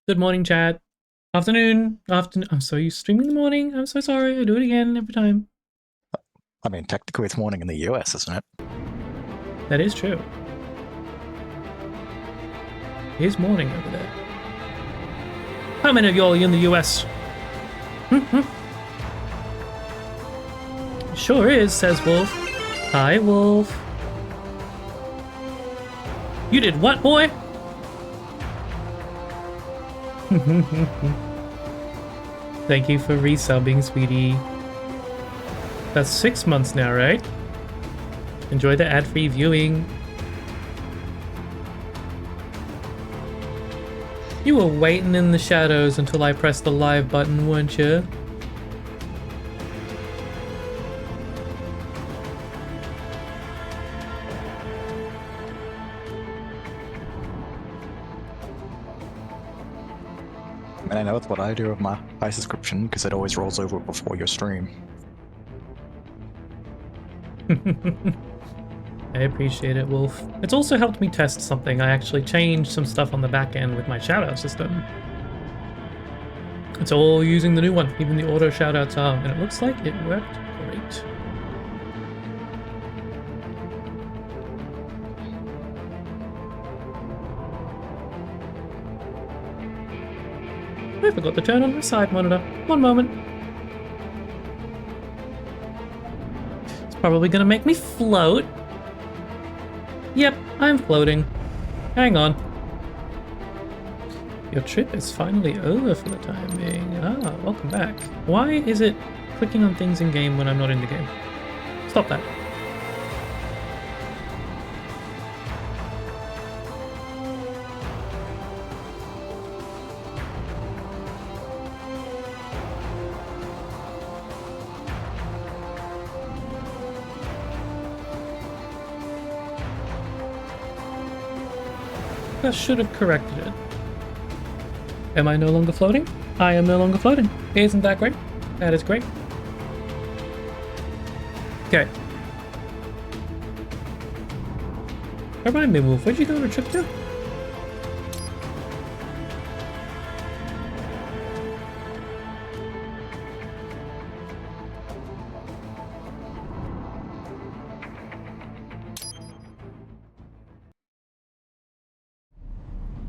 Good morning, chat. Afternoon. I'm so used to streaming in the morning. I'm so sorry. I do it again every time. I mean, technically it's morning in the US, isn't it? That is true. It is morning over there. How many of y'all are in the US? Sure is, says Wolf. Hi, Wolf. You did what, boy? Thank you for resubbing, sweetie. That's 6 months now, right? Enjoy the ad-free viewing. You were waiting in the shadows until I pressed the live button, weren't you? And I know it's what I do with my subscription because it always rolls over before your stream. I appreciate it, Wolf. It's also helped me test something. I actually changed some stuff on the back end with my shoutout system. It's all using the new one, even the auto shoutouts are, and it looks like it worked great. I forgot to turn on my side monitor. One moment. It's probably gonna make me float. Yep, I'm floating. Hang on. Your trip is finally over for the time being. Ah, welcome back. Why is it clicking on things in game when I'm not in the game? Stop that. That should have corrected it. Am I no longer floating? I am no longer floating. Isn't that great? That is great. Okay. Remind me, Wolf, where'd you go on a trip to?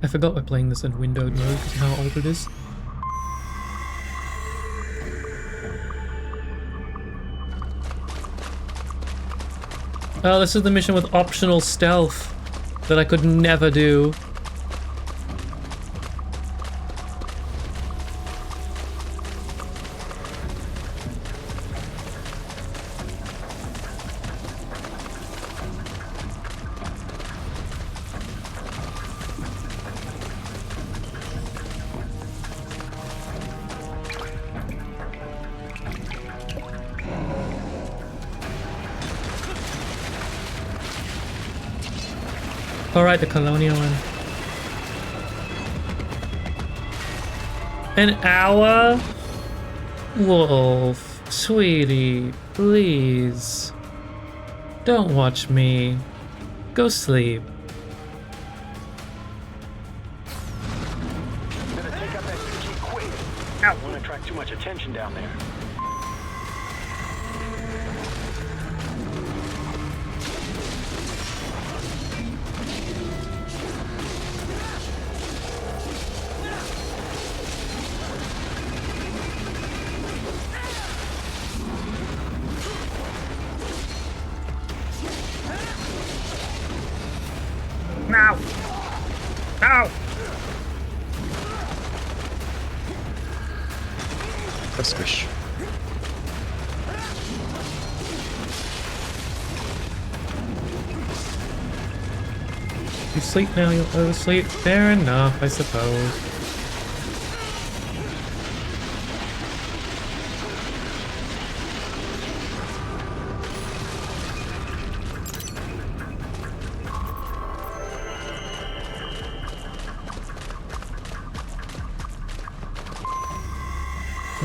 I forgot we're playing this in windowed mode because of how old it is. Oh, this is the mission with optional stealth that I could never do. Alright, the colonial one. An hour? Wolf, sweetie, please. Don't watch me. Go sleep. Better take up that key quick. Ow! Won't attract too much attention down there. Ow! Ow! A squish. You sleep now, you'll oversleep. Fair enough, I suppose.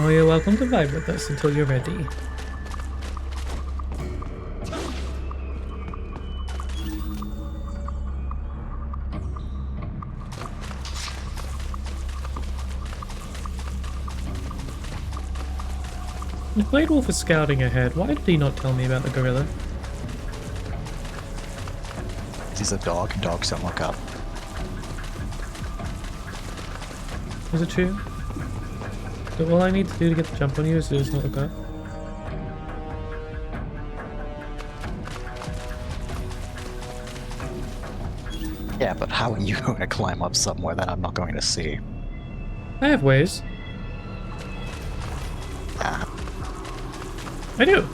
Oh, you're welcome to vibe with us until you're ready. If Blade Wolf is scouting ahead, why did he not tell me about the gorilla? He's a dog, and dogs don't look up. Is it true? So all I need to do to get the jump on you is to just not look up? Yeah, but how are you going to climb up somewhere that I'm not going to see? I have ways. Ah, I do!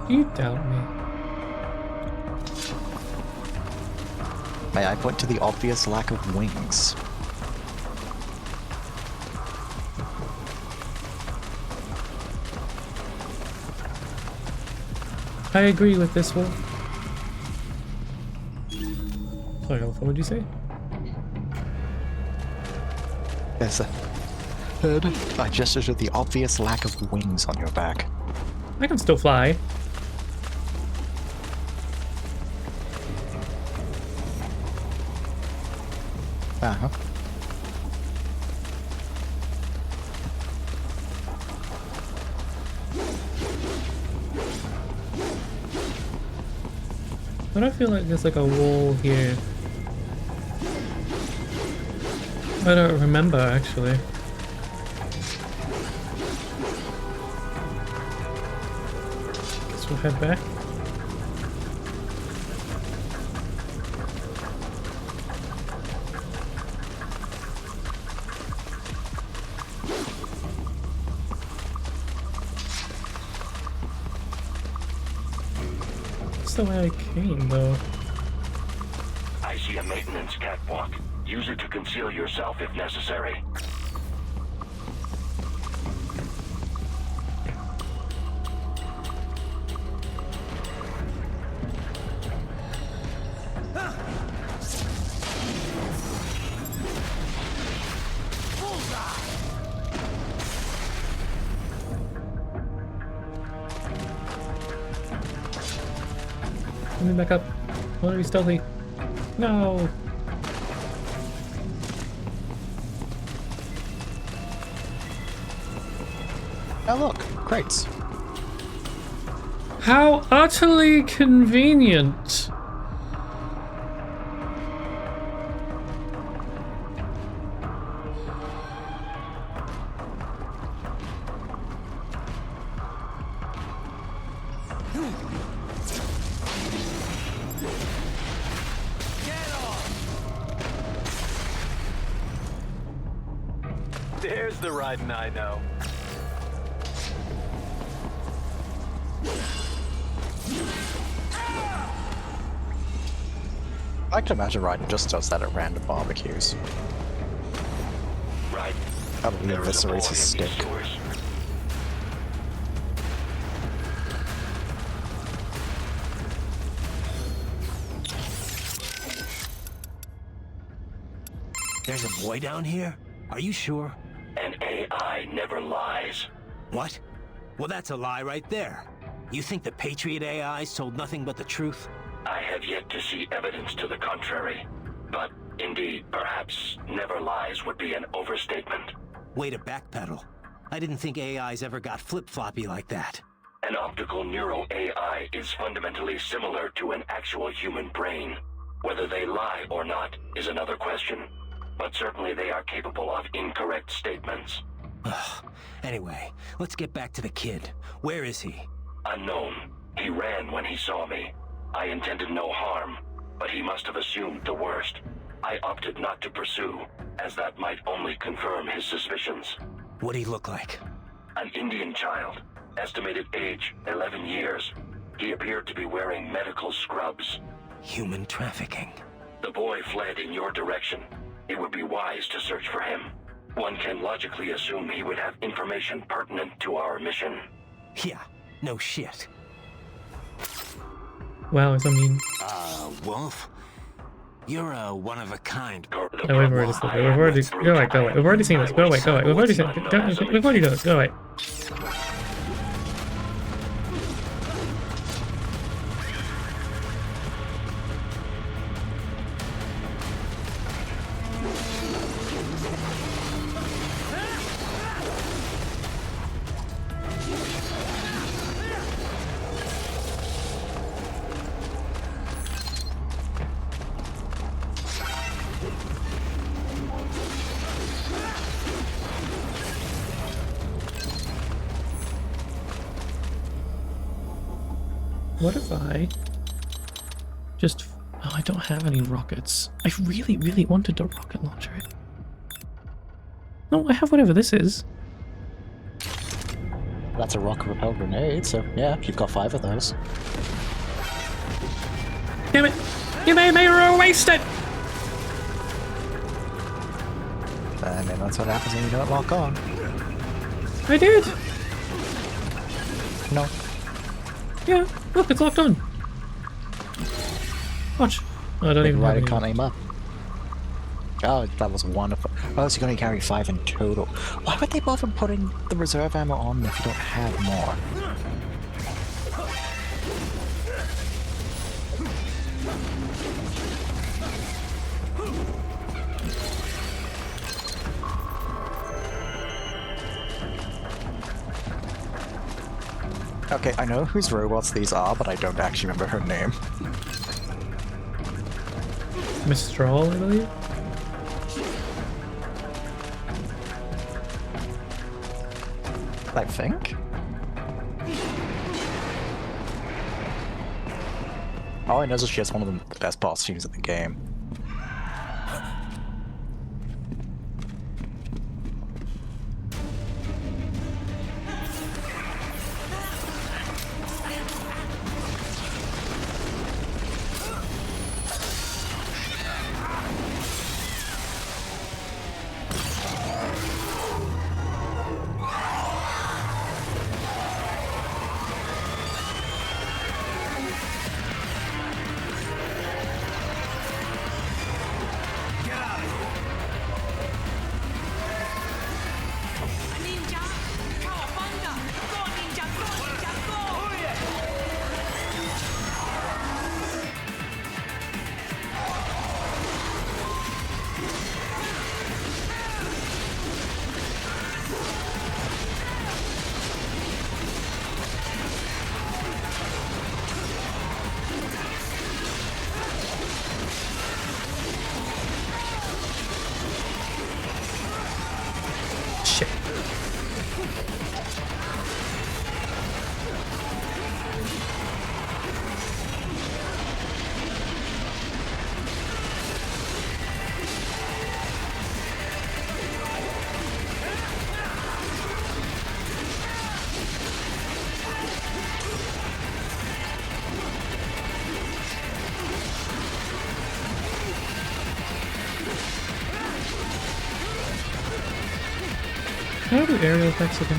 You doubt me. may I point to the obvious lack of wings? I agree with this one. Sorry, Alpha, what did you say? Yes, heard. I gestured at the obvious lack of wings on your back. I can still fly. Uh-huh. I don't feel like there's like a wall here. I don't remember actually. Guess we'll head back. That's the way I came though. I see a maintenance catwalk. Use it to conceal yourself if necessary. Let me back up. I want to be stealthy. No! Oh look, crates. How utterly convenient! There's the riding I know. I can imagine Raiden just does that at random barbecues. Right. Probably There is a boy eviscerates his in these stick. sewers. There's a boy down here? Are you sure? An AI never lies. What? Well, that's a lie right there. You think the Patriot AIs told nothing but the truth? I have yet to see evidence to the contrary. But indeed, perhaps never lies would be an overstatement. Way to backpedal. I didn't think AIs ever got flip-floppy like that. An optical neuro AI is fundamentally similar to an actual human brain. Whether they lie or not is another question. But certainly they are capable of incorrect statements. Anyway, let's get back to the kid. Where is he? Unknown. He ran when he saw me. I intended no harm, but he must have assumed the worst. I opted not to pursue, as that might only confirm his suspicions. What'd he look like? An Indian child, estimated age 11 years. He appeared to be wearing medical scrubs. Human trafficking. The boy fled in your direction. It would be wise to search for him. One can logically assume he would have information pertinent to our mission. Yeah, no shit. Wow, I mean... Wolf? You're a one-of-a-kind. No, we've already seen it. We've already... Go away, go away. We've already seen this. Go away, go away. We've already seen it. We've already done this. Go away. What if I just... Oh, I don't have any rockets. I really, really wanted a rocket launcher. No, I have whatever this is. That's a rocket repel grenade, so yeah, you've got 5 of those. Damn it! You made me waste it! And then that's what happens when you don't lock on. I did! No. Yeah, look, it's locked on. Watch. Oh, I don't even have Rider any. can't aim up. Oh, that was wonderful. Oh, so you're going to carry 5 in total. Why would they bother putting the reserve ammo on if you don't have more? Okay, I know whose robots these are, but I don't actually remember her name. Miss Stroll, I believe? I think. All I know is she has one of the best boss teams in the game. Shit. How do aerial effects again?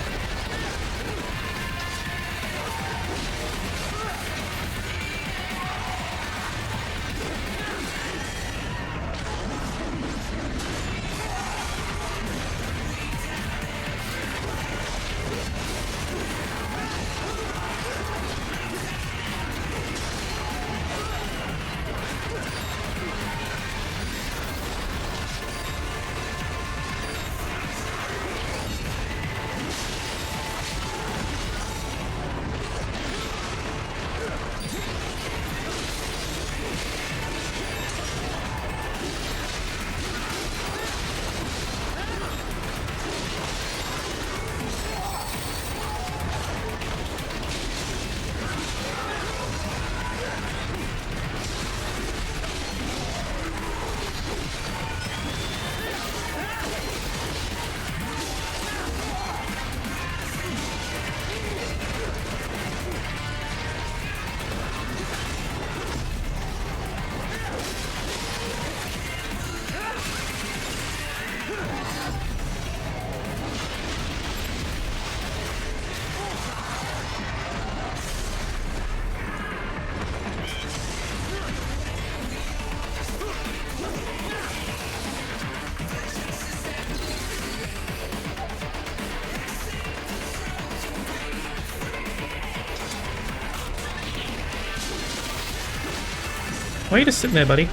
Why are you just sitting there, buddy?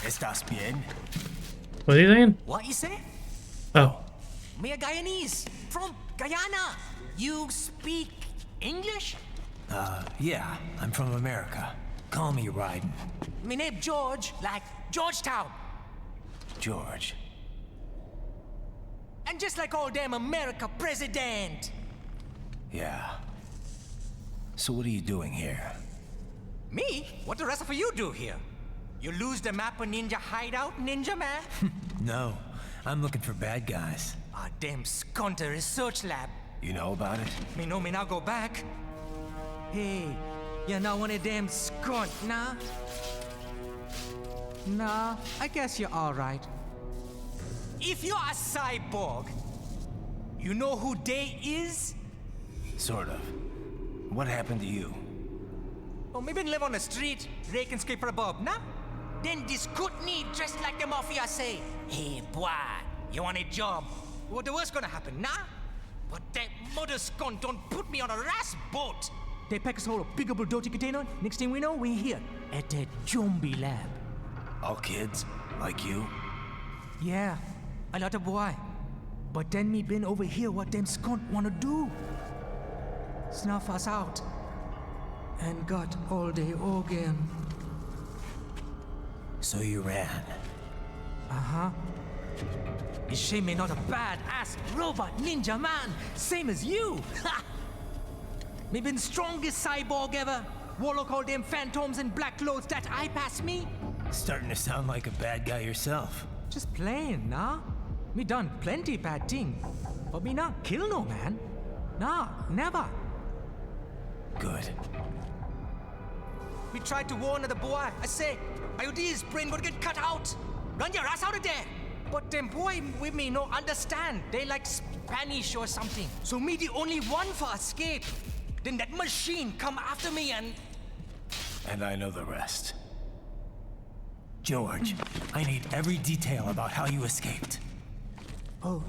¿Estás bien? What are you saying? What you say? Oh. Me a Guyanese from Guyana. You speak English? Yeah, I'm from America. Call me Ryden. Me name George, like Georgetown. George. And just like all damn America president. Yeah. So what are you doing here? Me? What the rest of you do here? You lose the map of Ninja Hideout, Ninja Man? No, I'm looking for bad guys. Ah, damn skunter research lab. You know about it? Me know me now go back. Hey, you're not one of them skunt, nah? Nah, I guess you're alright. If you're a cyborg, you know who they is? Sort of. What happened to you? Oh, me been live on the street, raking skip for a bob, nah? Then this good need dressed like the mafia say, hey boy, you want a job? What the worst gonna happen, nah? But that mother skunt don't put me on a ras boat. They pack us all a big old dirty container. Next thing we know, we're here at that zombie lab. All kids? Like you? Yeah, a lot of boy. But then me been over here what them skunt wanna do. Snuff us out. And got all the organ. So you ran. Uh-huh. It's shame me not a bad-ass robot ninja man, same as you. Ha! Me been strongest cyborg ever. Warlock all them phantoms and black clothes that I pass me. Starting to sound like a bad guy yourself. Just plain, nah? Me done plenty bad thing. But me not kill no man. Nah, never. Good. We tried to warn the boy. I say, IOD's brain gonna get cut out. Run your ass out of there. But them boy with me no understand. They like Spanish or something. So me the only one for escape. Then that machine come after me and... And I know the rest. George, I need every detail about how you escaped. Oh.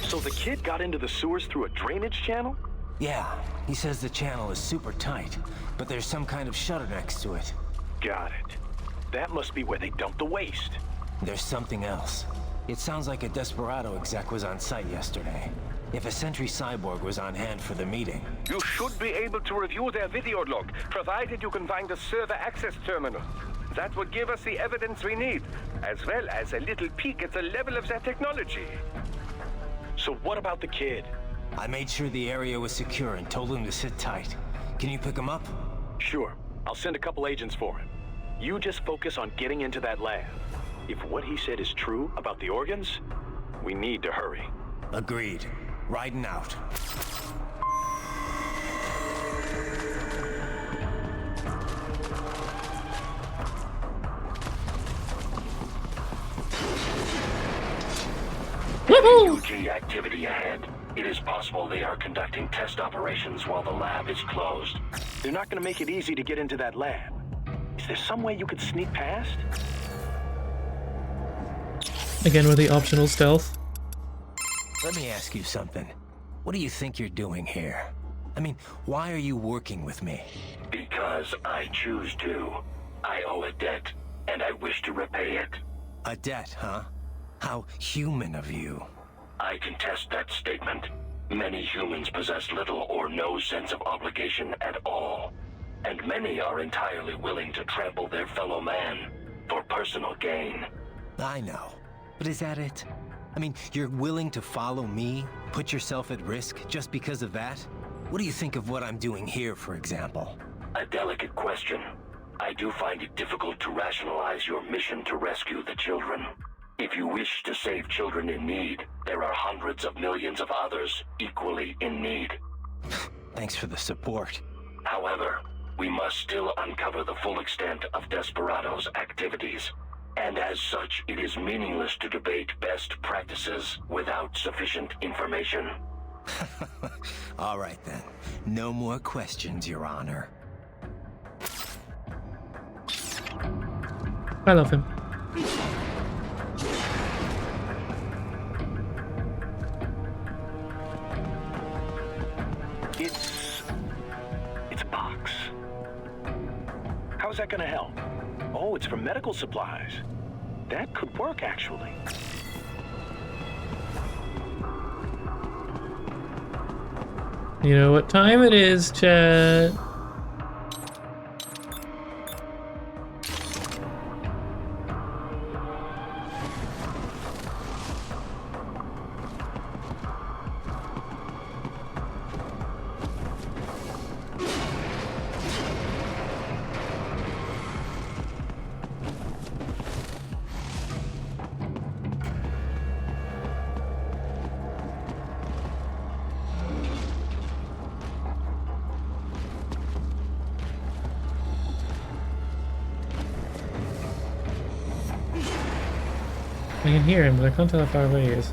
So the kid got into the sewers through a drainage channel? Yeah, he says the channel is super tight, but there's some kind of shutter next to it. Got it. That must be where they dumped the waste. There's something else. It sounds like a Desperado exec was on site yesterday. If a Sentry Cyborg was on hand for the meeting. You should be able to review their video log, provided you can find the server access terminal. That would give us the evidence we need, as well as a little peek at the level of their technology. So what about the kid? I made sure the area was secure and told him to sit tight. Can you pick him up? Sure, I'll send a couple agents for him. You just focus on getting into that lab. If what he said is true about the organs, we need to hurry. Agreed. Riding out. UG activity ahead. It is possible they are conducting test operations while the lab is closed. They're not gonna make it easy to get into that lab. Is there some way you could sneak past? Again with the optional stealth. Let me ask you something. What do you think you're doing here? I mean, why are you working with me? Because I choose to. I owe a debt, and I wish to repay it. A debt, huh? How human of you. I contest that statement. Many humans possess little or no sense of obligation at all. And many are entirely willing to trample their fellow man for personal gain. I know. But is that it? I mean, you're willing to follow me, put yourself at risk just because of that? What do you think of what I'm doing here, for example? A delicate question. I do find it difficult to rationalize your mission to rescue the children. If you wish to save children in need, there are hundreds of millions of others equally in need. Thanks for the support. However, we must still uncover the full extent of Desperado's activities. And as such, it is meaningless to debate best practices without sufficient information. All right then. No more questions, Your Honor. I love him. It's a box. that gonna help? Oh, it's for medical supplies. That could work, actually. You know what time it is, chat. I can hear him, but I can't tell how far away he is.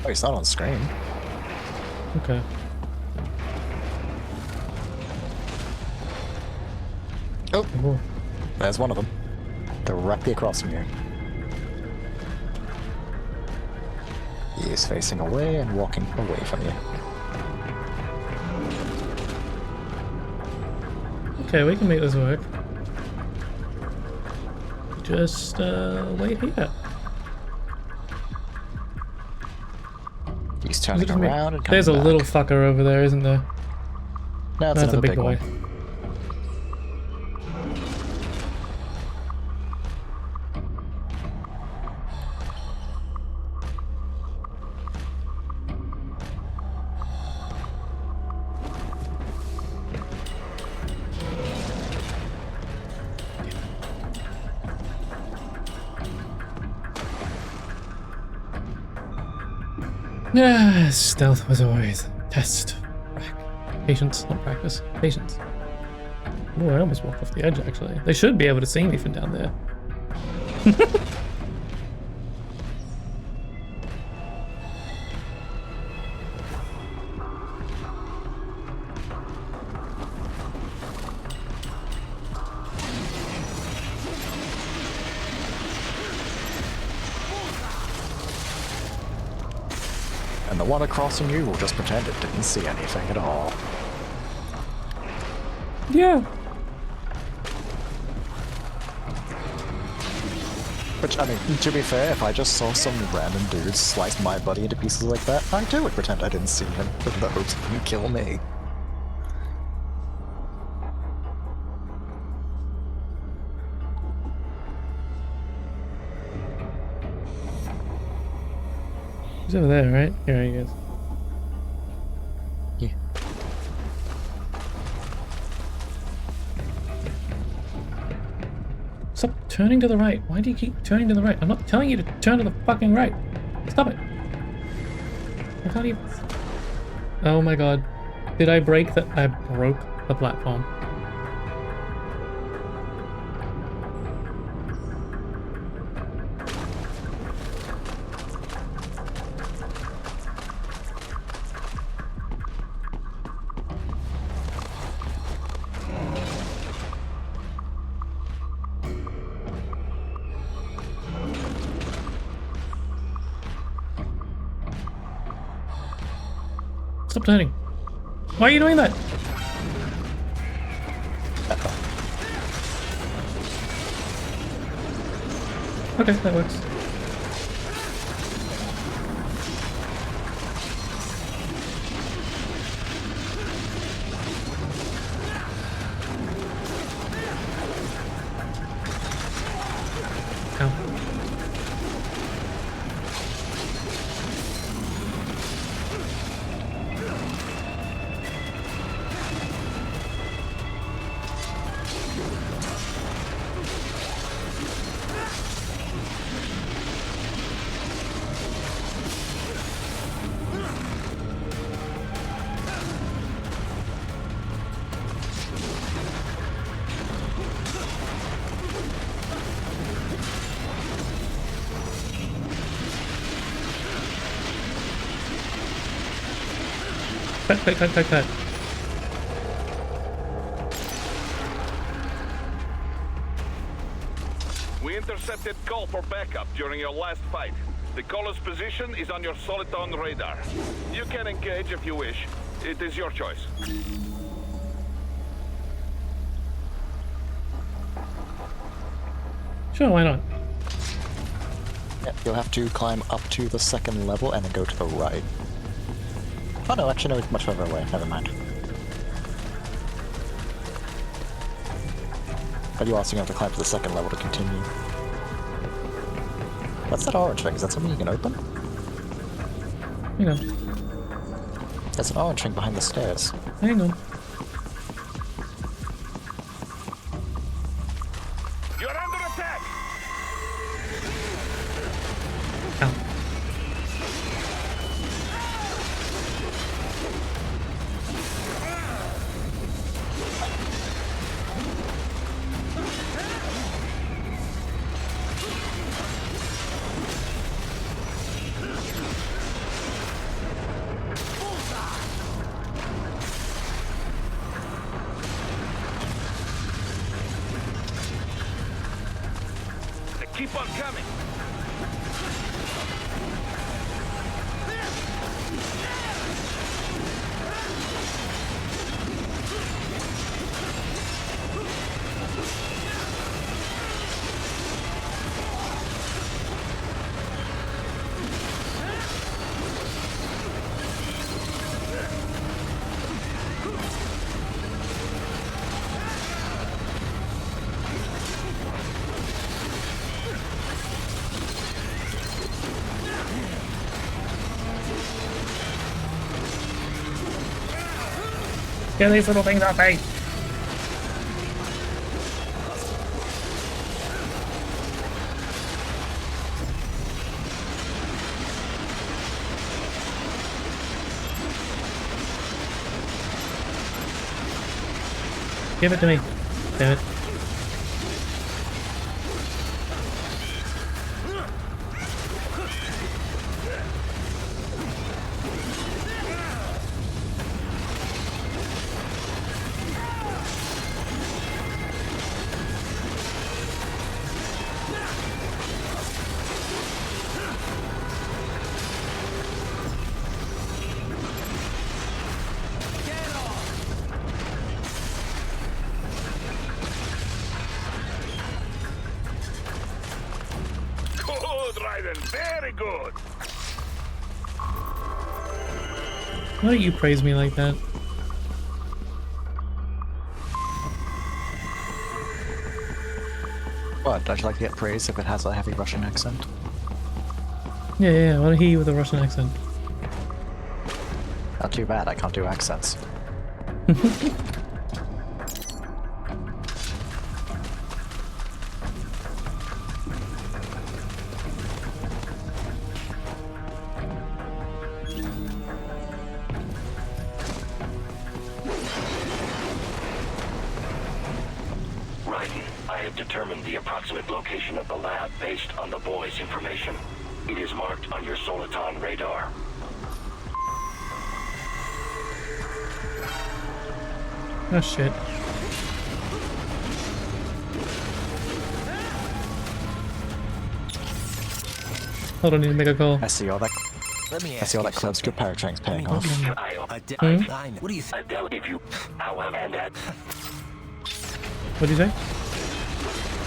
Oh, he's not on screen. Okay. Oh, Cool. there's one of them. Directly across from you. He is facing away and walking away from you. Okay, we can make this work. Just wait here. He's turning around and coming There's a back. little fucker over there, isn't there? No, it's That's a another big big boy. one. Yeah, stealth was always test. Patience, not practice. Patience. Oh, I almost walked off the edge, actually. They should be able to see me from down there. And the one across from you will just pretend it didn't see anything at all. Yeah. Which, I mean, to be fair, if I just saw some random dude slice my buddy into pieces like that, I too would pretend I didn't see him, with the hopes he wouldn't kill me. He's over there, right? Here he is. Yeah. Stop turning to the right. Why do you keep turning to the right? I'm not telling you to turn to the fucking right. Stop it. I can't even... Oh my god. Did I break the... I broke the platform. Stop turning. Why are you doing that? Okay, that works. Ow. Cut. We intercepted call for backup during your last fight. The caller's position is on your Soliton radar. You can engage if you wish. It is your choice. Sure, why not? Yeah, you'll have to climb up to the second level and then go to the right. Oh no, actually no, it's much further away. Never mind. But you also have to climb to the second level to continue. What's that orange thing? Is that something you can open? Hang on. There's an orange thing behind the stairs. Hang on. You're under attack! Ow. They keep on coming! Get these little things off me! Give it to me. Damn it. Good, Raiden, very good! Why don't you praise me like that? What? Don't you like to get praise if it has a heavy Russian accent? Yeah, yeah, I want to hear you with a Russian accent. Not too bad, I can't do accents. Raiden, I have determined the approximate location of the lab based on the boy's information. It is marked on your Soliton radar. Oh shit. Hold on, I need to make a call. I see all that. Let me I ask see all you that close good something. paratrain's I mean, paying off. I know. What do you think? Adele, if you... However, and at... What'd you say?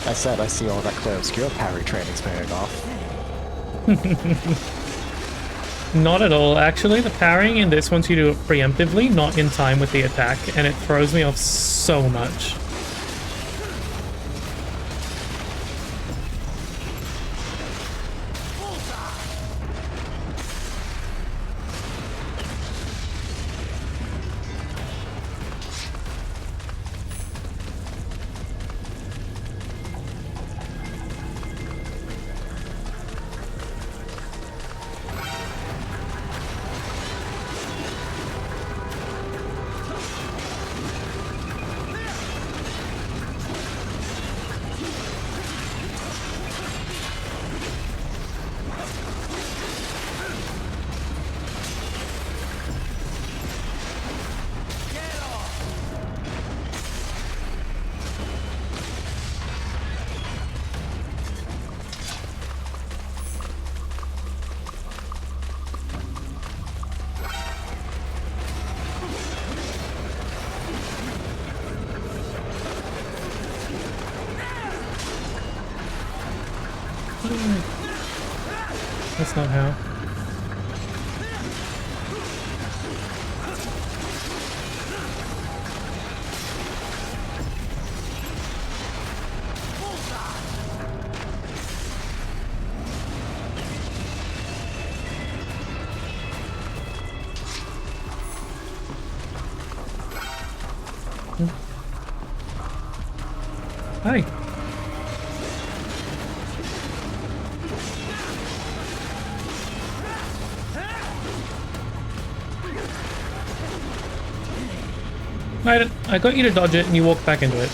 I said I see all that clear obscure parry training's paying off. Not at all. Actually, the parrying in this wants you to do it preemptively, not in time with the attack, and it throws me off so much. That's not how. Hi. I got you to dodge it and you walked back into it.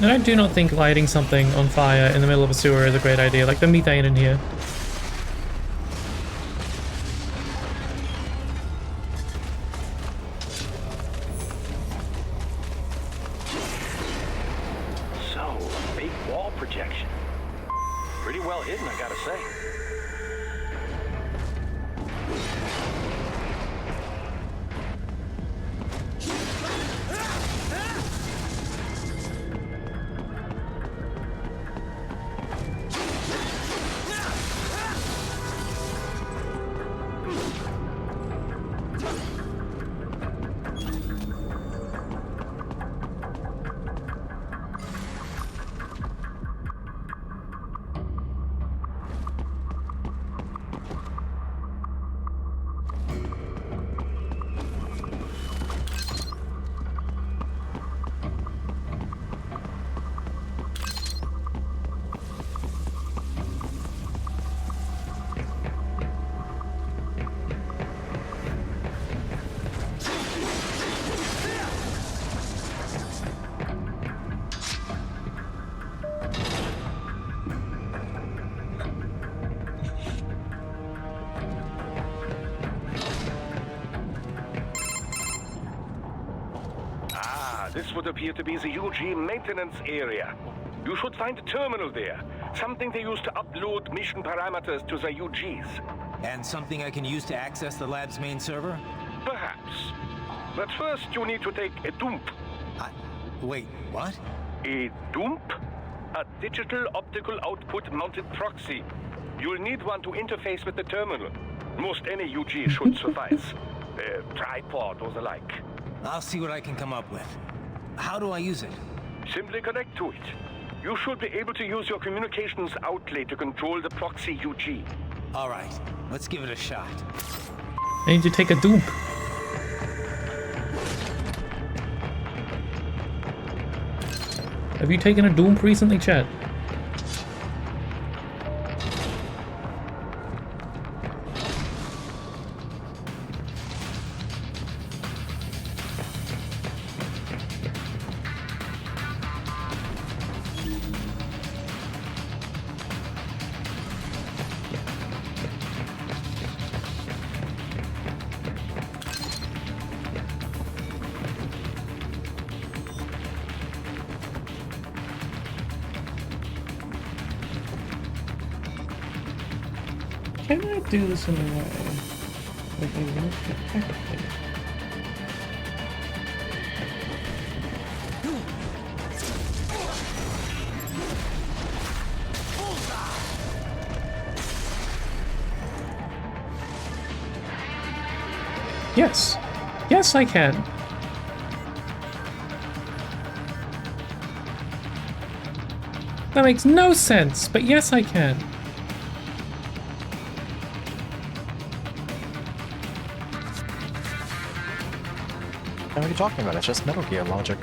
And I do not think lighting something on fire in the middle of a sewer is a great idea, like the methane in here. So, big wall projection. Pretty well hidden, I gotta say. This would appear to be the UG maintenance area. You should find a terminal there. Something they use to upload mission parameters to the UGs. And something I can use to access the lab's main server? Perhaps. But first you need to take a dump. Wait, what? A dump? A digital optical output mounted proxy. You'll need one to interface with the terminal. Most any UG should suffice. A tripod or the like. I'll see what I can come up with. How do I use it? Simply connect to it. You should be able to use your communications outlet to control the proxy UG. All right, let's give it a shot. I need to take a dump. Have you taken a dump recently, chat? Can I do this in a way that they won't detect me? Yes. Yes, I can. That makes no sense, but yes, I can. What are you talking about? It's just Metal Gear logic.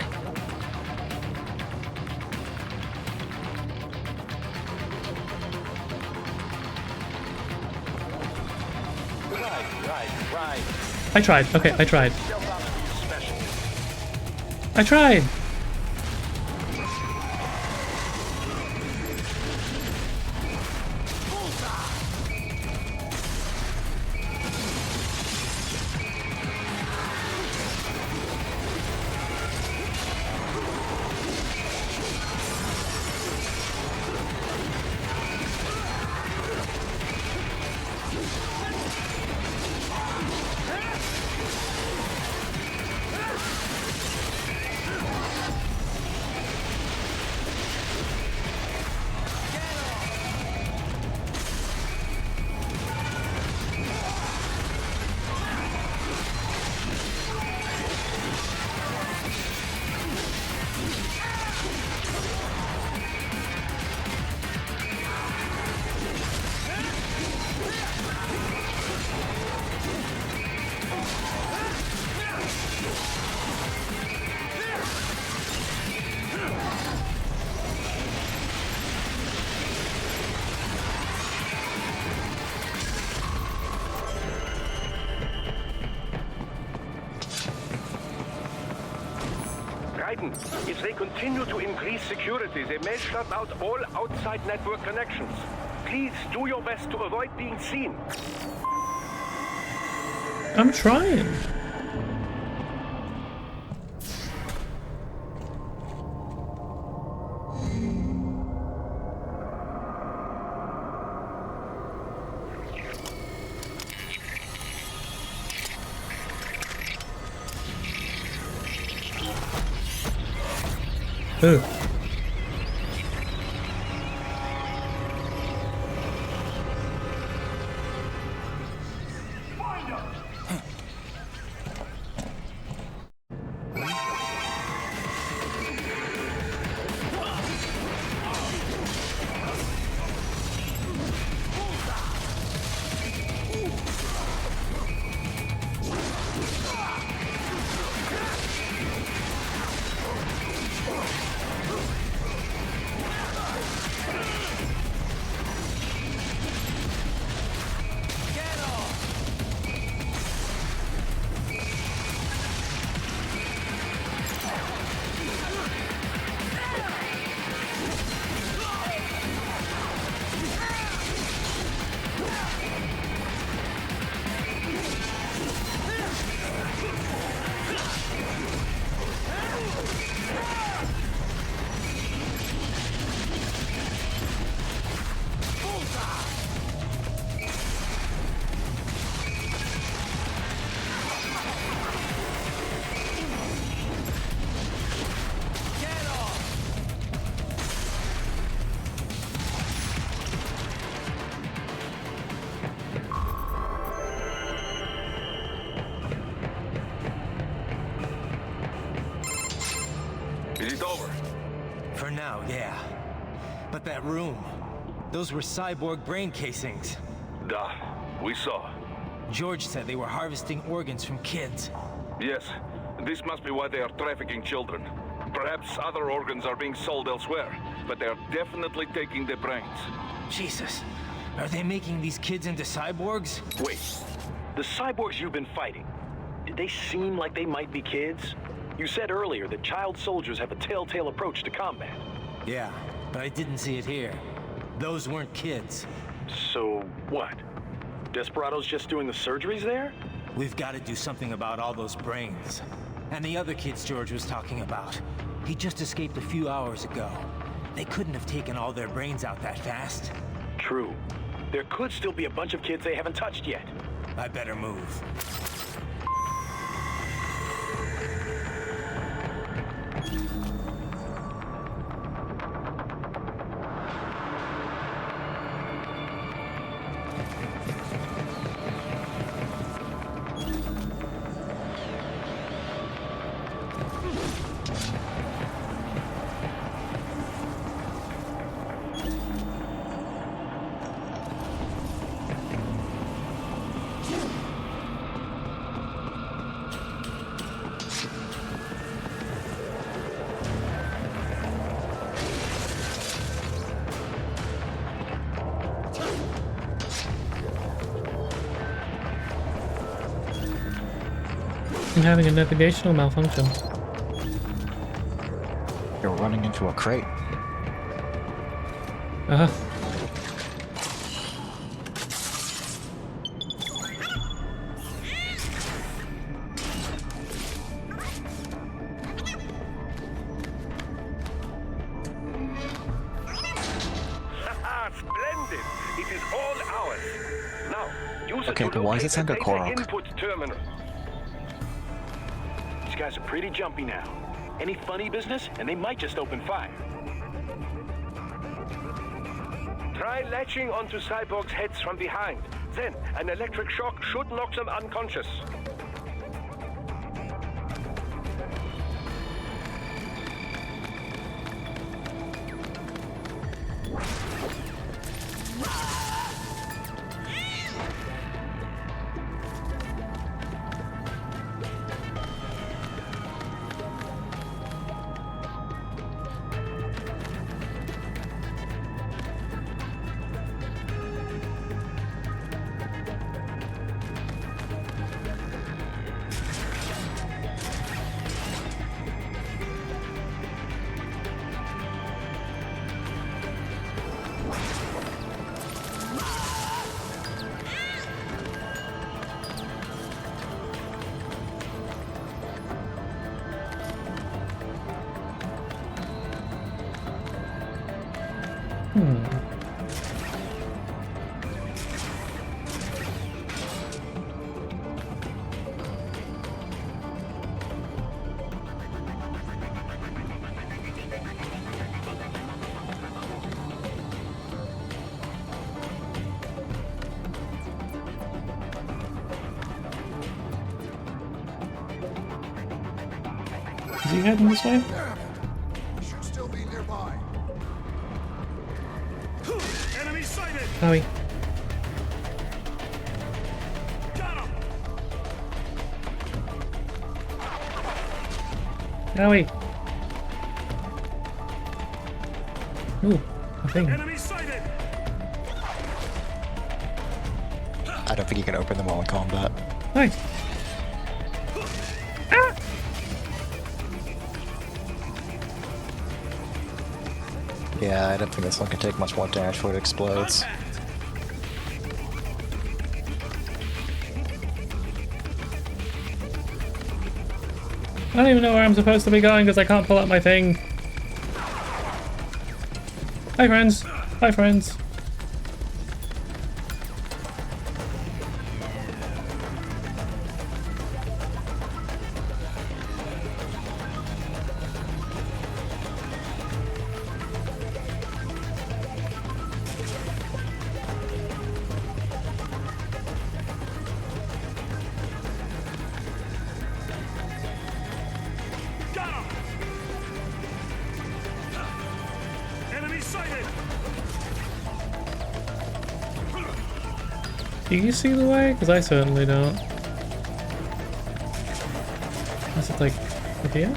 Right. I tried. Okay, I tried. I tried! Gaiden, if they continue to increase security, they may shut out all outside network connections. Please do your best to avoid being seen. I'm trying. Ooh. Is it over? For now, yeah. But that room, those were cyborg brain casings. Duh, we saw. George said they were harvesting organs from kids. Yes, this must be why they are trafficking children. Perhaps other organs are being sold elsewhere, but they are definitely taking their brains. Jesus, are they making these kids into cyborgs? Wait, the cyborgs you've been fighting, did they seem like they might be kids? You said earlier that child soldiers have a telltale approach to combat. Yeah, but I didn't see it here. Those weren't kids. So what? Desperados just doing the surgeries there? We've got to do something about all those brains. And the other kids George was talking about. He just escaped a few hours ago. They couldn't have taken all their brains out that fast. True. There could still be a bunch of kids they haven't touched yet. I better move. I'm having a navigational malfunction. You're running into a crate. Uh-huh. Haha, splendid! It is all ours. Now, use Okay, it to but why is it locate sent the to data Korok? input terminal. These guys are pretty jumpy now. Any funny business, and they might just open fire. Try latching onto cyborgs' heads from behind. Then, an electric shock should knock them unconscious. Is he heading this way? Should still be nearby. Enemy sighted. Howie. Got him. Howie. Ooh, a thing. Enemy sighted. I don't think you can open them while in combat. Nice. Yeah, I don't think this one can take much more damage before it explodes. I don't even know where I'm supposed to be going because I can't pull up my thing. Hi, friends. Hi, friends. Got him. Enemy sighted. Do you see the way? Because I certainly don't. Is it like here?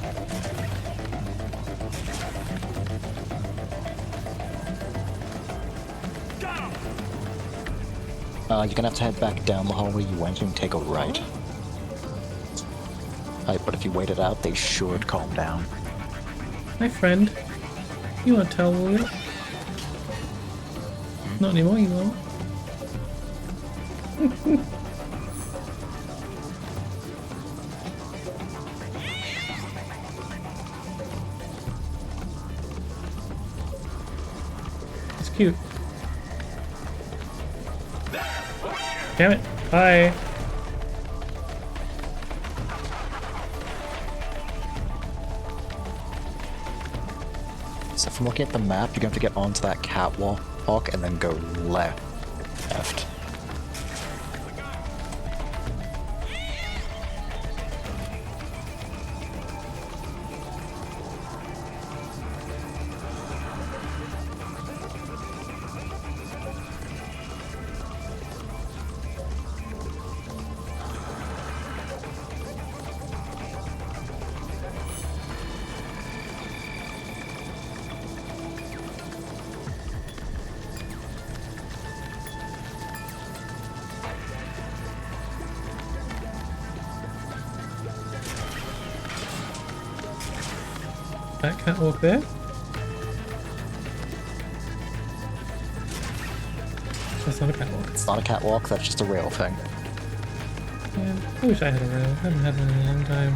Got him. You're gonna have to head back down the hallway you went and take a right. But if you wait it out, they should calm down. Hi, friend. You want to tell William? Not anymore, you won't. It's cute. Damn it. Bye. So from looking at the map, you're going to have to get onto that catwalk and then go left. That catwalk there. That's not a catwalk. It's not a catwalk, that's just a rail thing. Man, I wish I had a rail. I haven't had one in a long time.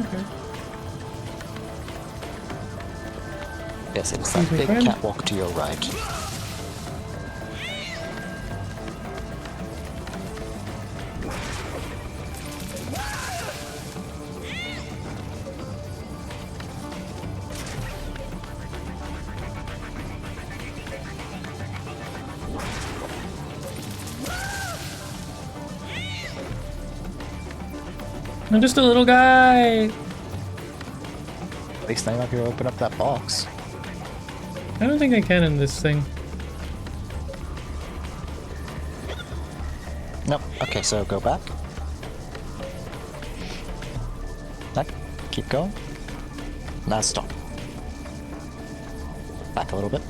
Okay. Yes, it's that Excuse me, big friend? catwalk to your right. I'm just a little guy. At least now you might be able to open up that box. I don't think I can in this thing. Nope. Okay, so go back. Back. Keep going. Now stop. Back a little bit.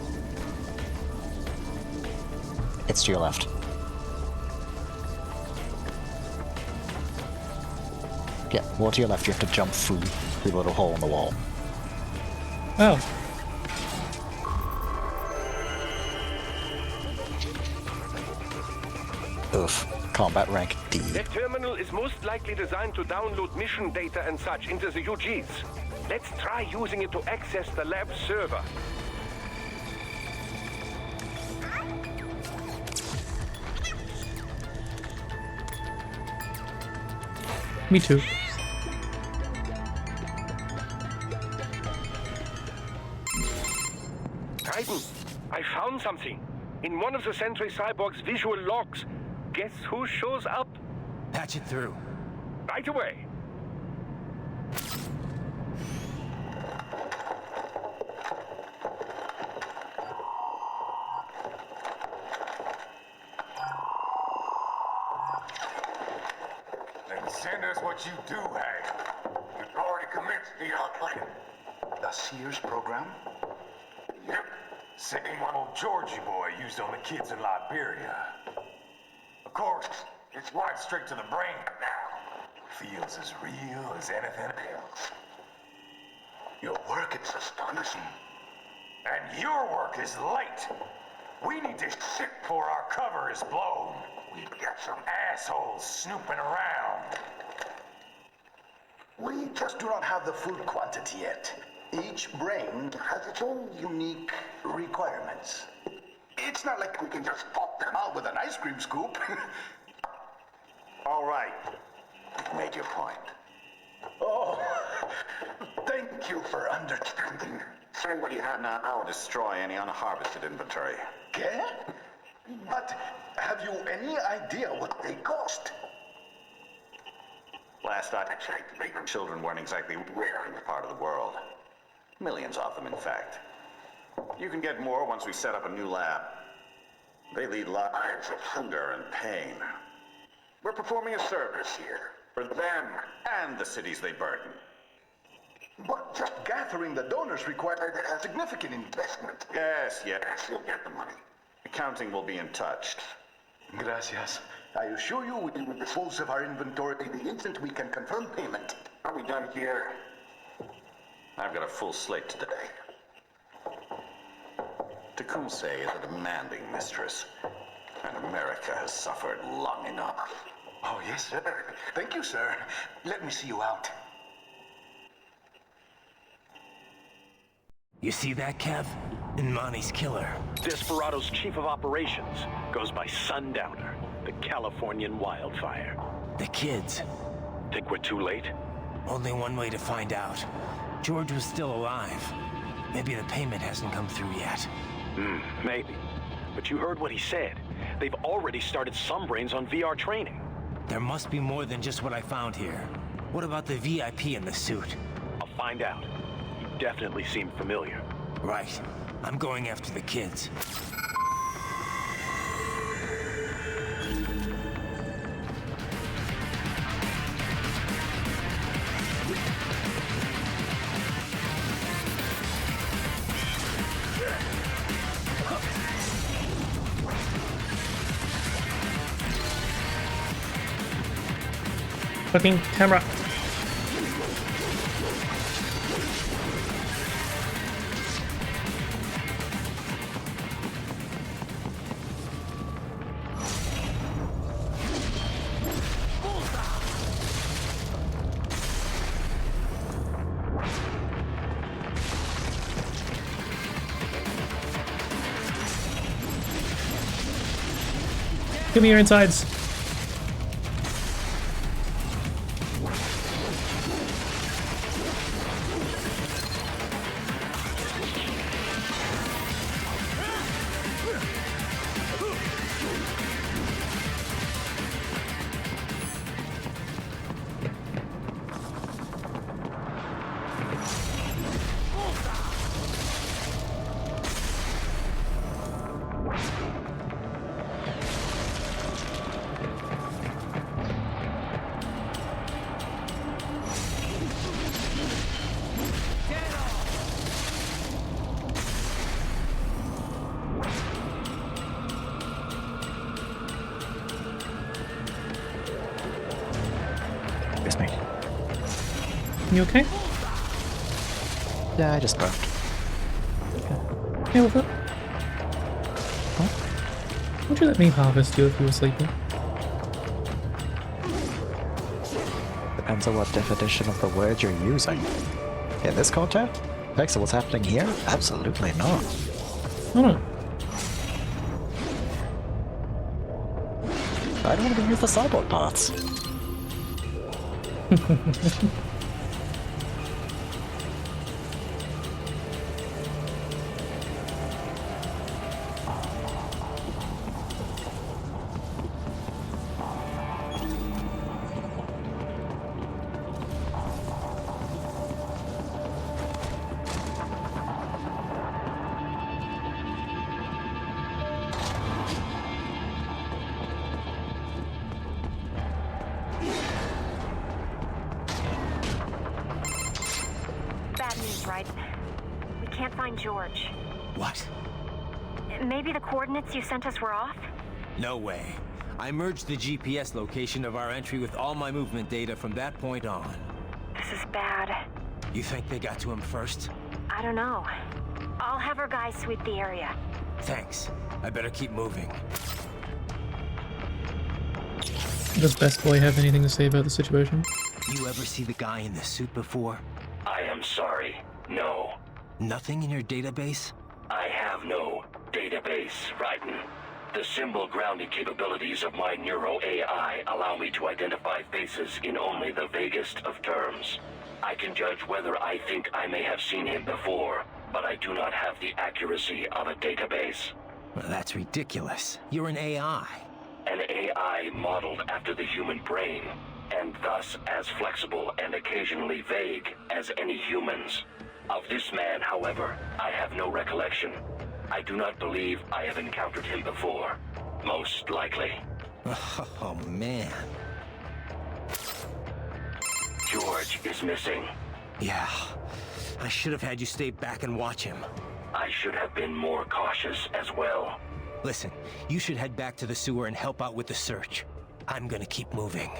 It's to your left. Yeah, more to your left. You have to jump through the little hole in the wall. Oh. Oof. Combat rank D. That terminal is most likely designed to download mission data and such into the UGs. Let's try using it to access the lab server. Me too. Titan, I found something. In one of the Sentry Cyborg's visual logs. Guess who shows up? Patch it through. Right away. Then send us what you do have. You've already commenced the outline. The Sears program? Yep. Same one old Georgie boy used on the kids in Liberia. Of course, it's right straight to the brain now. Feels as real as anything else. Your work is astonishing. And your work is late. We need to ship before our cover is blown. We've got some assholes snooping around. We just do not have the full quantity yet. Each brain has its own unique requirements. It's not like we can just pop them out with an ice cream scoop. All right. You've made your point. Oh, thank you for understanding. Send what you have now. I'll destroy any unharvested inventory. Okay? But have you any idea what they cost? Last I checked, children weren't exactly rare in this part of the world. Millions of them, in fact. You can get more once we set up a new lab. They lead lives of hunger and pain. We're performing a service here for them and the cities they burden. But just gathering the donors required a significant investment. Yes, you'll get the money. Accounting will be in touch. Gracias. I assure you we will dispose of our inventory the instant we can confirm payment. Are we done here? I've got a full slate today. Tecumseh is a demanding mistress, and America has suffered long enough. Oh, yes, sir. Thank you, sir. Let me see you out. You see that, Kev? Imani's killer. Desperado's chief of operations goes by Sundowner, the Californian wildfire. The kids. Think we're too late? Only one way to find out. George was still alive. Maybe the payment hasn't come through yet. Maybe. But you heard what he said. They've already started some brains on VR training. There must be more than just what I found here. What about the VIP in the suit? I'll find out. You definitely seem familiar. Right. I'm going after the kids. Fucking camera. Give me your insides. It's me. You okay? Yeah, I just burped. Okay with it? Huh? Would you let me harvest you if you were sleeping? Depends on what definition of the word you're using. In this context? So what's happening here? Absolutely not. Oh no. I don't want to be used for cyborg parts. Bad news, right? We can't find George. What? Maybe the coordinates you sent us were off? No way. I merged the GPS location of our entry with all my movement data from that point on. This is bad. You think they got to him first? I don't know. I'll have our guys sweep the area. Thanks. I better keep moving. Does Best Boy have anything to say about the situation? You ever see the guy in the suit before? I am sorry. No. Nothing in your database? I have no database, Raiden. The symbol grounding capabilities of my Neuro AI allow me to identify faces in only the vaguest of terms. I can judge whether I think I may have seen him before, but I do not have the accuracy of a database. Well, that's ridiculous. You're an AI. An AI modeled after the human brain, and thus as flexible and occasionally vague as any humans. Of this man, however, I have no recollection. I do not believe I have encountered him before. Most likely. Oh, man. George is missing. Yeah. I should have had you stay back and watch him. I should have been more cautious as well. Listen, you should head back to the sewer and help out with the search. I'm gonna keep moving.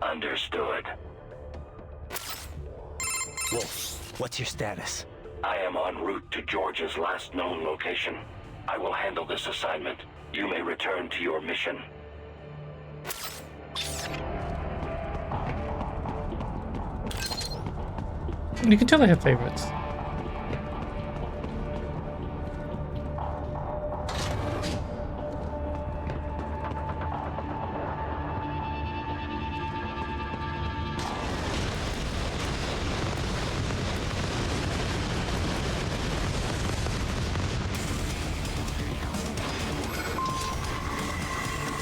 Understood. Wolf, what's your status? I am en route to George's last known location. I will handle this assignment. You may return to your mission. You can tell I have favorites.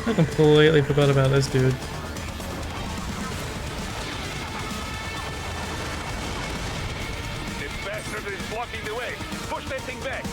I completely forgot about this dude. This bastard is blocking the way. Push that thing back.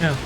Yeah.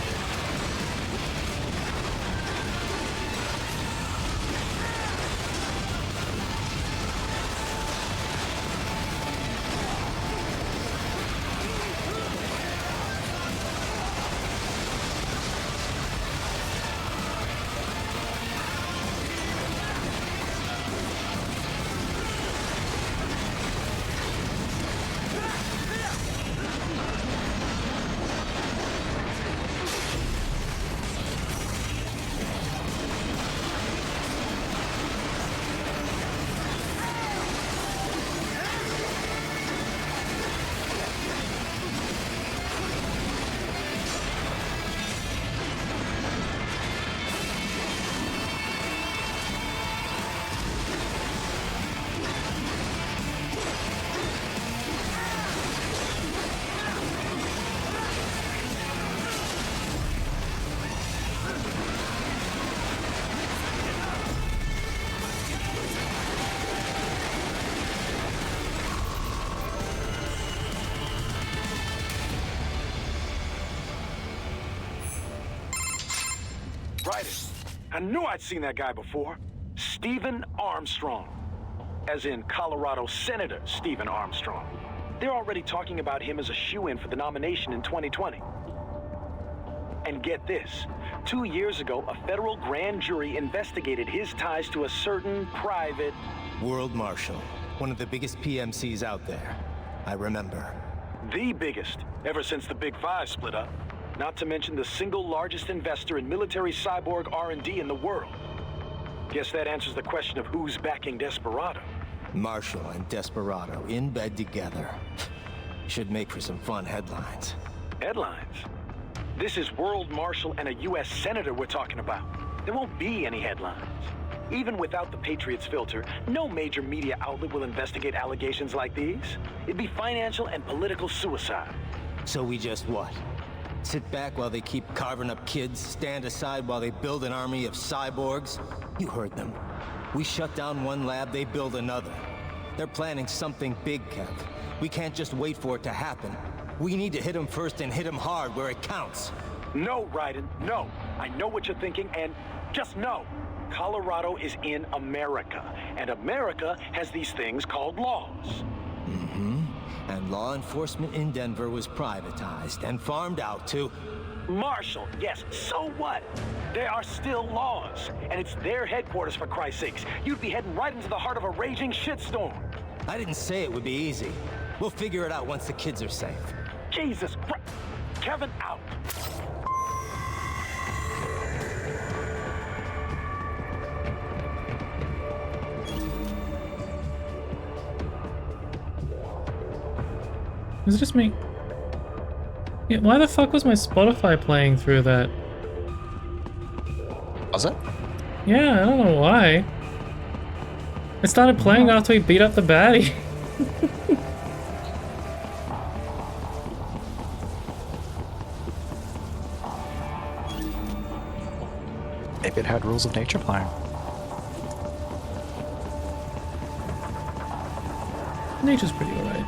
Right. I knew I'd seen that guy before. Stephen Armstrong. As in Colorado Senator Stephen Armstrong. They're already talking about him as a shoo-in for the nomination in 2020. And get this, 2 years ago, a federal grand jury investigated his ties to a certain private... World Marshal, one of the biggest PMCs out there. I remember. The biggest, ever since the Big Five split up. Not to mention the single largest investor in military cyborg R&D in the world. Guess that answers the question of who's backing Desperado. Marshall and Desperado in bed together. Should make for some fun headlines. Headlines? This is World Marshal and a U.S. Senator we're talking about. There won't be any headlines. Even without the Patriots filter, no major media outlet will investigate allegations like these. It'd be financial and political suicide. So we just what? Sit back while they keep carving up kids, stand aside while they build an army of cyborgs? You heard them. We shut down one lab, they build another. They're planning something big, Kev. We can't just wait for it to happen. We need to hit them first and hit them hard where it counts. No, Raiden, no. I know what you're thinking, and just know. Colorado is in America, and America has these things called laws. Mm-hmm. And law enforcement in Denver was privatized and farmed out to... Marshall, yes, so what? There are still laws, and it's their headquarters, for Christ's sakes. You'd be heading right into the heart of a raging shitstorm. I didn't say it would be easy. We'll figure it out once the kids are safe. Jesus Christ. Kevin, out. Is it just me? Yeah, why the fuck was my Spotify playing through that? Was it? Yeah, I don't know why. It started playing after we beat up the baddie. Maybe it had Rules of Nature playing. Nature's pretty alright.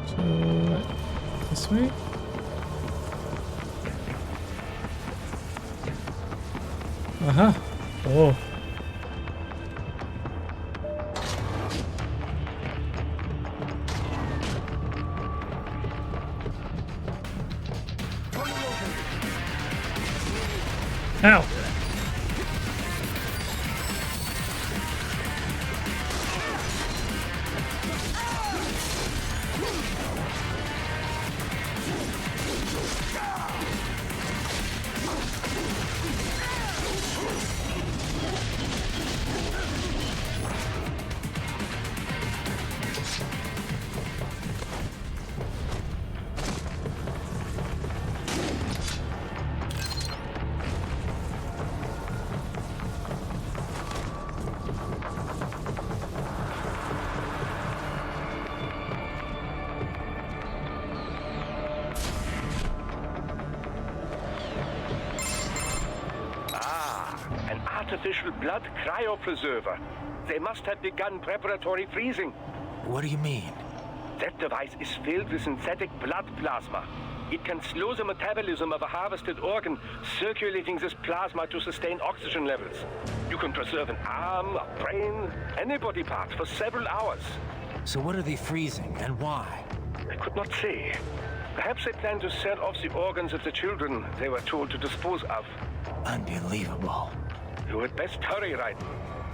So, this way? Aha! Oh. Ow! Artificial blood cryopreserver. They must have begun preparatory freezing. What do you mean? That device is filled with synthetic blood plasma. It can slow the metabolism of a harvested organ, circulating this plasma to sustain oxygen levels. You can preserve an arm, a brain, any body part for several hours. So what are they freezing, and why? I could not say. Perhaps they plan to sell off the organs of the children they were told to dispose of. Unbelievable. You had best hurry, Raiden.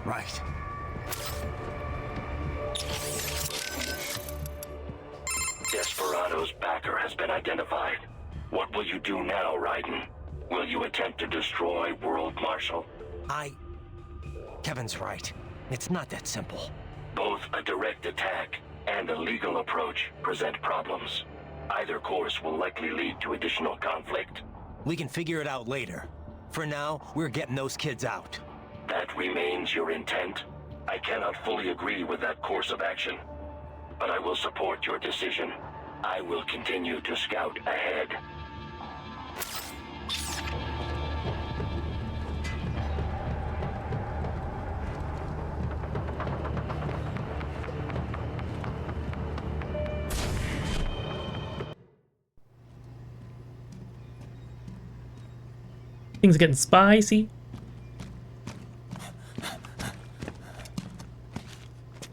Right. Desperado's backer has been identified. What will you do now, Raiden? Will you attempt to destroy World Marshal? Kevin's right. It's not that simple. Both a direct attack and a legal approach present problems. Either course will likely lead to additional conflict. We can figure it out later. For now, we're getting those kids out. That remains your intent? I cannot fully agree with that course of action, but I will support your decision. I will continue to scout ahead. Things are getting spicy.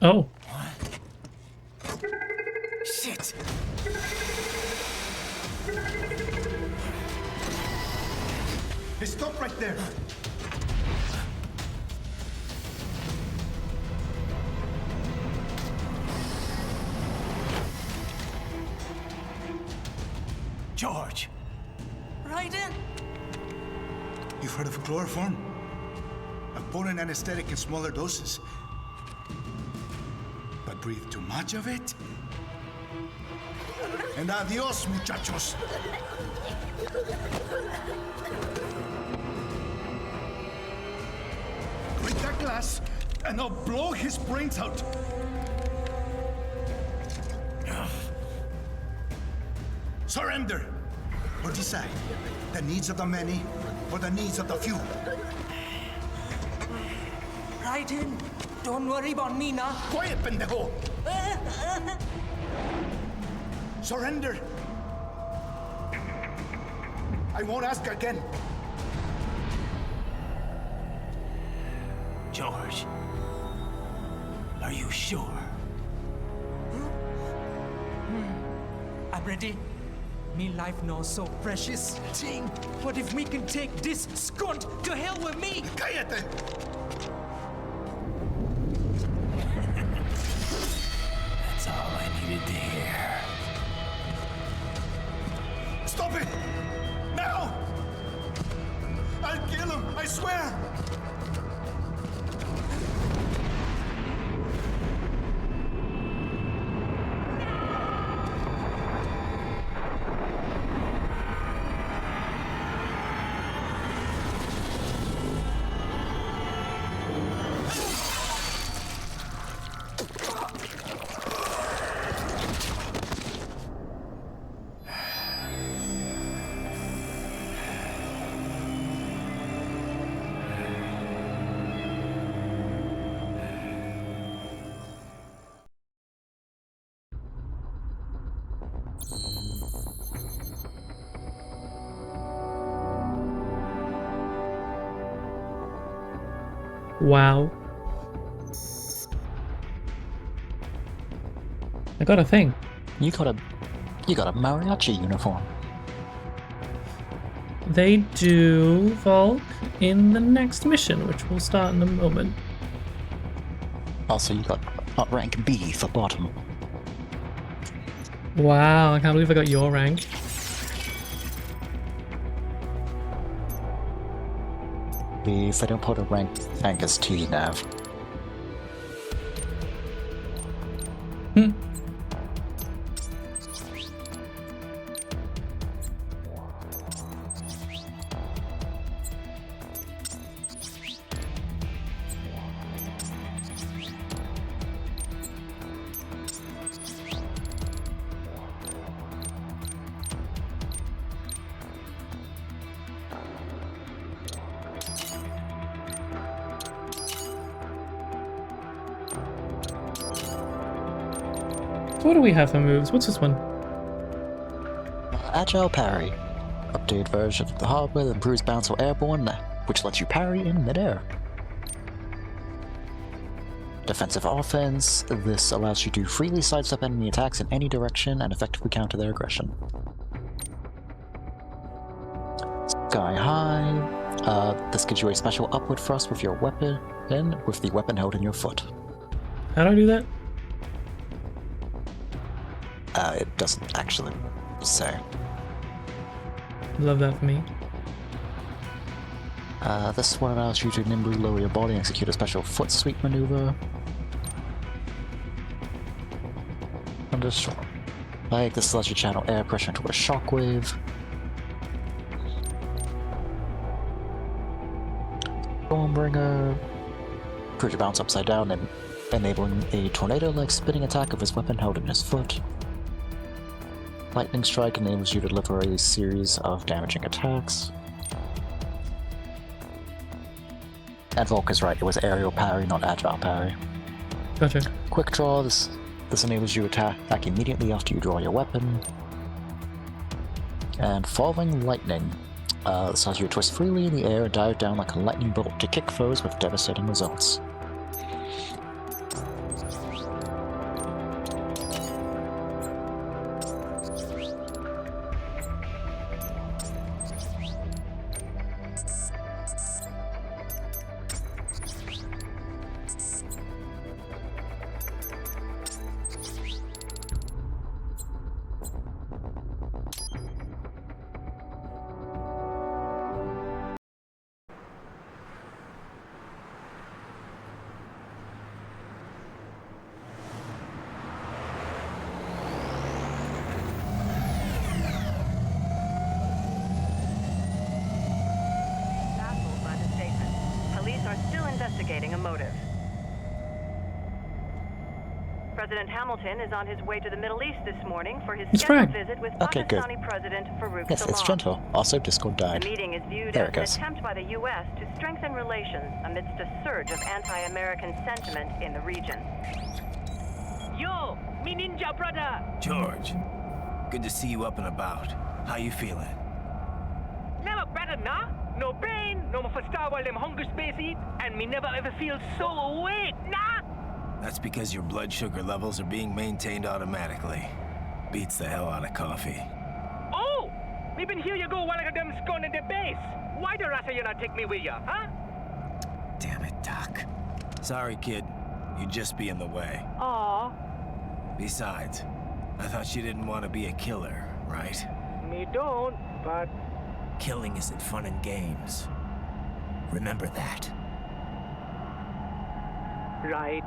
Oh. Shit! Hey, stop right there. George! Raiden! You've heard of chloroform? A potent anesthetic in smaller doses. But breathe too much of it? And adios, muchachos. Break that glass, and I'll blow his brains out. Surrender! Or decide the needs of the many or the needs of the few. Raiden, don't worry about me now. Quiet, pendejo! Surrender! I won't ask again. George, are you sure? I'm ready. Me life now so precious. Ting, what if me can take this skunt to hell with me? Cállate! That's all I needed to hear. Stop it! Now! I'll kill him, I swear! Wow. I got a thing. You got a mariachi uniform. They do, Volk, in the next mission, which will start in a moment. Also, you got rank B for bottom. Wow, I can't believe I got your rank. Please, they don't put a rank as T nav. Hmm. So what do we have for moves? What's this one? Agile parry. Updated version of the hardware that improves bounce while airborne, which lets you parry in midair. Defensive offense. This allows you to freely sidestep enemy attacks in any direction and effectively counter their aggression. Sky high. This gives you a special upward thrust with your weapon, with the weapon held in your foot. How do I do that? It doesn't actually say. Love that for me. This one allows you to nimbly lower your body and execute a special foot sweep maneuver. Like this allows you to channel air pressure into a shockwave. Stormbringer. Improves your bounce upside down and enabling a tornado-like spinning attack of his weapon held in his foot. Lightning Strike enables you to deliver a series of damaging attacks. And Volk is right, it was aerial parry, not agile parry. Gotcha. Quick Draw, this enables you to attack immediately after you draw your weapon. And Falling Lightning. The Sazio twists freely in the air and dive down like a lightning bolt to kick foes with devastating results. Baffled by the statement, police are still investigating a motive. President Hamilton is on his way to the Middle East this morning for his It's scheduled Frank. visit with Okay, good. Pakistani President Farouk Yes, it's Salam. gentle. Also, Discord The died. meeting is viewed There as it an goes. attempt by the U.S. to strengthen relations amidst a surge of anti-American sentiment in the region. Yo, me ninja brother. George, good to see you up and about. How you feeling? Never better, nah? No pain, no more for star while them hunger space eat, and me never ever feel so awake, nah? That's because your blood sugar levels are being maintained automatically. Beats the hell out of coffee. Oh! Me been here you go while I got them scone at the base. Why the rasta you not take me with ya, huh? Damn it, Doc. Sorry, kid. You'd just be in the way. Aw, Besides, I thought you didn't want to be a killer, right? me don't, but Killing isn't fun and games. Remember that. right.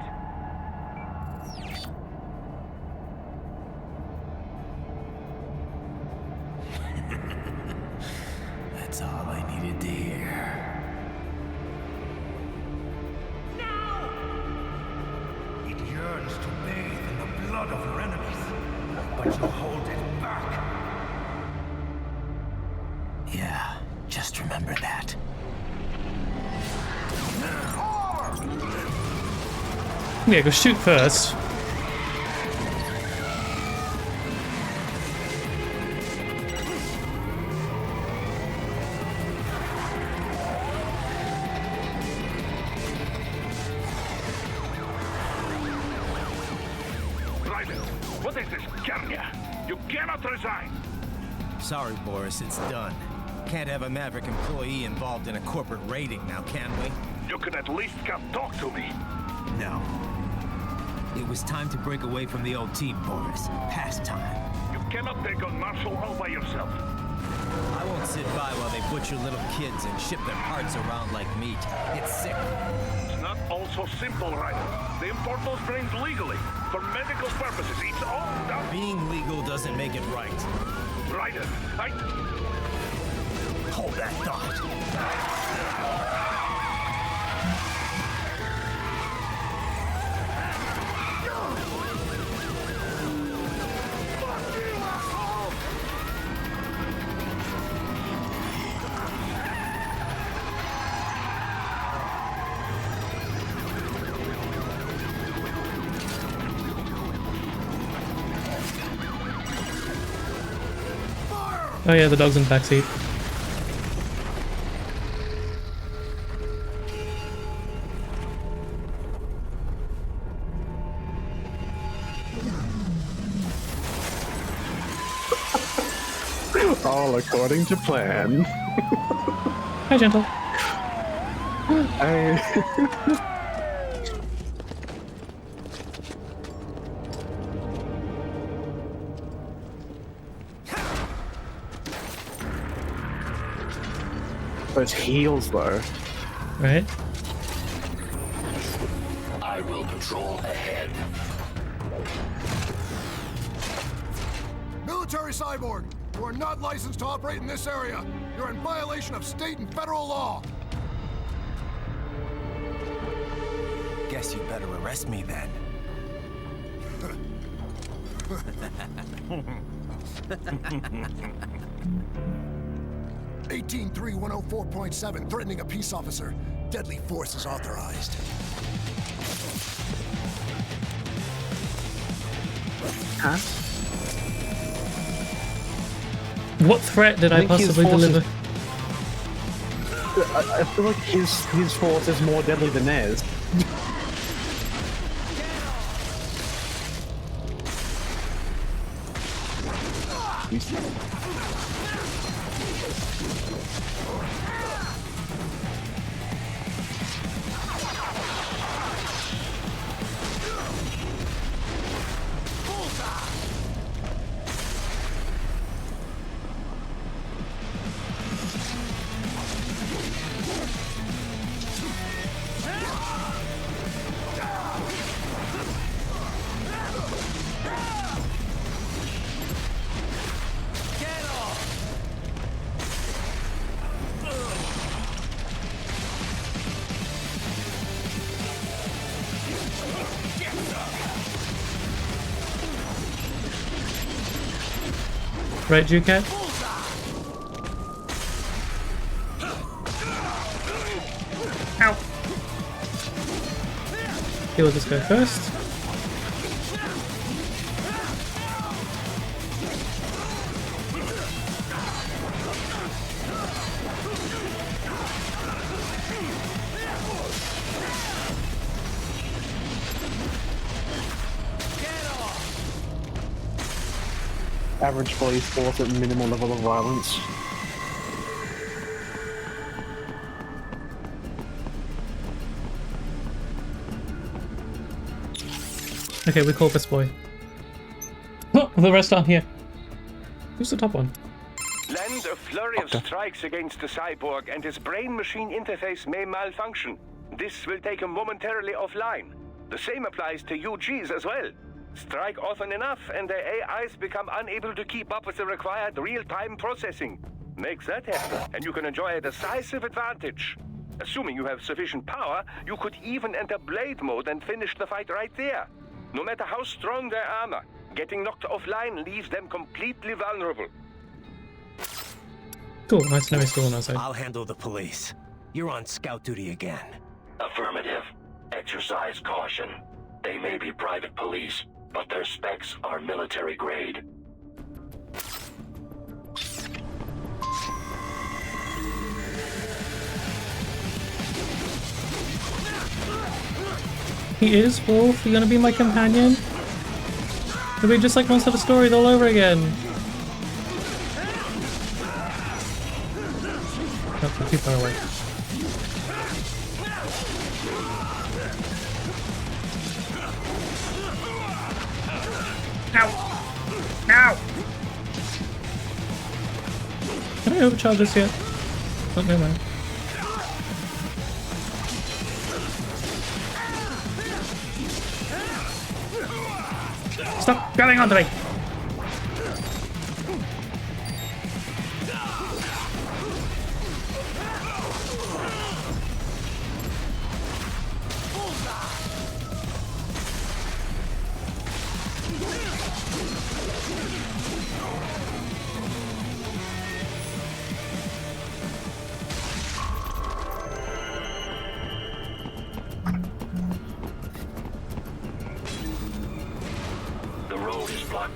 That's all I needed to hear. It yearns to bathe in the blood of your enemies, but you hold it back. Yeah, just remember that. Yeah, go shoot first. Raiden, what is this, Kenya? You cannot resign. Sorry, Boris, it's done. Can't have a Maverick employee involved in a corporate raiding now, can we? You can at least come talk to me. No. It was time to break away from the old team, Boris. Past time. You cannot take on Marshall all by yourself. I won't sit by while they butcher little kids and ship their parts around like meat. It's sick. It's not all so simple, Raiden. They import those brains legally, for medical purposes. It's all done. Being legal doesn't make it right. Raiden, Hold that thought. Oh yeah, the dog's in the backseat. All according to plan. Hi, Gentle. Those heels, though. Right? I will patrol ahead. Military cyborg, you are not licensed to operate in this area. You're in violation of state and federal law. Guess you better arrest me then. 183-104.7, threatening a peace officer. Deadly force is authorized. Huh? What threat did I think his possibly forces- deliver? I feel like his force is more deadly than theirs. Right, Jucat? Ow! Heal this guy first. Average police force at minimal level of violence. Okay, we call this boy. Oh, the rest aren't here. Who's the top one? Land a flurry of strikes against the cyborg, and his brain-machine interface may malfunction. This will take him momentarily offline. The same applies to UGs as well. Strike often enough, and their AIs become unable to keep up with the required real-time processing. Make that happen, and you can enjoy a decisive advantage. Assuming you have sufficient power, you could even enter blade mode and finish the fight right there. No matter how strong their armor, getting knocked offline leaves them completely vulnerable. Cool, nice to know he's still on our side. I'll handle the police. You're on scout duty again. Affirmative. Exercise caution. They may be private police, but their specs are military grade. He is, Wolf? You gonna be my companion? It'll be just like Monster of the Stories all over again. Oh, I'm too far away. Ow! Ow! Can I overcharge this yet? Oh, never mind. Stop grabbing onto me!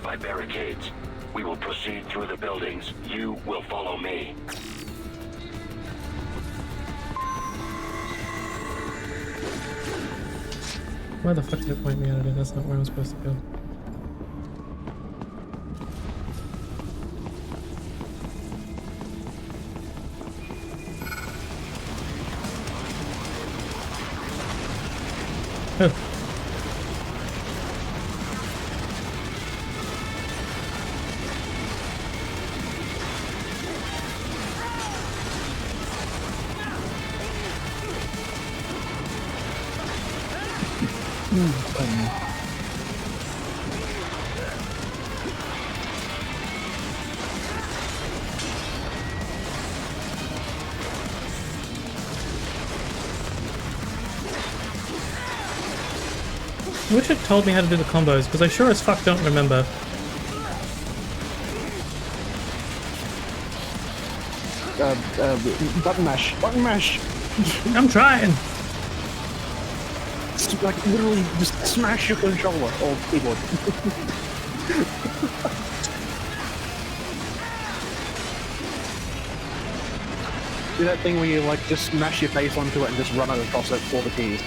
By barricades. We will proceed through the buildings. You will follow me. Where the fuck did it point me at? That's not where I'm supposed to go. Oh. I wish it told me how to do the combos, because I sure as fuck don't remember. Button mash. Button mash! I'm trying! Like, literally, just smash your controller or keyboard. Do that thing where you like just smash your face onto it and just run it across it for the keys.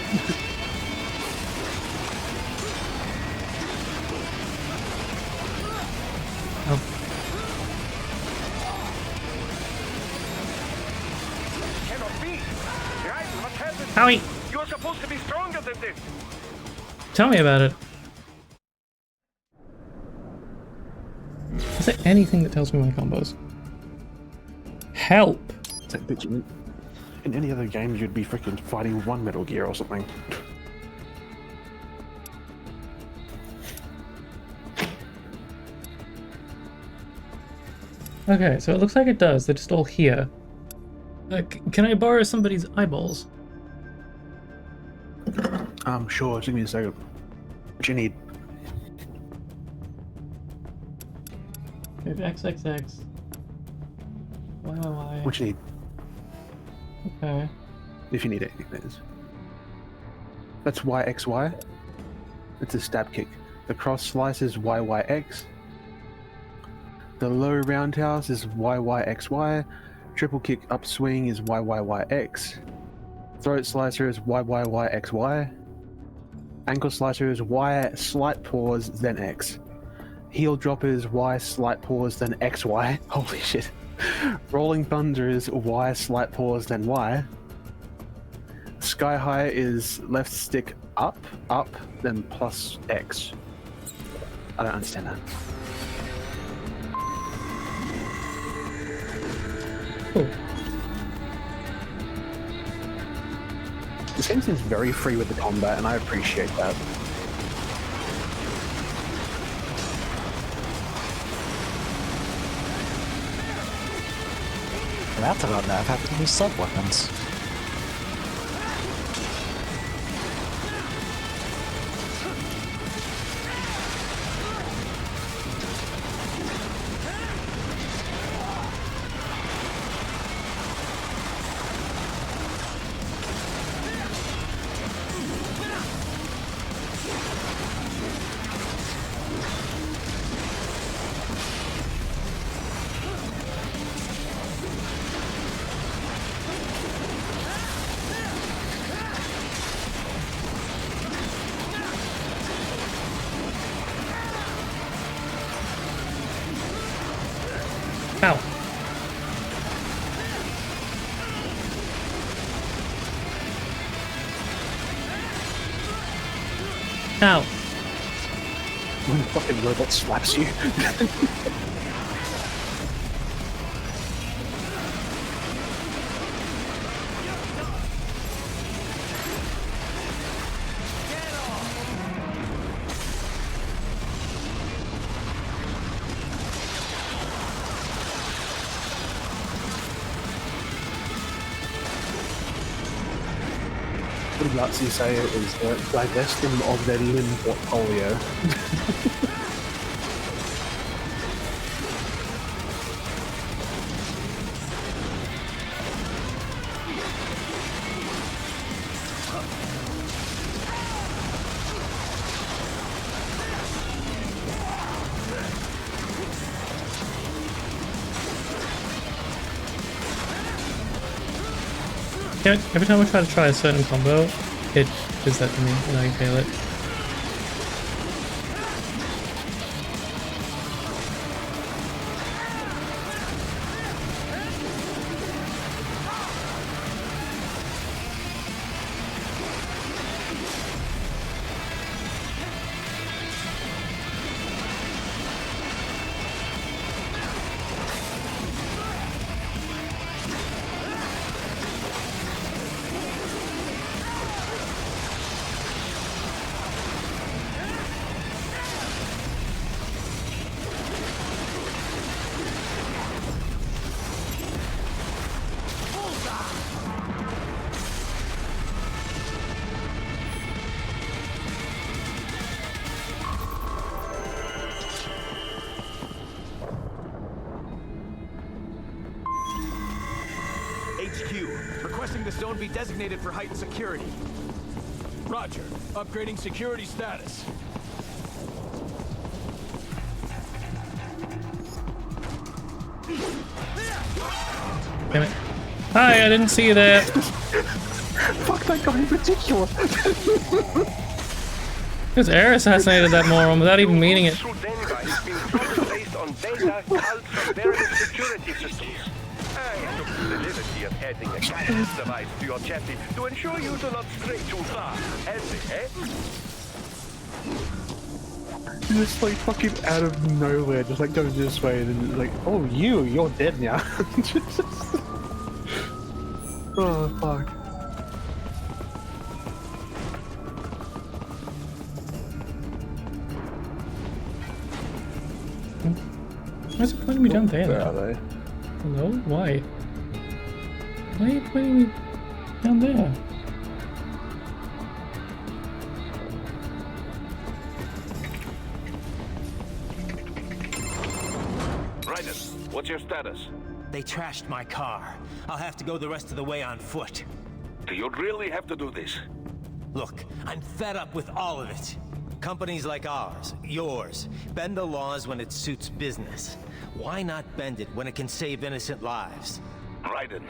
Oh. Cannot be. Right? What happened? Howie! You're supposed to be stronger than this. Tell me about it. Is there anything that tells me my combos? Help! In any other game, you'd be freaking fighting one Metal Gear or something. Okay, so it looks like it does. They're just all here. Can I borrow somebody's eyeballs? Sure, just give me a second. What you need? We have XXX. Why? What you need? Okay. If you need anything, that is. That's YXY. It's a stab kick. The cross slice is YYX. The low roundhouse is YYXY. Triple kick upswing is YYYX. Throat slicer is YYYXY. Ankle slicer is Y slight pause then X. Heel drop is Y slight pause then XY. Holy shit. Rolling thunder is Y slight pause then Y. Sky high is left stick up, then plus X. I don't understand that. Cool. This game seems very free with the combat, and I appreciate that. That's about that. I've had any sub weapons. Ow. Ow. When the fucking robot slaps you. What the Nazis say is divest them of their limb portfolio. Yeah, every time I try to try a certain combo, it does that to me and I fail it. HQ, requesting the zone be designated for heightened security. Roger. Upgrading security status. Damn it. Hi, I didn't see you there. Fuck that guy in particular. Just air assassinated that moron without even meaning it. Through Denver has been based on data culled from various security systems. I took the liberty of adding a guidance device to your chassis to ensure you do not stray too far. Just like fucking out of nowhere, just like goes this way, and then like, oh, you're dead now. Oh fuck. Why's it pointing me down there? Where are they? Hello? Why? Why are you pointing me down there? Raiden, what's your status? They trashed my car. I'll have to go the rest of the way on foot. Do you really have to do this? Look, I'm fed up with all of it. Companies like ours, yours, bend the laws when it suits business. Why not bend it when it can save innocent lives? Raiden.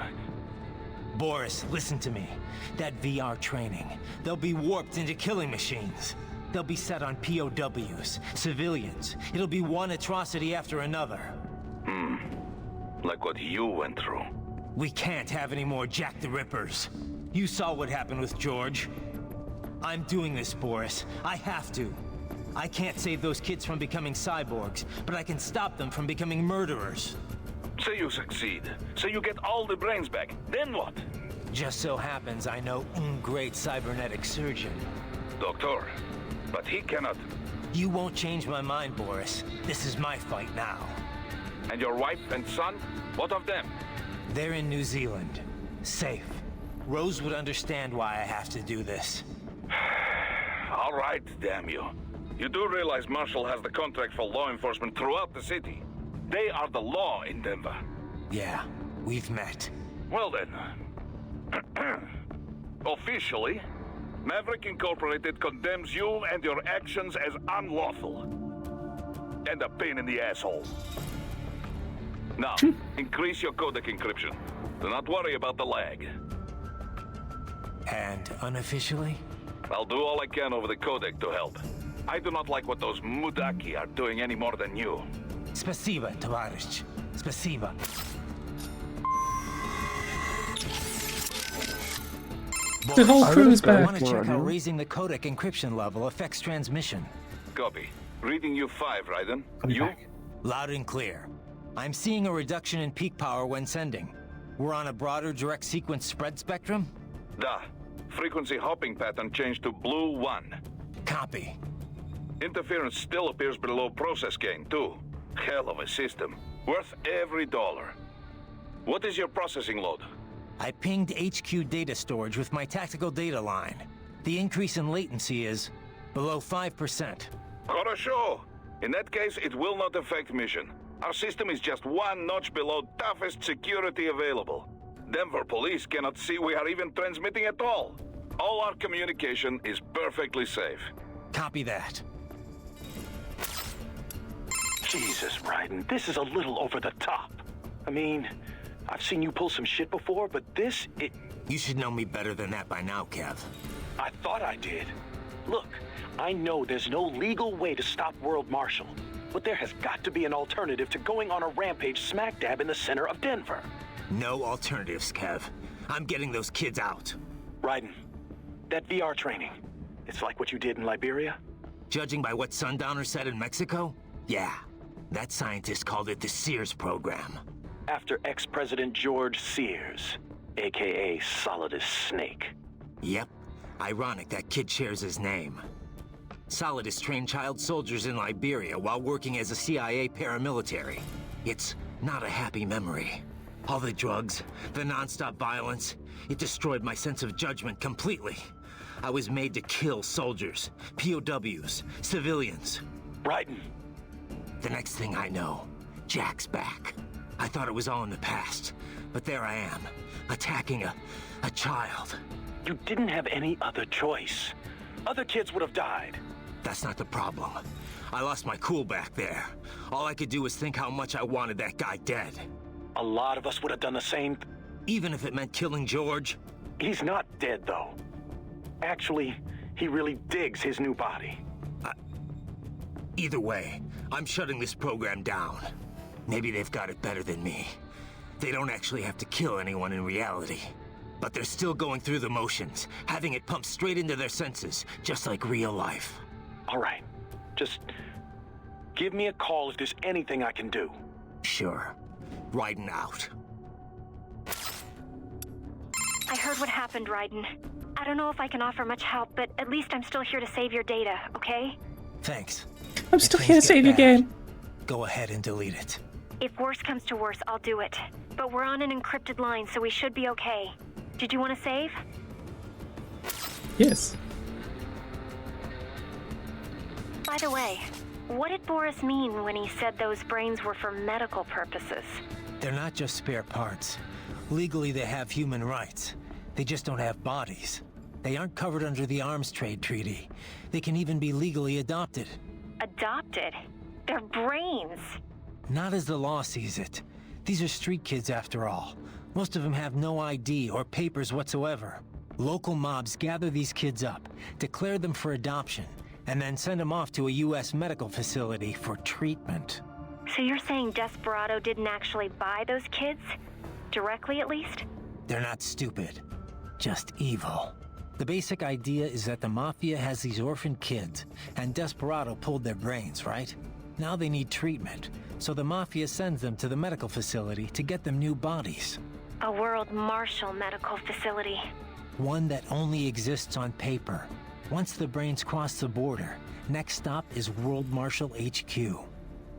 Boris, listen to me. That VR training, they'll be warped into killing machines. They'll be set on POWs, civilians. It'll be one atrocity after another. Like what you went through. We can't have any more Jack the Rippers. You saw what happened with George. I'm doing this, Boris. I have to. I can't save those kids from becoming cyborgs, but I can stop them from becoming murderers. Say you succeed. Say you get all the brains back. Then what? Just so happens I know a great cybernetic surgeon. Doctor. But he cannot. You won't change my mind, Boris. This is my fight now. And your wife and son? What of them? They're in New Zealand. Safe. Rose would understand why I have to do this. All right, damn you. You do realize Marshall has the contract for law enforcement throughout the city. They are the law in Denver. Yeah, we've met. Well then. Officially, Maverick Incorporated condemns you and your actions as unlawful. And a pain in the asshole. Now, increase your codec encryption. Do not worry about the lag. And unofficially? I'll do all I can over the codec to help. I do not like what those Mudaki are doing any more than you. Spasiba, Tavarish. Spasiba. The whole crew's I back. want to check how raising the codec encryption level affects transmission. Copy. Reading you 5, Raiden. You? Loud and clear. I'm seeing a reduction in peak power when sending. We're on a broader direct sequence spread spectrum? Da. Frequency hopping pattern changed to blue 1. Copy. Interference still appears below process gain, too. Hell of a system. Worth every dollar. What is your processing load? I pinged HQ data storage with my tactical data line. The increase in latency is below 5%. Хорошо. In that case, it will not affect mission. Our system is just one notch below toughest security available. Denver police cannot see we are even transmitting at all. All our communication is perfectly safe. Copy that. Jesus, Raiden, this is a little over the top. I mean, I've seen you pull some shit before, but this, You should know me better than that by now, Kev. I thought I did. Look, I know there's no legal way to stop World Marshal, but there has got to be an alternative to going on a rampage smack dab in the center of Denver. No alternatives, Kev. I'm getting those kids out. Raiden, that VR training, it's like what you did in Liberia? Judging by what Sundowner said in Mexico? Yeah. That scientist called it the Sears program. After ex-President George Sears, aka Solidus Snake. Yep. Ironic that kid shares his name. Solidus trained child soldiers in Liberia while working as a CIA paramilitary. It's not a happy memory. All the drugs, the non-stop violence, it destroyed my sense of judgment completely. I was made to kill soldiers, POWs, civilians. Raiden. The next thing I know, Jack's back. I thought it was all in the past, but there I am, attacking a child. You didn't have any other choice. Other kids would have died. That's not the problem. I lost my cool back there. All I could do was think how much I wanted that guy dead. A lot of us would have done the same. Even if it meant killing George? He's not dead, though. Actually, he really digs his new body. Either way, I'm shutting this program down. Maybe they've got it better than me. They don't actually have to kill anyone in reality. But they're still going through the motions, having it pumped straight into their senses, just like real life. All right. Just give me a call if there's anything I can do. Sure. Raiden out. I heard what happened, Raiden. I don't know if I can offer much help, but at least I'm still here to save your data, okay? Thanks. I'm still here to save your game. Go ahead and delete it. If worse comes to worse, I'll do it. But we're on an encrypted line, so we should be okay. Did you want to save? Yes. By the way, what did Boris mean when he said those brains were for medical purposes? They're not just spare parts. Legally, they have human rights. They just don't have bodies. They aren't covered under the Arms Trade Treaty. They can even be legally adopted. Adopted? They're brains. Not as the law sees it. These are street kids after all. Most of them have no ID or papers whatsoever. Local mobs gather these kids up, declare them for adoption, and then send them off to a U.S. medical facility for treatment. So you're saying Desperado didn't actually buy those kids? Directly, at least? They're not stupid, just evil. The basic idea is that the Mafia has these orphaned kids, and Desperado pulled their brains, right? Now they need treatment, so the Mafia sends them to the medical facility to get them new bodies. A World Marshal medical facility. One that only exists on paper. Once the brains cross the border, next stop is World Marshal HQ.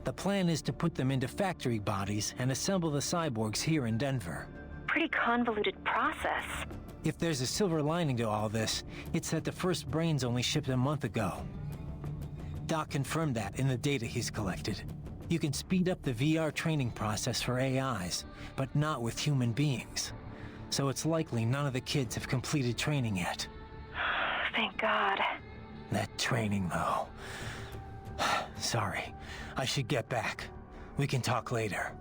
The plan is to put them into factory bodies and assemble the cyborgs here in Denver. Pretty convoluted process. If there's a silver lining to all this, it's that the first brains only shipped a month ago. Doc confirmed that in the data he's collected. You can speed up the VR training process for AIs, but not with human beings. So it's likely none of the kids have completed training yet. Thank God. That training, though. Sorry, I should get back. We can talk later.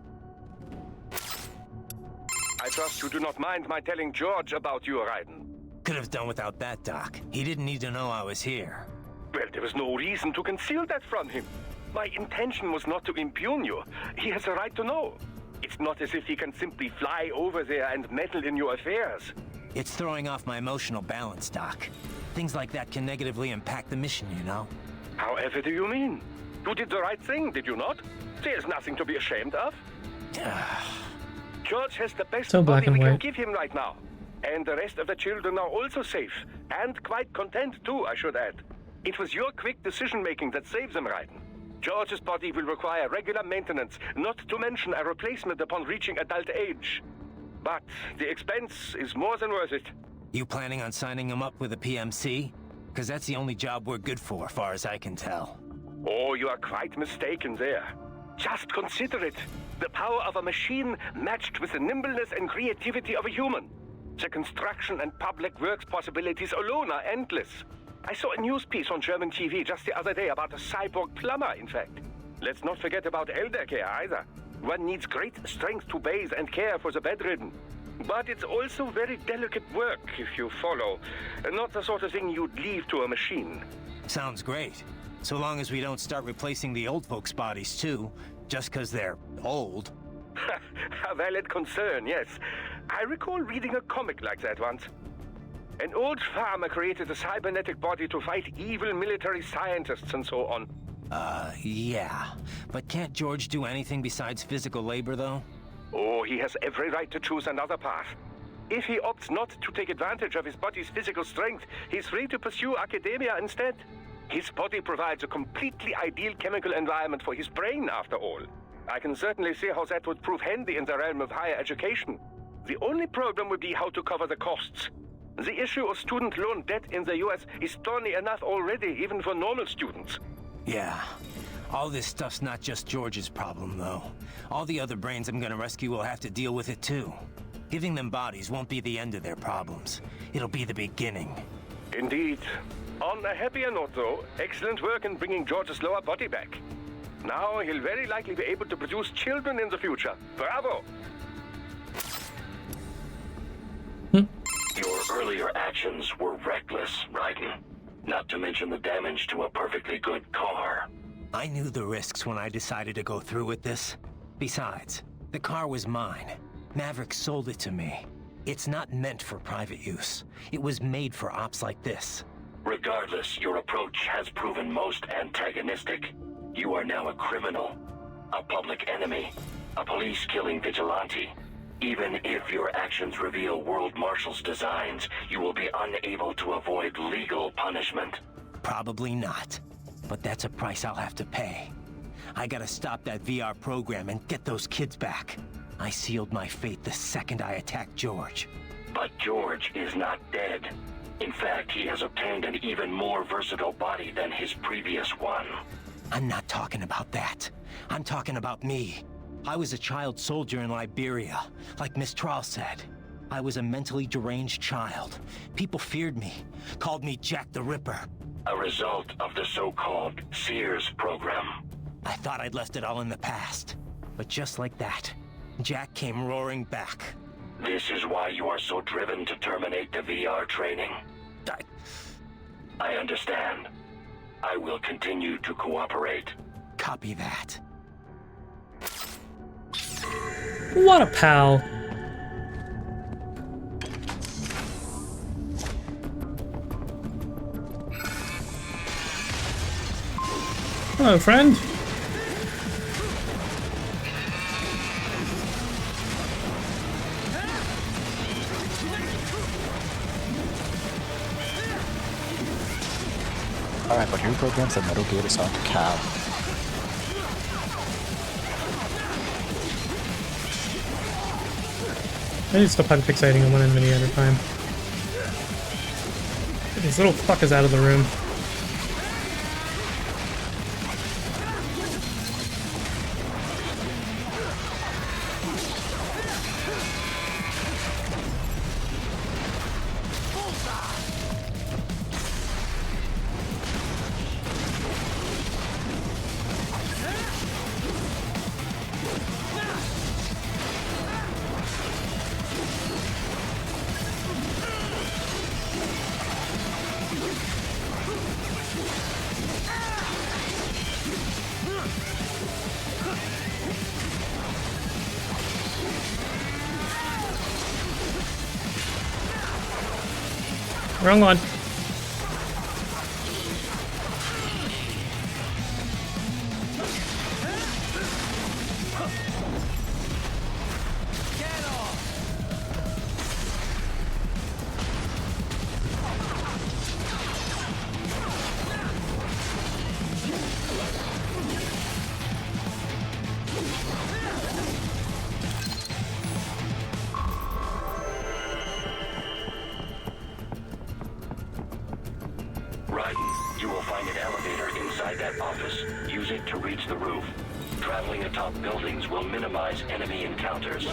I trust you do not mind my telling George about you, Raiden. Could have done without that, Doc. He didn't need to know I was here. Well, there was no reason to conceal that from him. My intention was not to impugn you. He has a right to know. It's not as if he can simply fly over there and meddle in your affairs. It's throwing off my emotional balance, Doc. Things like that can negatively impact the mission, you know? However do you mean? You did the right thing, did you not? There's nothing to be ashamed of. George has the best So black body we and can white. give him right now. And the rest of the children are also safe. And quite content too, I should add. It was your quick decision-making that saved them, Raiden. George's body will require regular maintenance, not to mention a replacement upon reaching adult age. But the expense is more than worth it. You planning on signing him up with a PMC? Because that's the only job we're good for, far as I can tell. Oh, you are quite mistaken there. Just consider it. The power of a machine matched with the nimbleness and creativity of a human. The construction and public works possibilities alone are endless. I saw a news piece on German TV just the other day about a cyborg plumber, in fact. Let's not forget about elder care either. One needs great strength to bathe and care for the bedridden. But it's also very delicate work, if you follow. Not the sort of thing you'd leave to a machine. Sounds great. So long as we don't start replacing the old folks' bodies too, just because they're old. A valid concern, yes. I recall reading a comic like that once. An old farmer created a cybernetic body to fight evil military scientists and so on. Yeah. But can't George do anything besides physical labor, though? Oh, he has every right to choose another path. If he opts not to take advantage of his body's physical strength, he's free to pursue academia instead. His body provides a completely ideal chemical environment for his brain, after all. I can certainly see how that would prove handy in the realm of higher education. The only problem would be how to cover the costs. The issue of student loan debt in the US is thorny enough already, even for normal students. Yeah. All this stuff's not just George's problem, though. All the other brains I'm gonna rescue will have to deal with it, too. Giving them bodies won't be the end of their problems. It'll be the beginning. Indeed. On a happier note, though, excellent work in bringing George's lower body back. Now he'll very likely be able to produce children in the future. Bravo! earlier actions were reckless, Raiden. Not to mention the damage to a perfectly good car. I knew the risks when I decided to go through with this. Besides, the car was mine. Maverick sold it to me. It's not meant for private use. It was made for ops like this. Regardless, your approach has proven most antagonistic. You are now a criminal, a public enemy, a police-killing vigilante. Even if your actions reveal World Marshal's designs, you will be unable to avoid legal punishment. Probably not. But that's a price I'll have to pay. I gotta stop that VR program and get those kids back. I sealed my fate the second I attacked George. But George is not dead. In fact, he has obtained an even more versatile body than his previous one. I'm not talking about that. I'm talking about me. I was a child soldier in Liberia, like Miss Trawl said. I was a mentally deranged child. People feared me, called me Jack the Ripper. A result of the so-called Sears program. I thought I'd left it all in the past. But just like that, Jack came roaring back. This is why you are so driven to terminate the VR training. I understand. I will continue to cooperate. Copy that. What a pal. Hello, friend. Alright, but who programs the Metal Gear Solid cow? I need to stop hyperfixating on one enemy at a time. Get these little fuckers out of the room. Wrong one. You will find an elevator inside that office. Use it to reach the roof. Traveling atop buildings will minimize enemy encounters.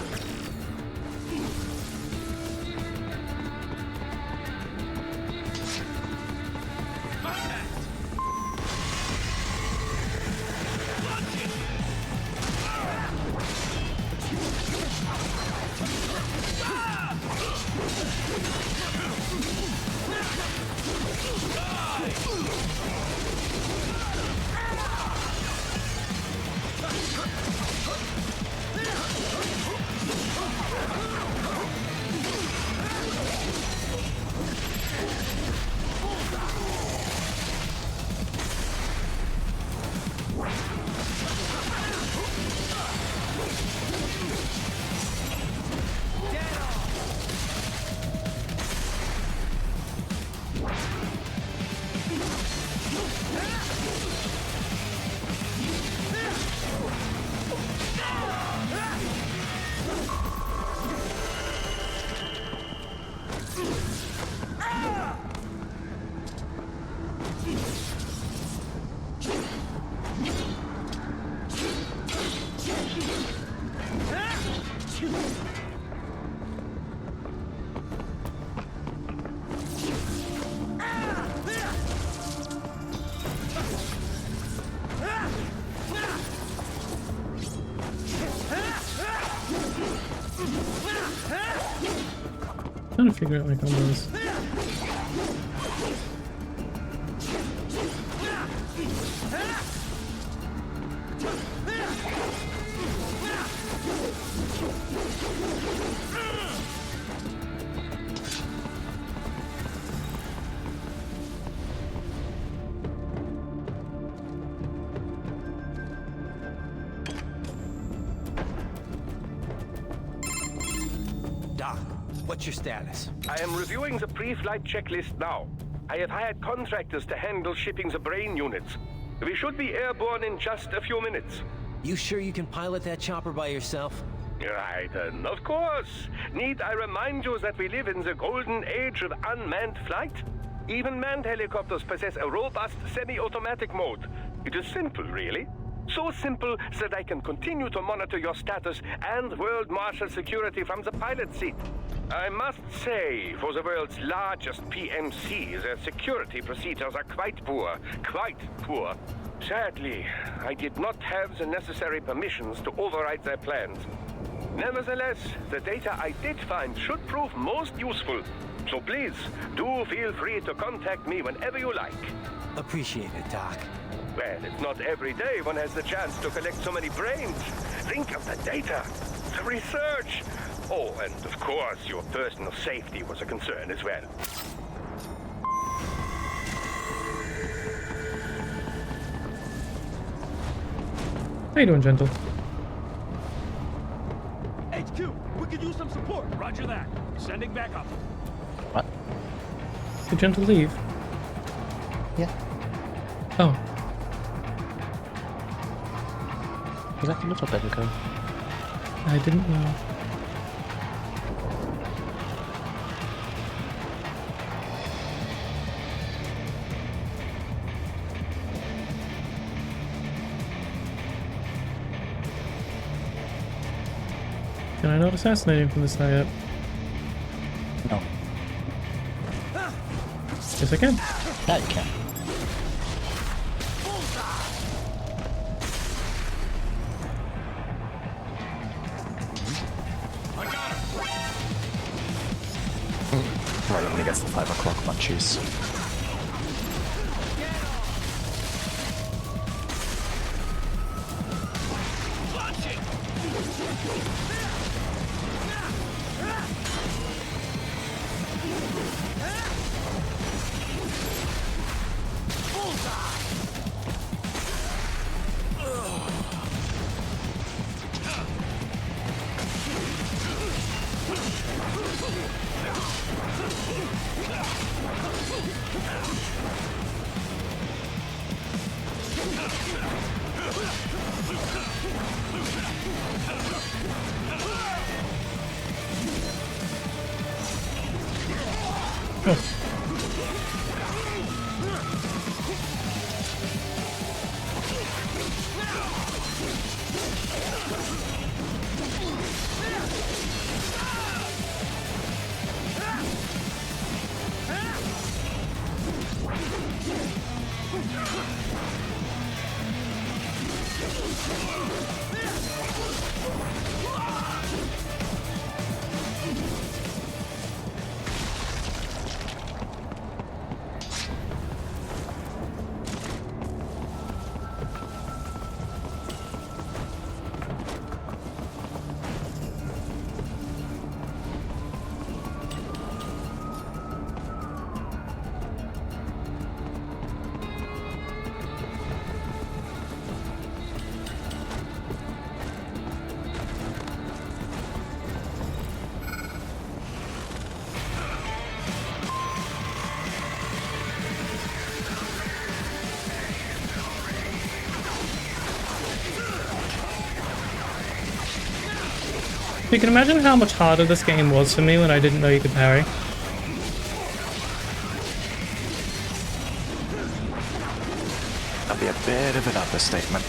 trying to figure out my combos. Doc, what's your status? I am reviewing the pre-flight checklist now. I have hired contractors to handle shipping the brain units. We should be airborne in just a few minutes. You sure you can pilot that chopper by yourself? Right, of course. Need I remind you that we live in the golden age of unmanned flight? Even manned helicopters possess a robust semi-automatic mode. It is simple, really. So simple that I can continue to monitor your status and world marshal security from the pilot seat. I must say, for the world's largest PMC, their security procedures are quite poor. Quite poor. Sadly, I did not have the necessary permissions to override their plans. Nevertheless, the data I did find should prove most useful. So please, do feel free to contact me whenever you like. Appreciate it, Doc. Well, it's not every day one has the chance to collect so many brains. Think of the data, the research. Oh, and of course, your personal safety was a concern as well. How you doing, Gentle? HQ, we could use some support. Roger that. Sending backup. What? Did Gentle leave? Yeah. Oh. Was that a little bit ago? I didn't know. Can I not assassinate him from this high up? No. Yes, I can. Yeah, you can. Right when he gets the 5 o'clock munchies. You can imagine how much harder this game was for me when I didn't know you could parry. That'd be a bit of an understatement.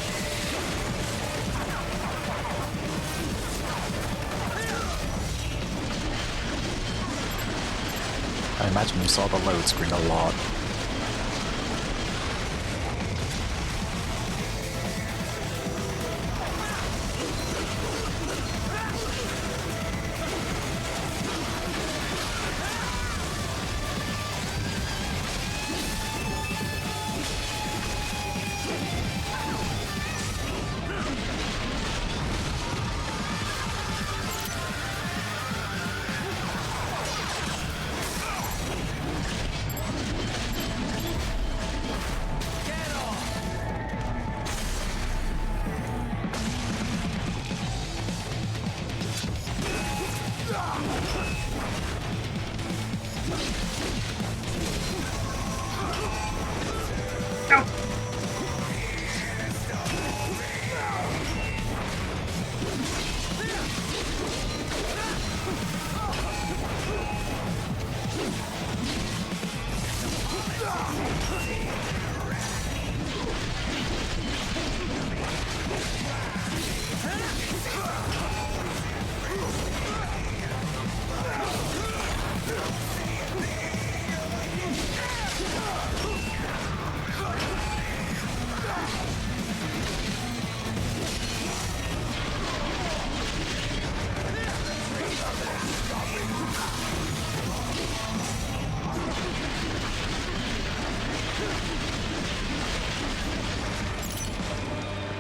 I imagine you saw the load screen a lot.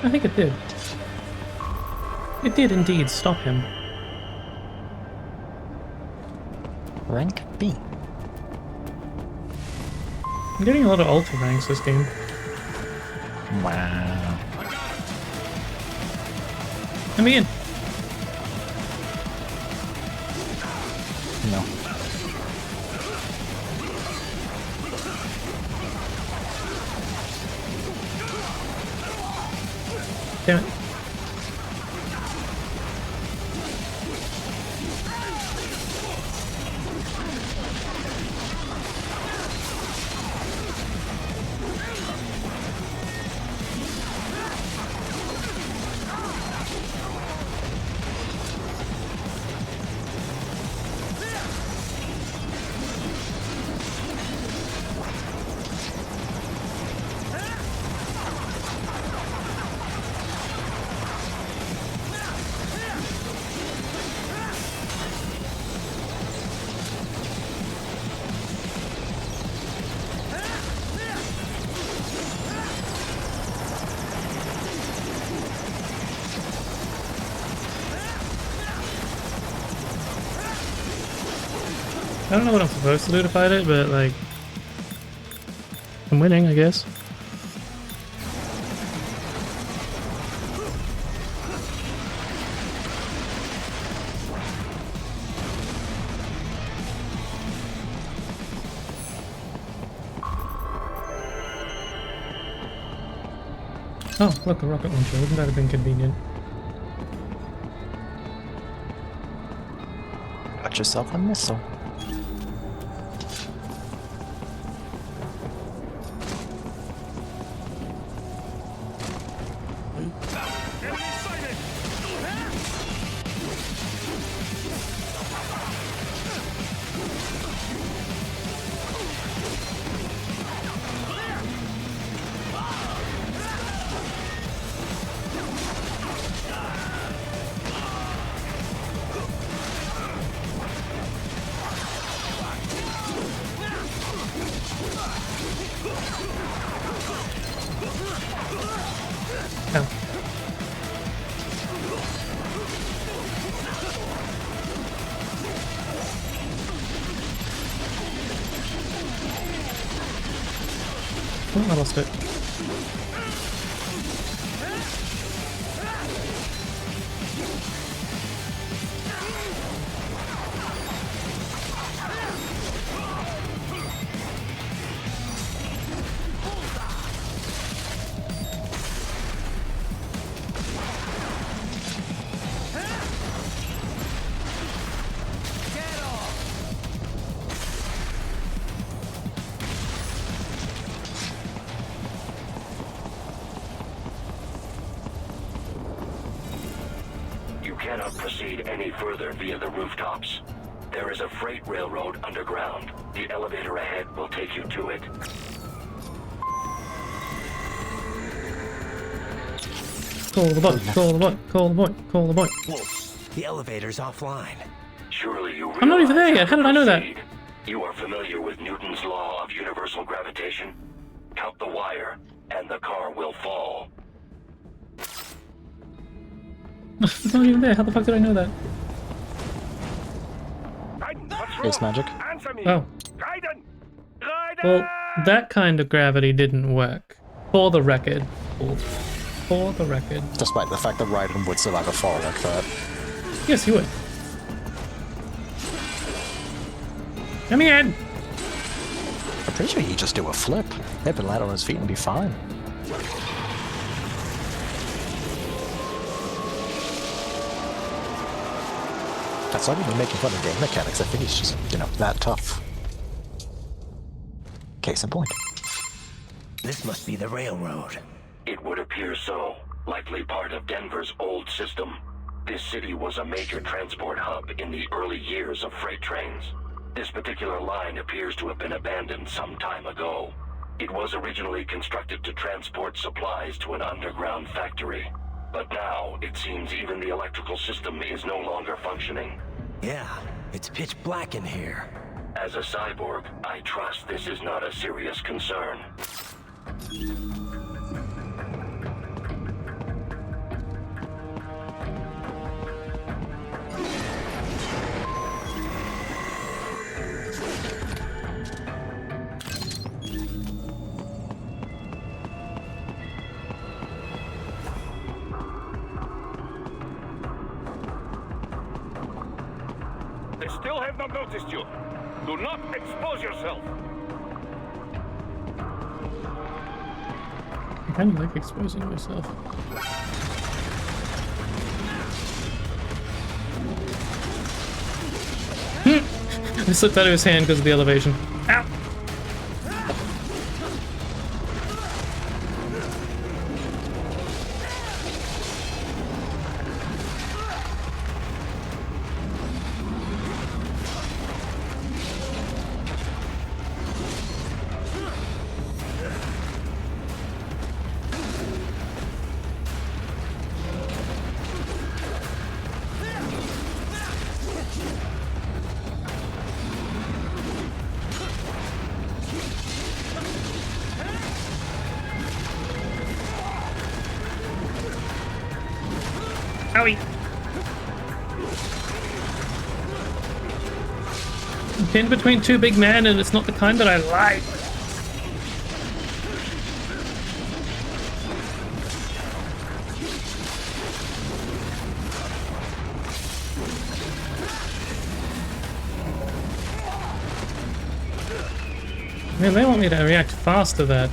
I think it did. It did indeed stop him. Rank B. I'm getting a lot of ultra ranks this game. Wow. Let me in. No. Damn it. I don't know what I'm supposed to do to fight it, but like, I'm winning, I guess. Oh, look, a rocket launcher. Wouldn't that have been convenient? Got yourself a missile. Oh, I lost it. Cannot proceed any further via the rooftops. There is a freight railroad underground. The elevator ahead will take you to it. Call the boy, call the boy, call the boy, call the boy. Whoa, the elevator's offline. Surely you I'm not even there yet. How did I know that? You are familiar with Newton's law of universal gravitation? Count the wire, and the car will fall. It's not even there. How the fuck did I know that? It's magic. Oh. Well, that kind of gravity didn't work. For the record. For the record. Despite the fact that Raiden would survive a fall like that. Yes, he would. Come in! I'm pretty sure he'd just do a flip. He'd been land on his feet and be fine. That's not even making fun of game mechanics. I think he's just, you know, that tough. Case in point. This must be the railroad. It would appear so. Likely part of Denver's old system. This city was a major transport hub in the early years of freight trains. This particular line appears to have been abandoned some time ago. It was originally constructed to transport supplies to an underground factory. But now, it seems even the electrical system is no longer functioning. Yeah, it's pitch black in here. As a cyborg, I trust this is not a serious concern. They still have not noticed you. Do not expose yourself. I kind of like exposing myself. I slipped out of his hand because of the elevation. Ow! Owie! I'm pinned between two big men and it's not the kind that I like. Man, they want me to react fast to that.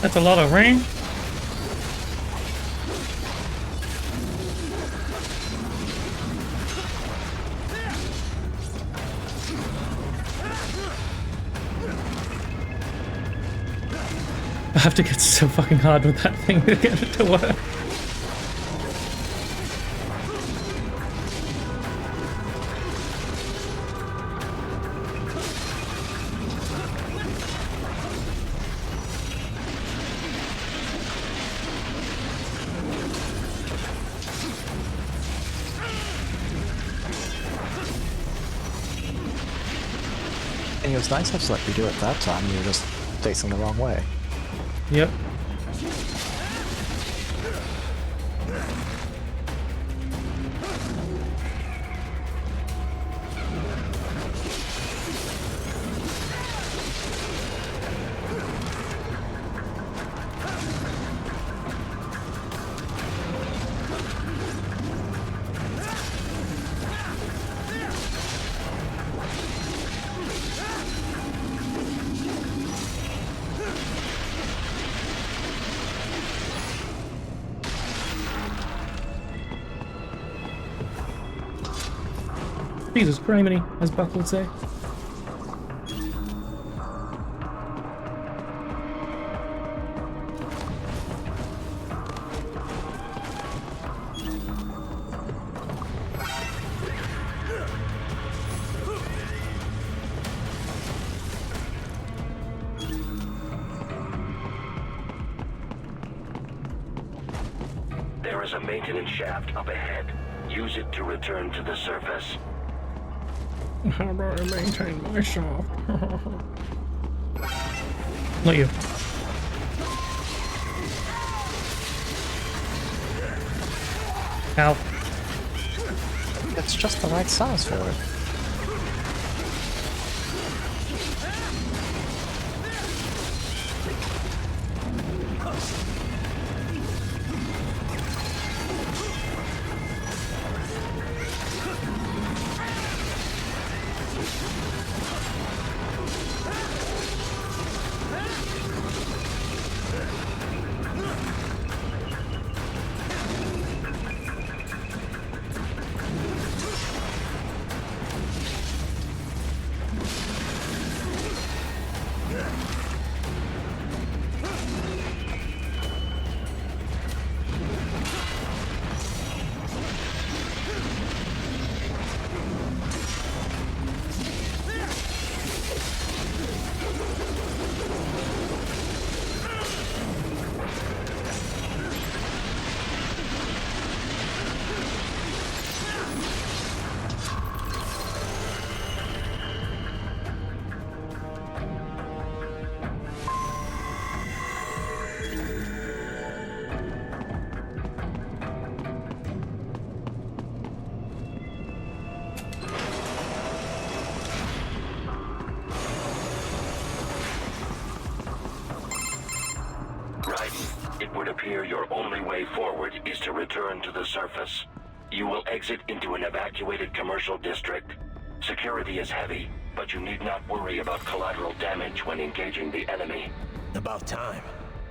That's a lot of rain. I have to get so fucking hard with that thing to get it to work. And it was nice how like we do it that time. You were just facing the wrong way. Yep. Jesus criminy, as Buck would say. There is a maintenance shaft up ahead. Use it to return to the surface. How do I maintain myself? Not you. Ow. It's just the right size for it. It would appear your only way forward is to return to the surface. You will exit into an evacuated commercial district. Security is heavy, but you need not worry about collateral damage when engaging the enemy. About time.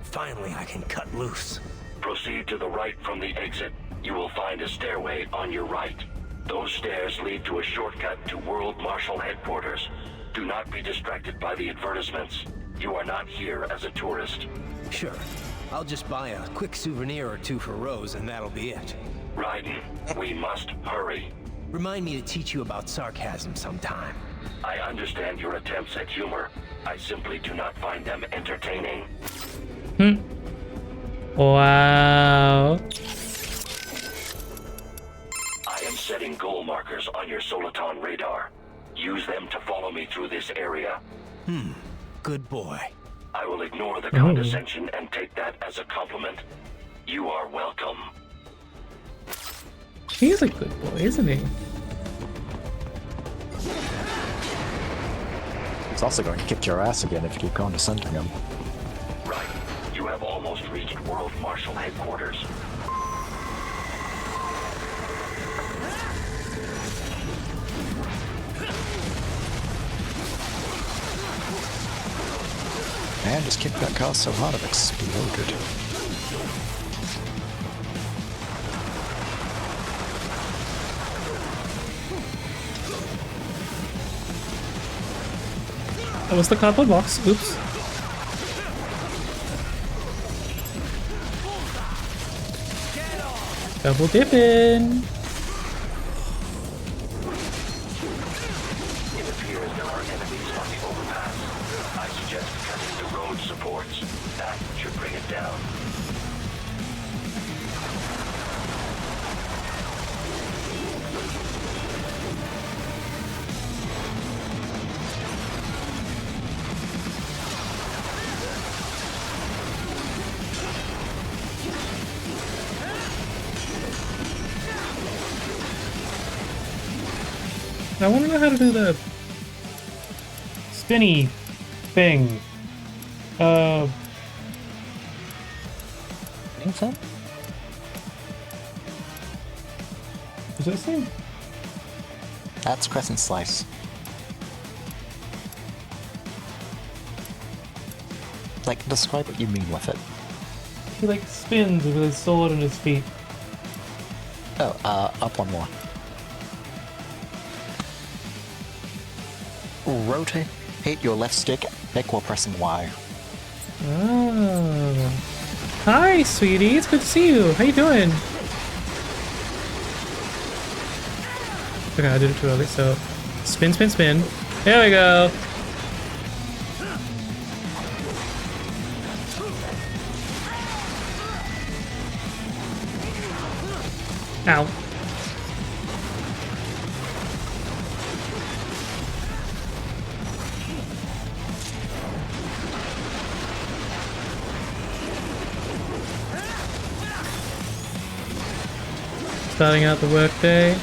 Finally, I can cut loose. Proceed to the right from the exit. You will find a stairway on your right. Those stairs lead to a shortcut to World Marshal Headquarters. Do not be distracted by the advertisements. You are not here as a tourist. Sure. I'll just buy a quick souvenir or two for Rose, and that'll be it. Raiden, we must hurry. Remind me to teach you about sarcasm sometime. I understand your attempts at humor. I simply do not find them entertaining. Wow. I am setting goal markers on your Soliton radar. Use them to follow me through this area. Good boy. I will ignore the condescension and take that as a compliment. You are welcome. He's a good boy, isn't he? He's also going to kick your ass again if you keep condescending him. Right. You have almost reached World Marshal Headquarters. Man, just kicked that car so hard it exploded. That was the cardboard box. Oops. Double dipping. It appears there are enemies on the overpass. I suggest cutting the road supports. That should bring it down. I want to know how to do the spinny thing. Anything? Is this thing? That's crescent slice. Like, describe what you mean with it. He like spins with his sword and his feet. Oh, up one more. Rotate your left stick while pressing Y. Oh. Hi, sweetie. It's good to see you. How you doing? Okay, I did it too early, so spin, spin, spin. There we go. Ow. Starting out the workday.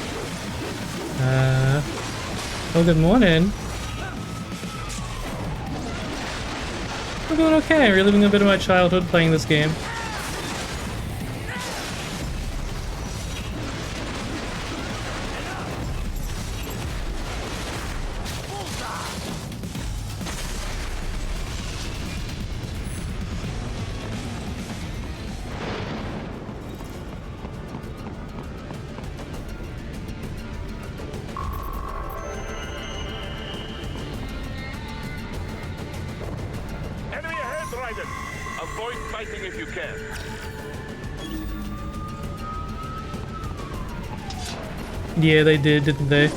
Oh, good morning. I'm doing okay. Reliving a bit of my childhood playing this game. Enemy ahead, Raiden! Avoid fighting if you can. Yeah, they did, didn't they?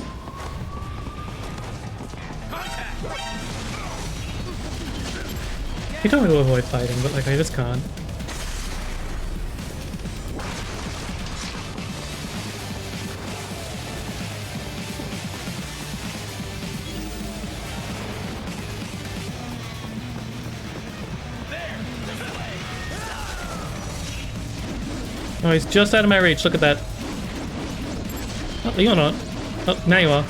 He told me to avoid fighting, but like I just can't. Oh, he's just out of my reach. Look at that. Oh, you're not. Oh, now you are.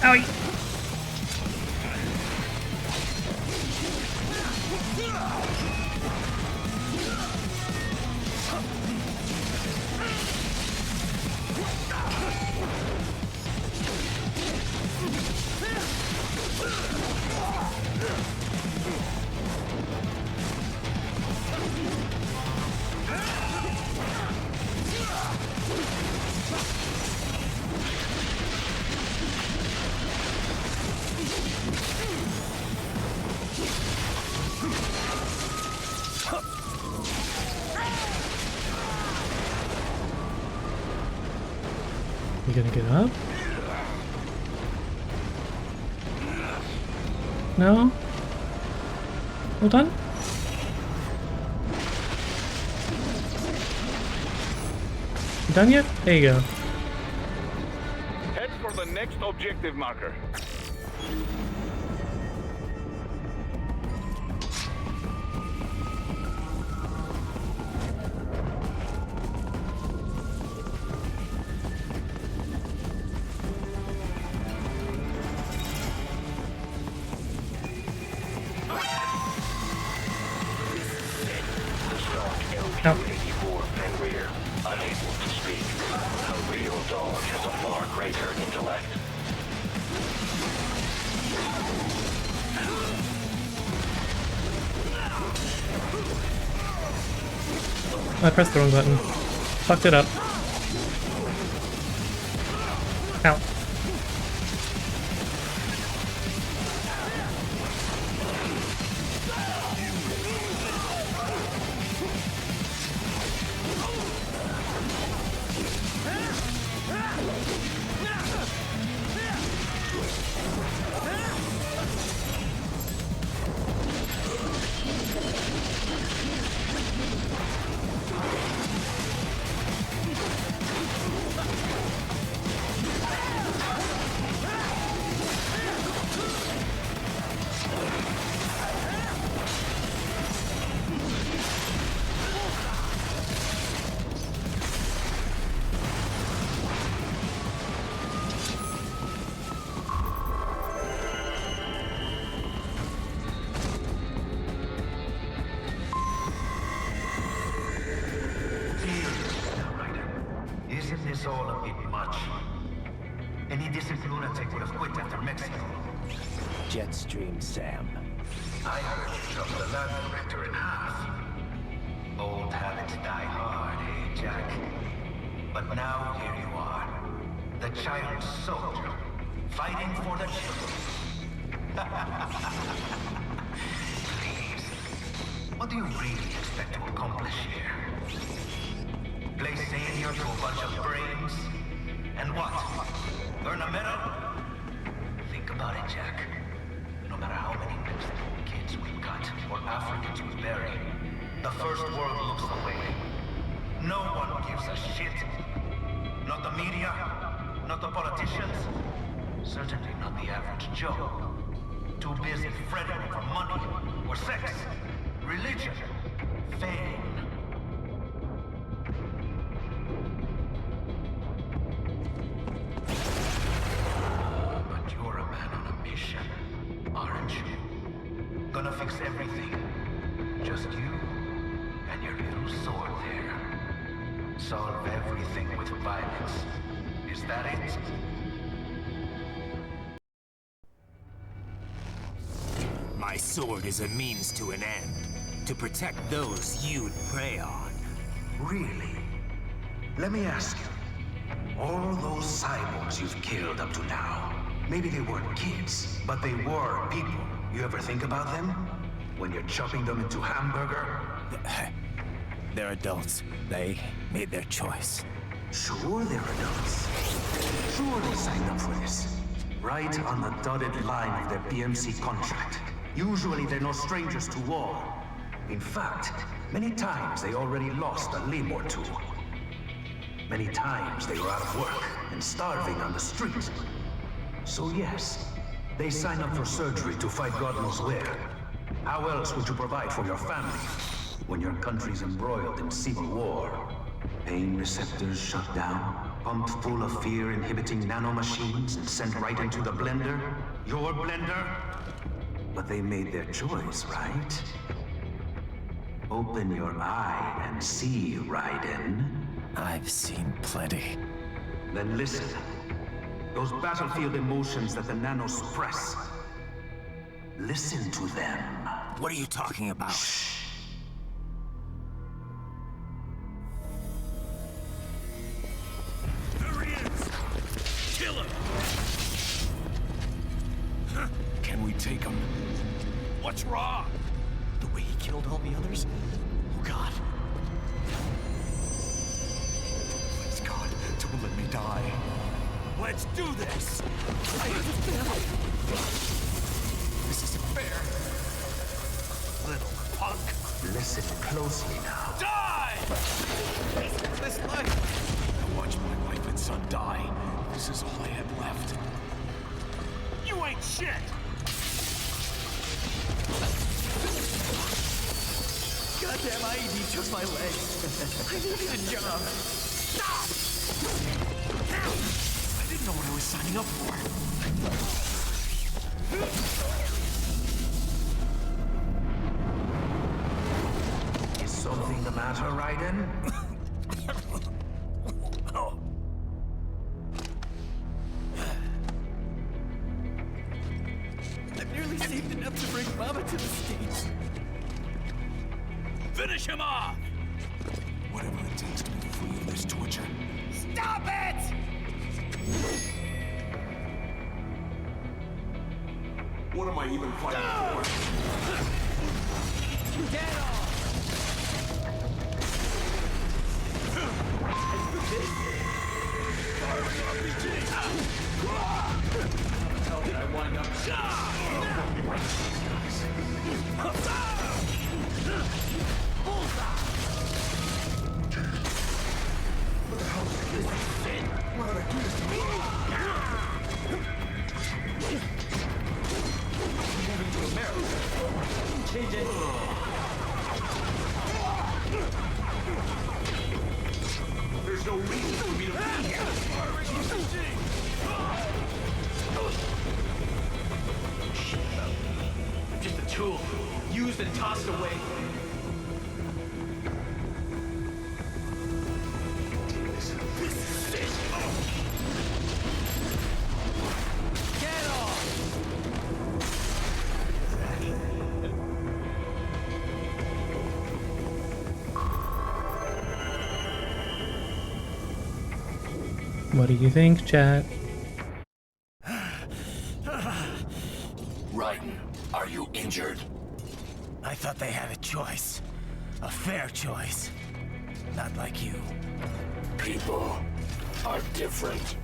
Owie. You gonna get up? No? Hold on. You done yet? There you go. Head for the next objective marker. Ow. Fenrir, unable to speak. A real dog has a far greater intellect. I pressed the wrong button. Fucked it up. Ow. much. Any decent lunatic would have quit after Mexico. Jetstream Sam. I heard you chopped the lab director in half. Old habits die hard, eh, Jack? But now here you are. The child soldier, fighting for the children. Please, what do you really expect to accomplish here? Play savior to a bunch of brains? And what? Earn a medal? Think about it, Jack. No matter how many Mexican kids we cut, or Africans we bury, the first world looks away. No one gives a shit. Not the media, not the politicians, certainly not the average Joe. Too busy fretting over money, or sex, religion, fame. But you're a man on a mission, aren't you? Gonna fix everything. Just you and your little sword there. Solve everything with violence. Is that it? My sword is a means to an end. To protect those you'd prey on. Really? Let me ask you. All those cyborgs you've killed up to now, maybe they weren't kids, but they were people. You ever think about them? When you're chopping them into hamburger? They're adults. They made their choice. Sure they're adults. Sure they signed up for this. Right on the dotted line of their BMC contract. Usually they're no strangers to war. In fact, many times they already lost a limb or two. Many times they were out of work and starving on the street. So yes, they sign up for surgery to fight God knows where. How else would you provide for your family when your country's embroiled in civil war? Pain receptors shut down, pumped full of fear-inhibiting nanomachines and sent right into the blender? Your blender? But they made their choice, right? Open your eye and see, Raiden. I've seen plenty. Then listen. Those battlefield emotions that the nanos suppress. Listen to them. What are you talking about? Shh. There he is! Kill him! Can we take him? What's wrong? The way he killed all the others? Oh God. Please God, don't let me die. Let's do this! I have a family. This isn't fair. Little punk! Listen closely now. Die! This life. I watched my wife and son die. This is all I had left. You ain't shit! Goddamn IED took my legs. I needed a job. Stop! I didn't know what I was signing up for. Is something the matter, Raiden? I've nearly saved enough to bring Mama to the States. Finish him off! Whatever it takes to be free of this torture. Stop it! What am I even fighting for? Get off! How did I wind up? There's no reason for me to be here. I'm just a tool, used and tossed away. This is it. What do you think, chat? Raiden, are you injured? I thought they had a choice. A fair choice. Not like you. People are different.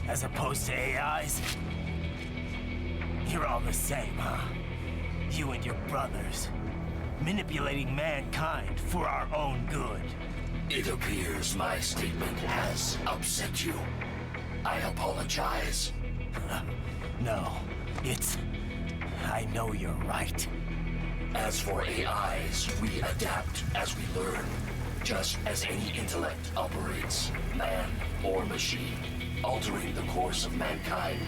As opposed to AIs? You're all the same, huh? You and your brothers. Manipulating mankind for our own good. It appears my statement has upset you. I apologize. No, it's... I know you're right. As for AIs, we adapt as we learn. Just as any intellect operates, man or machine. Altering the course of mankind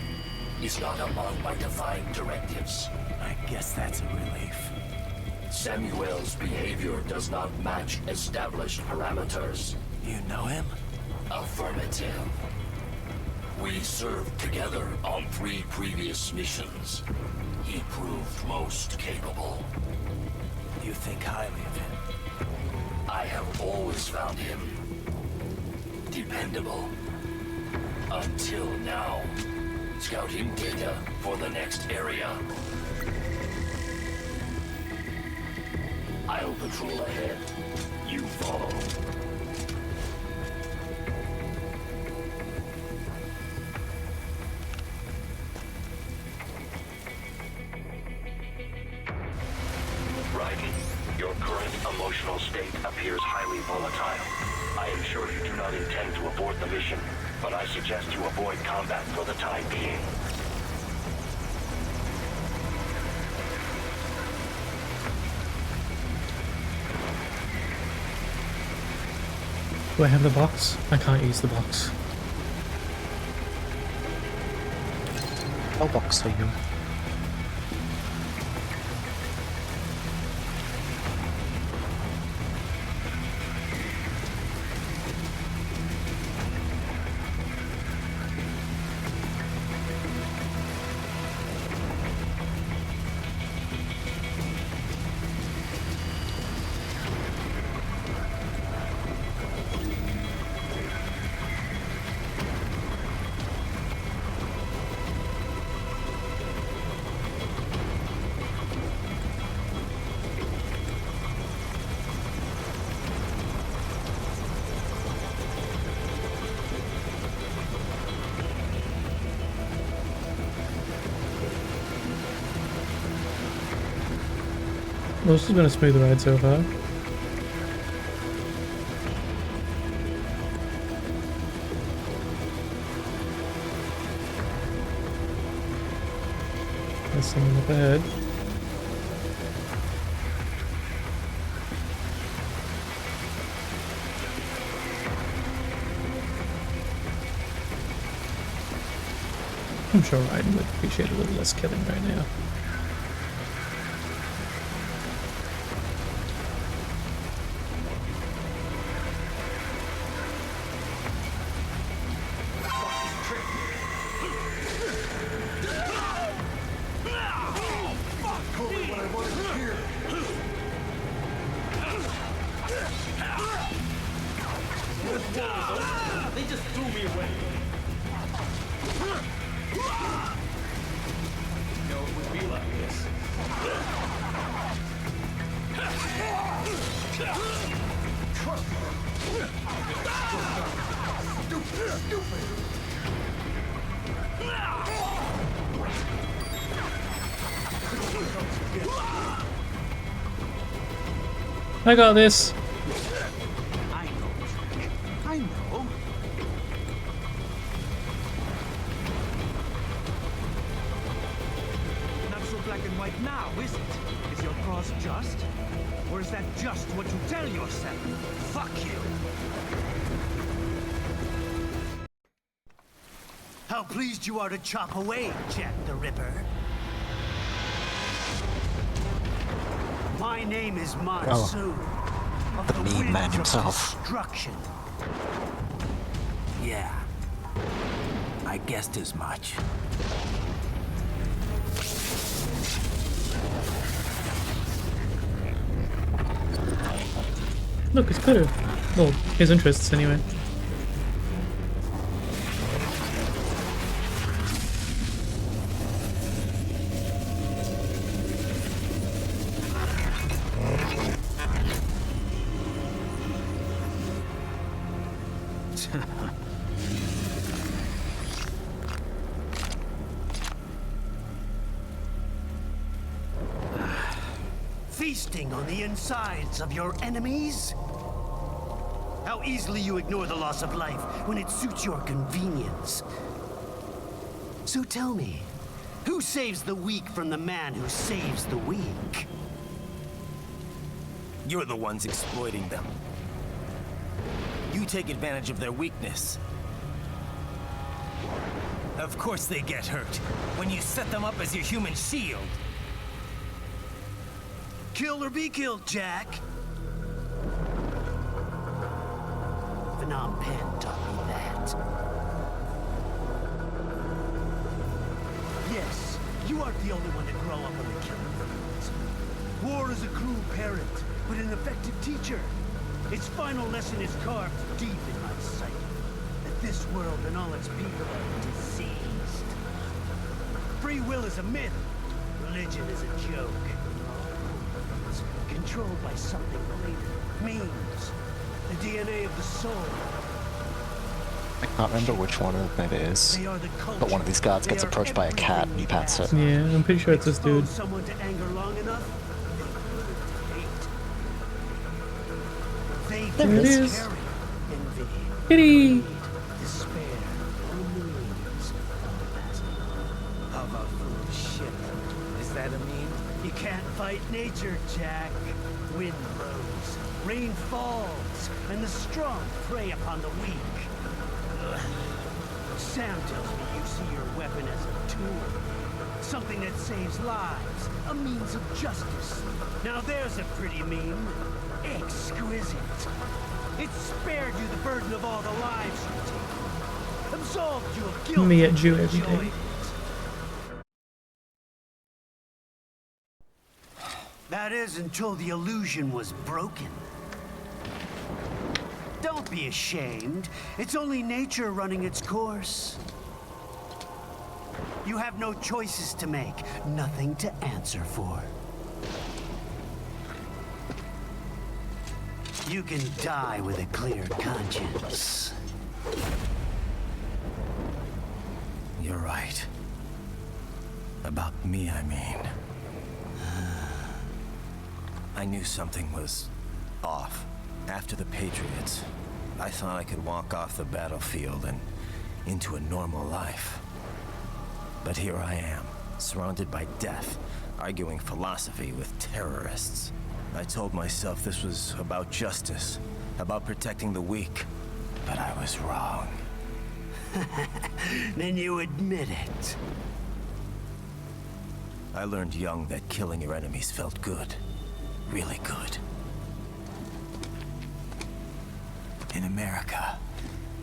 is not among my defined directives. I guess that's a relief. Samuel's behavior does not match established parameters. You know him? Affirmative. We served together on 3 previous missions. He proved most capable. You think highly of him? I have always found him dependable. Until now. Scouting data for the next area. I'll patrol ahead. You follow. Raiden, your current emotional state appears highly volatile. I am sure you do not intend to abort the mission, but I suggest you avoid combat for the time being. Do I have the box? I can't use the box. No box for you. Well, this has been a smooth ride so far. There's someone up ahead. I'm sure Raiden would appreciate a little less killing right now. They just threw me away. No, it would be like this. I got this. I know. Not so black and white now, is it? Is your cause just? Or is that just what you tell yourself? Fuck you! How pleased you are to chop away, Jack the Ripper. My name is Monsoon. Of the mean man winds of himself. Destruction. Yeah. I guessed as much. Look, it's better. Well, his interests anyway. Feasting on the insides of your enemies? How easily you ignore the loss of life when it suits your convenience. So tell me, who saves the weak from the man who saves the weak? You're the ones exploiting them. You take advantage of their weakness. Of course they get hurt when you set them up as your human shield. Kill or be killed, Jack. Phnom Penh taught me that. Yes, you aren't the only one to grow up on the killing fields. War is a cruel parent, but an effective teacher. Its final lesson is carved deep in my psyche. That this world and all its people are diseased. Free will is a myth. Religion is a joke. Controlled by something greater. Means. The DNA of the soul. I can't remember which one of them it is, but one of these guards gets approached by a cat and he pats it. Yeah, I'm pretty sure it's this dude. Someone to anger long enough, they There it is. envy, Kitty! despair, means of a foolish ship. Is that a meme? You can't fight nature, Jack. Wind blows, rain falls, and the strong prey upon the weak. Ugh. Sam tells me you see your weapon as a tool. Something that saves lives, a means of justice. Now there's a pretty meme. Exquisite. It spared you the burden of all the lives you've taken. Absolved you of guilt. Me at Jew every Enjoyed day. it. That is until the illusion was broken. Don't be ashamed. It's only nature running its course. You have no choices to make, nothing to answer for. You can die with a clear conscience. You're right. About me, I mean. I knew something was off. After the Patriots, I thought I could walk off the battlefield and into a normal life. But here I am, surrounded by death, arguing philosophy with terrorists. I told myself this was about justice, about protecting the weak, but I was wrong. Then you admit it. I learned young that killing your enemies felt good. Really good. In America,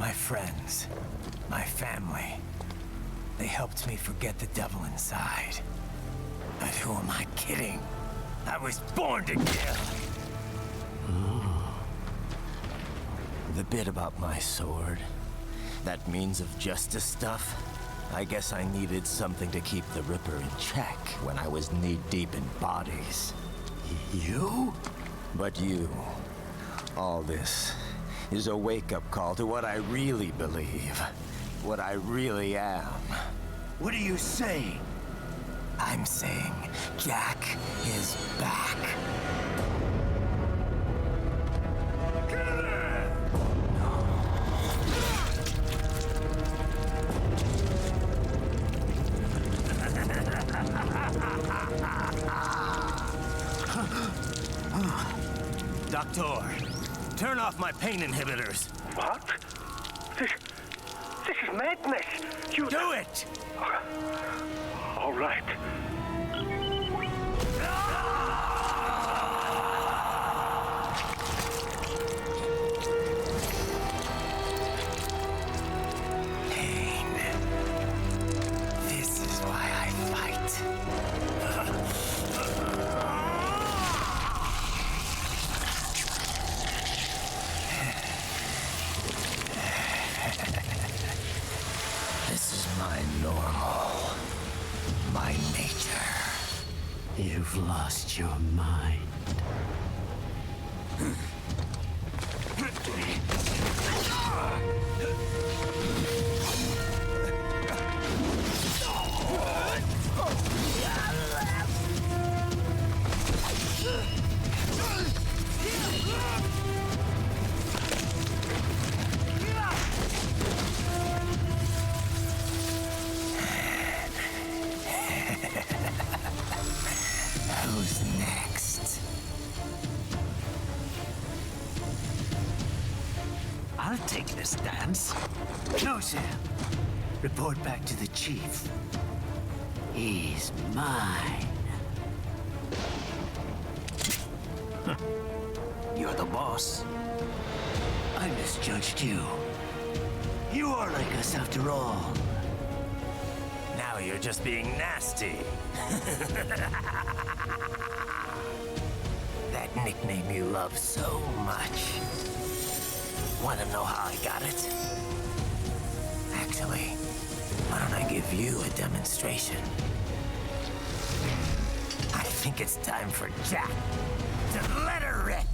my friends, my family, they helped me forget the devil inside. But who am I kidding? I was born to kill. The bit about my sword, that means of justice stuff, I guess I needed something to keep the Ripper in check when I was knee-deep in bodies. You? But you, all this, is a wake-up call to what I really believe, what I really am. What do you say? I'm saying Jack is back. Doctor, turn off my pain inhibitors. What? This is madness. You do it. All right. Pain. This is why I fight. This is my normal, my nature. You've lost your mind. Who's next? I'll take this dance. No, Sam. Report back to the chief. He's mine. You're the boss. I misjudged you. You are like us after all. Now you're just being nasty. That nickname you love so much. Want to know how I got it? Actually, why don't I give you a demonstration? I think it's time for Jack to let her rip.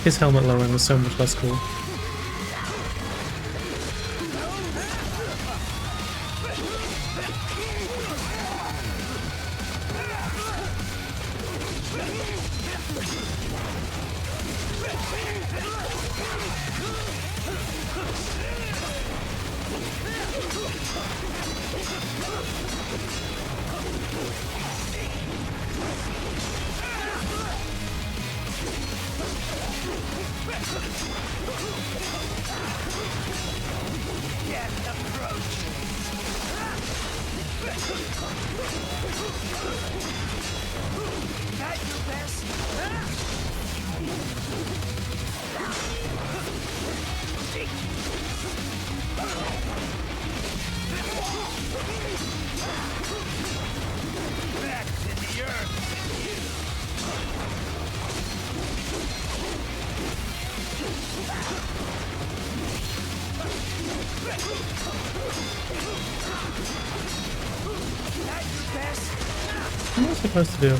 His helmet lowering was so much less cool. What am I supposed to do?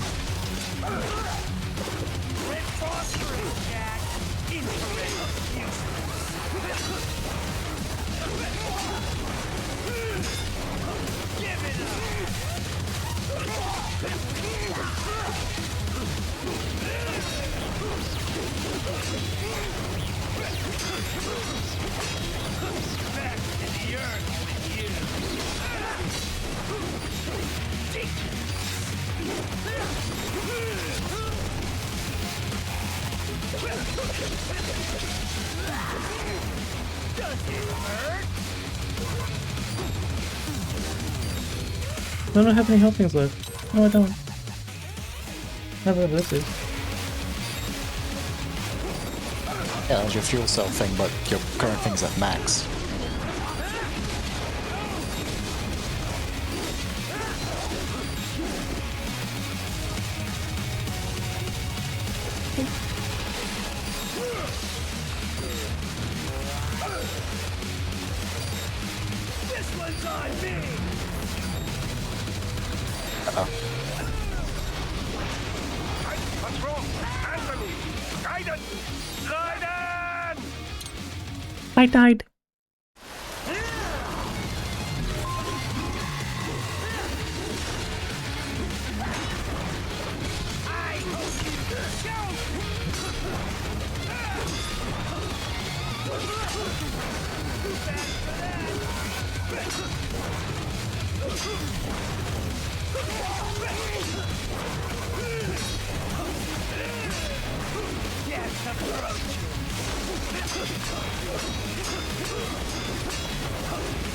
I don't have any health things left. No, I don't. Whatever this is. Yeah, there's your fuel cell thing, but your current thing's at max. This one's on me! What's wrong? Answer me! Raiden! Raiden! I died.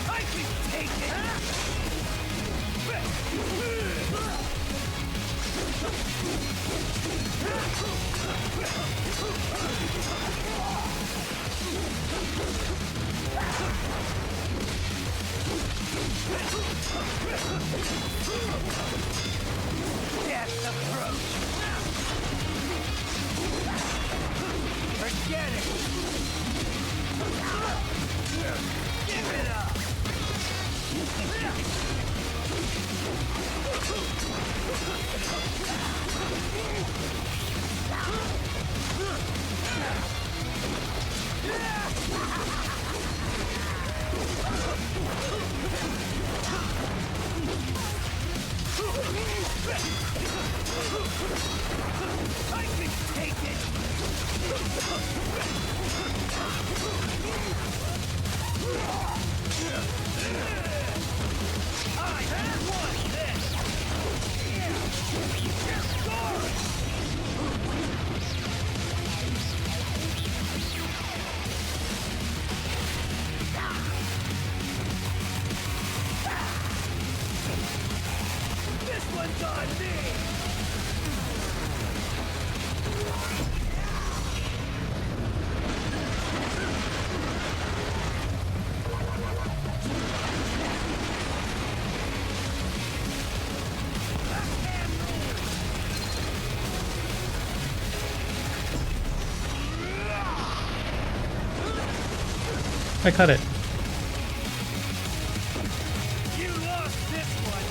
I can take it! Death approach! Forget it! Give it up! I can take it! I want this! This one's on me! I cut it. You lost this one!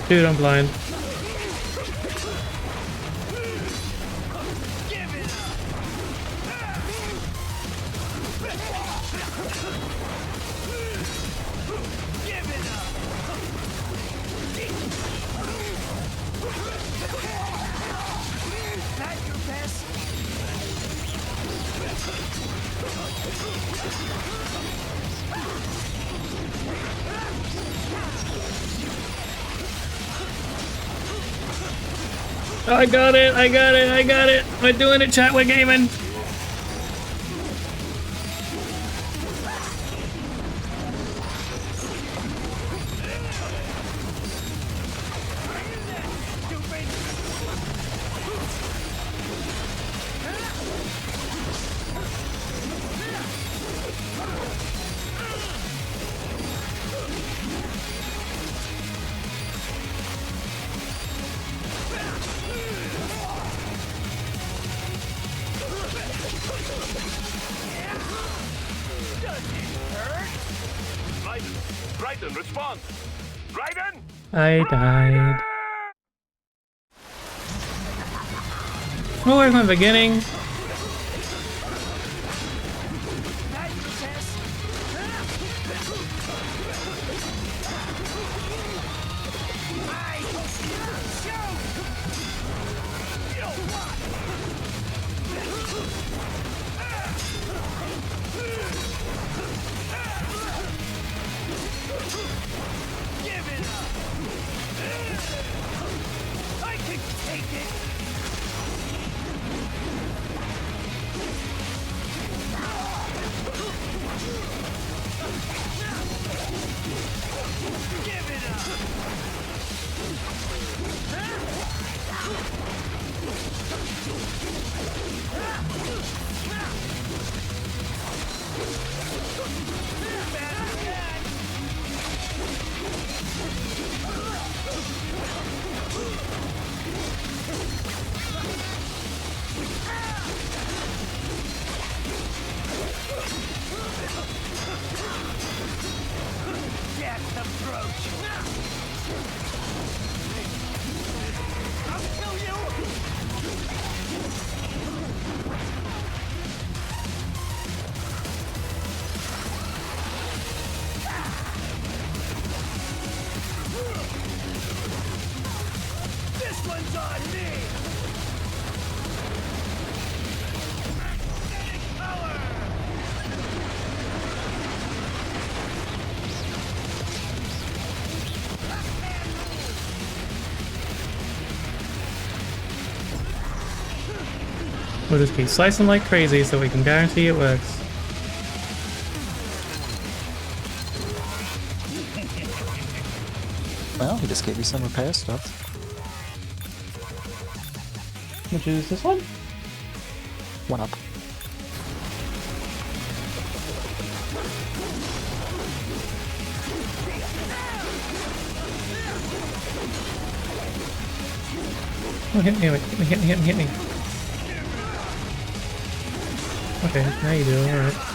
Dude, I'm blind. I got it, I got it, I got it. We're doing it, chat, we're gaming. Raiden, respond! Raiden! I died. Oh, where's my beginning? We'll just keep slicing like crazy so we can guarantee it works. Well, he just gave you some repair stuff. Which is this one? One up. Oh, hit me, wait, hit me. Okay, now you do, alright.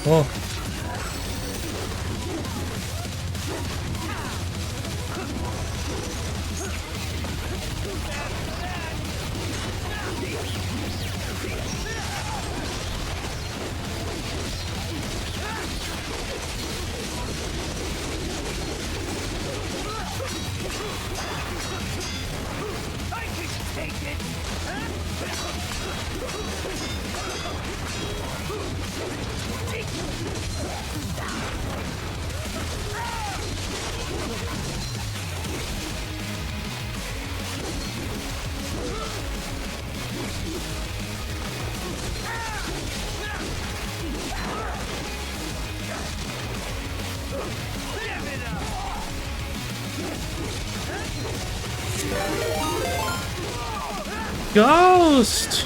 Oh. Ghost!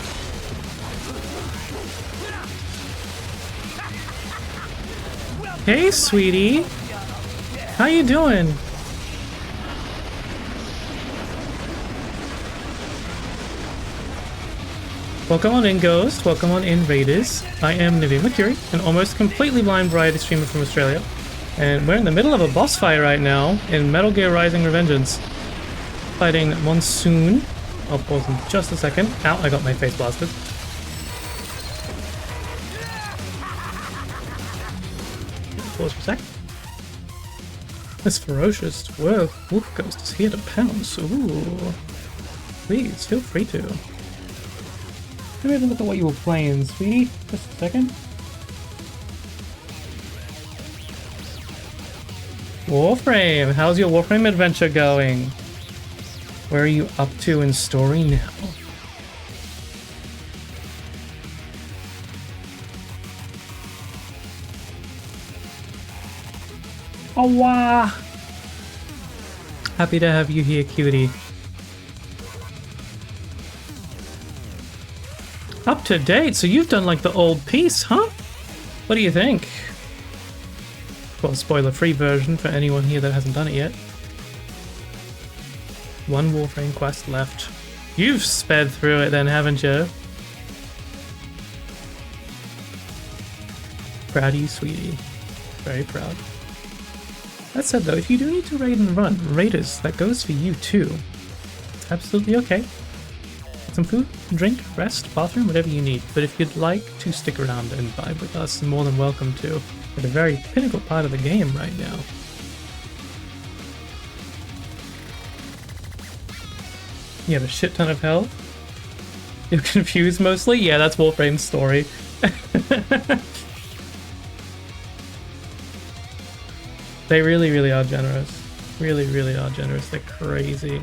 Hey, sweetie. How you doing? Welcome on in, Ghost. Welcome on in, Raiders. I am Naveen Mercury, an almost completely blind variety streamer from Australia. And we're in the middle of a boss fight right now in Metal Gear Rising Revengeance. Fighting Monsoon. I'll pause in just a second. Ow, I got my face blasted. Pause for a sec. This ferocious wolf ghost is here to pounce. Ooh. Please, feel free to. Let me have a look at what you were playing, sweetie. Just a second. Warframe! How's your Warframe adventure going? Where are you up to in story now? Oh wow! Happy to have you here, cutie. Up to date, so you've done like the old piece, huh? What do you think? Well, spoiler-free version for anyone here that hasn't done it yet. One Warframe quest left. You've sped through it then, haven't you? Proud of you, sweetie. Very proud. That said though, if you do need to raid and run, Raiders, that goes for you too. It's absolutely okay. Get some food, drink, rest, bathroom, whatever you need. But if you'd like to stick around and vibe with us, you're more than welcome to. At a very pinnacle part of the game right now. You have a shit ton of health. You're confused mostly? Yeah, that's Warframe's story. They really, really are generous. Really, really are generous. They're crazy.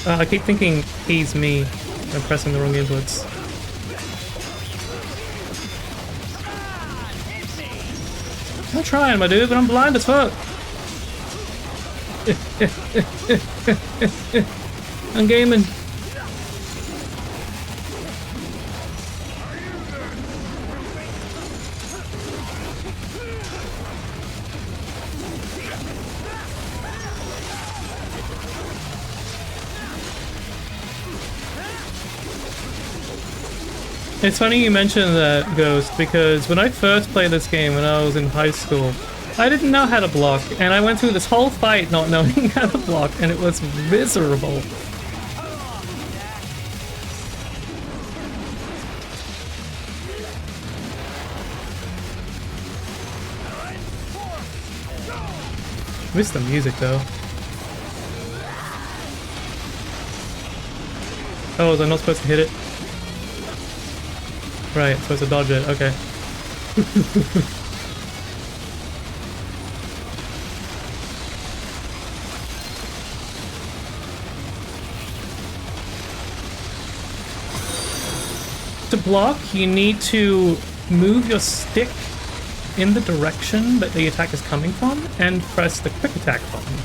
I keep thinking he's me. I'm pressing the wrong inputs. I'm trying, my dude, but I'm blind as fuck. I'm gaming. It's funny you mentioned that, Ghost, because when I first played this game when I was in high school, I didn't know how to block, and I went through this whole fight not knowing how to block, and it was miserable. Missed the music though. Oh, was I not supposed to hit it? Right, I'm supposed to dodge it, okay. To block, you need to move your stick in the direction that the attack is coming from and press the quick attack button.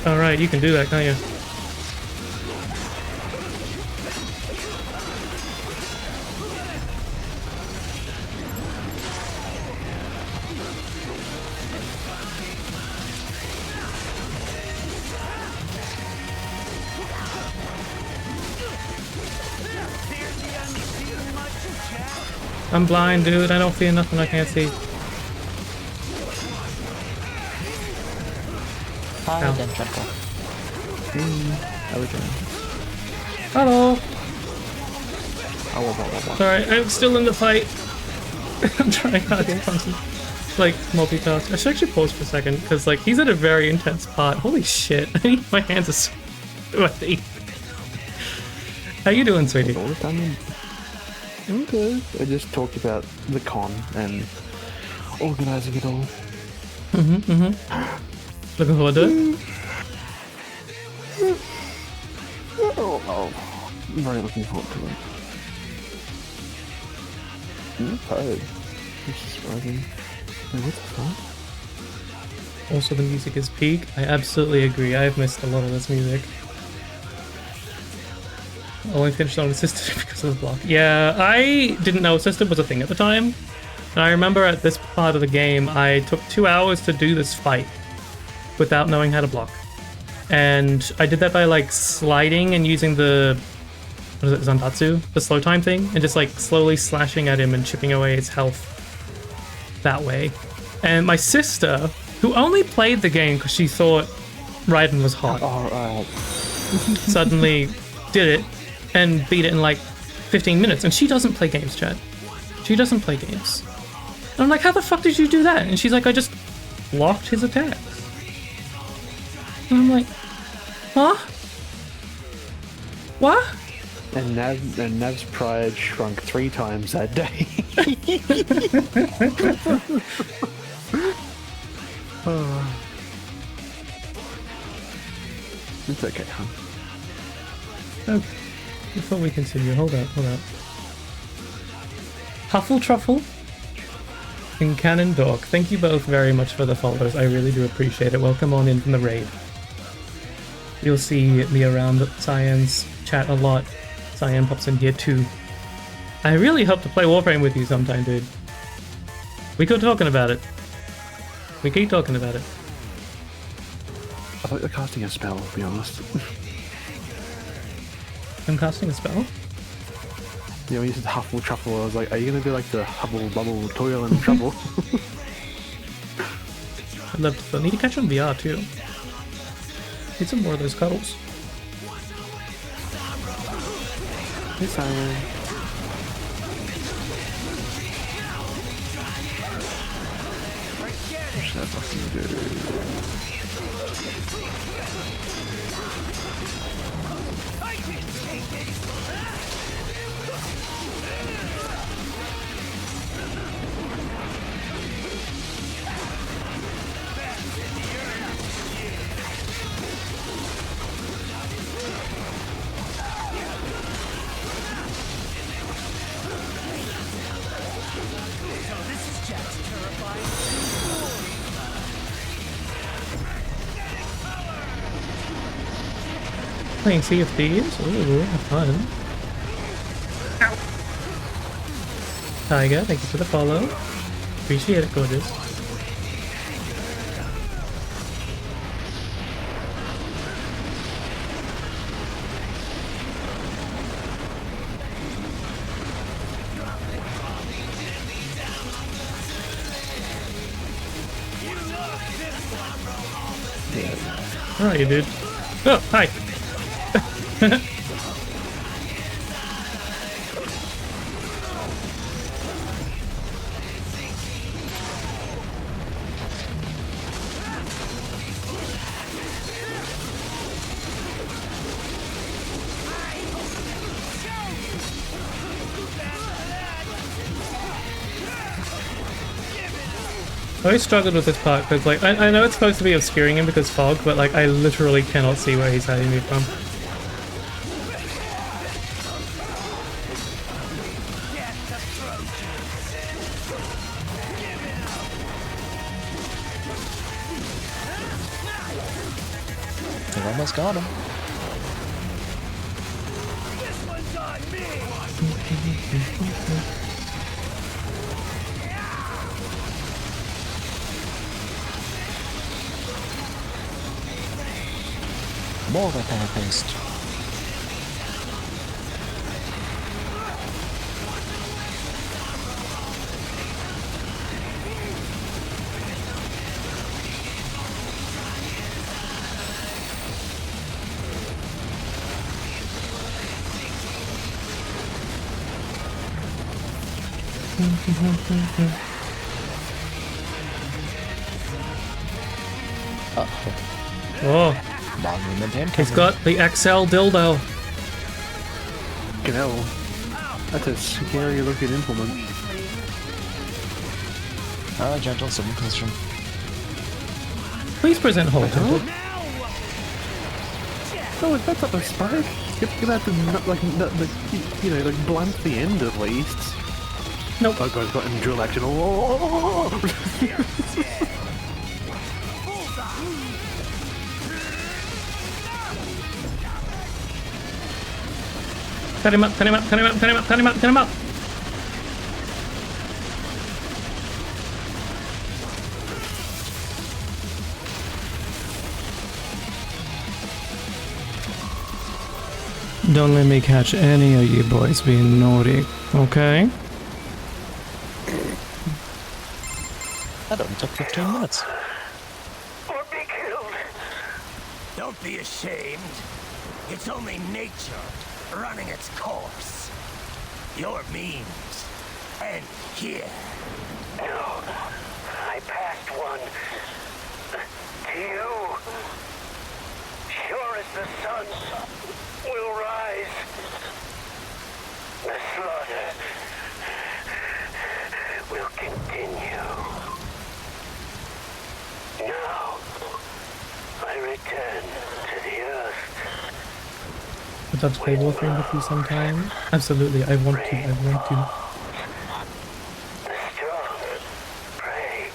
Alright, you can do that, can't you? I'm blind, dude. I don't feel nothing I can't see. Hi, Ow. then, Gentle. How we doing? Hello! Oh, Sorry, I'm still in the fight. I'm trying hard to concentrate. Like, multitask. I should actually pause for a second, because, like, he's at a very intense part. Holy shit. My hands are sweaty. How you doing, sweetie? I'm good. I just talked about the con and organizing it all. Looking forward to it? Oh, I'm very looking forward to it. I'm tired. This is surprising. Wait, what the fuck? Also, the music is peak. I absolutely agree. I've missed a lot of this music. Only finished on assisted because of the block. Yeah, I didn't know assisted was a thing at the time. And I remember at this part of the game, I took 2 hours to do this fight without knowing how to block. And I did that by like sliding and using the, what is it, Zantatsu? The slow time thing? And just like slowly slashing at him and chipping away his health that way. And my sister, who only played the game because she thought Raiden was hot, suddenly did it and beat it in like 15 minutes. And she doesn't play games, Chad. She doesn't play games. And I'm like, how the fuck did you do that? And she's like, I just blocked his attacks. And I'm like, huh? What? And Nav's pride shrunk 3 times that day. It's okay, hon. Okay. Before we continue, hold up. Huffle Truffle and Cannon Dog, thank you both very much for the follows. I really do appreciate it. Welcome on in from the raid. You'll see me around Cyan's chat a lot. Cyan pops in here too. I really hope to play Warframe with you sometime, dude. We keep talking about it. I thought you were casting a spell, to be honest. I'm casting a spell? Yeah, when you said Huffle Truffle, I was like, are you gonna do like the Hubble Bubble Toil and Trouble? I'd love to. I need to catch on VR too. Need some more of those cuddles. Hey, Simon. What should I fucking do? Playing Sea of Thieves? Ooh, fun. Ow. Tiger, thank you for the follow. Appreciate it, gorgeous. Where are you, dude? Oh, hi! I always struggled with this part because, like, I know it's supposed to be obscuring him because fog, but, like, I literally cannot see where he's hiding me from. They've almost got him. This one's on me! More repair paste. Oh. He's got the XL dildo. Fucking hell. That's a scary looking implement. Ah, gentle, someone question. Please present hold. Oh, that's not a spark. You're about to you know, like blunt the end at least. Nope. Oh god, he's got in drill action. Oh! Cut him up, cut him up, cut him up, cut him up, cut him up, cut him up! Don't let me catch any of you boys being naughty, okay? That only took 15 minutes. Or be killed. Don't be ashamed. It's only nature running its course. Your means end here. No, I passed one to you. Sure as the sun will rise, the slaughter will continue. Now, I return to the earth. Would love to play Warframe with you sometime. Absolutely, I want to, I want to. The strong prey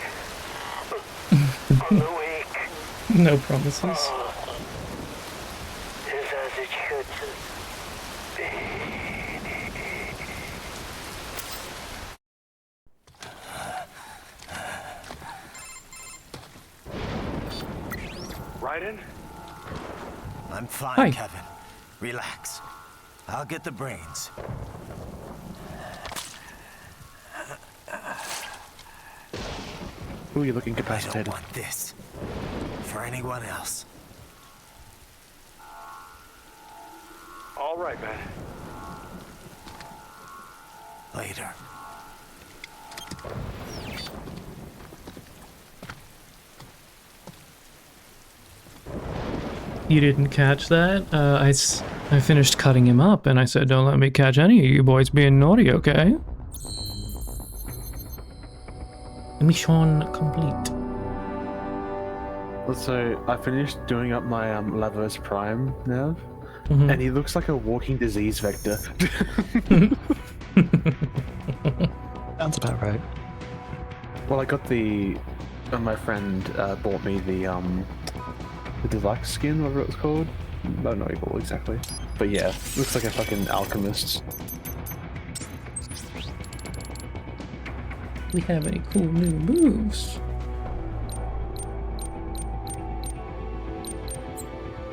on the weak. No promises. Is as it should be. Raiden? I'm fine, Hi. Kevin. Relax. I'll get the brains. Ooh, you're looking I don't incapacitated. want this for anyone else. All right, man. Later. You didn't catch that? I finished cutting him up and I said, don't let me catch any of you boys being naughty, okay? Mission complete. So I finished doing up my Lavos Prime now, and he looks like a walking disease vector. Sounds about right. Well, I got the. My friend bought me the deluxe skin, whatever it was called. I don't know what you call it exactly, but yeah, looks like a fucking alchemist. we have any cool new moves.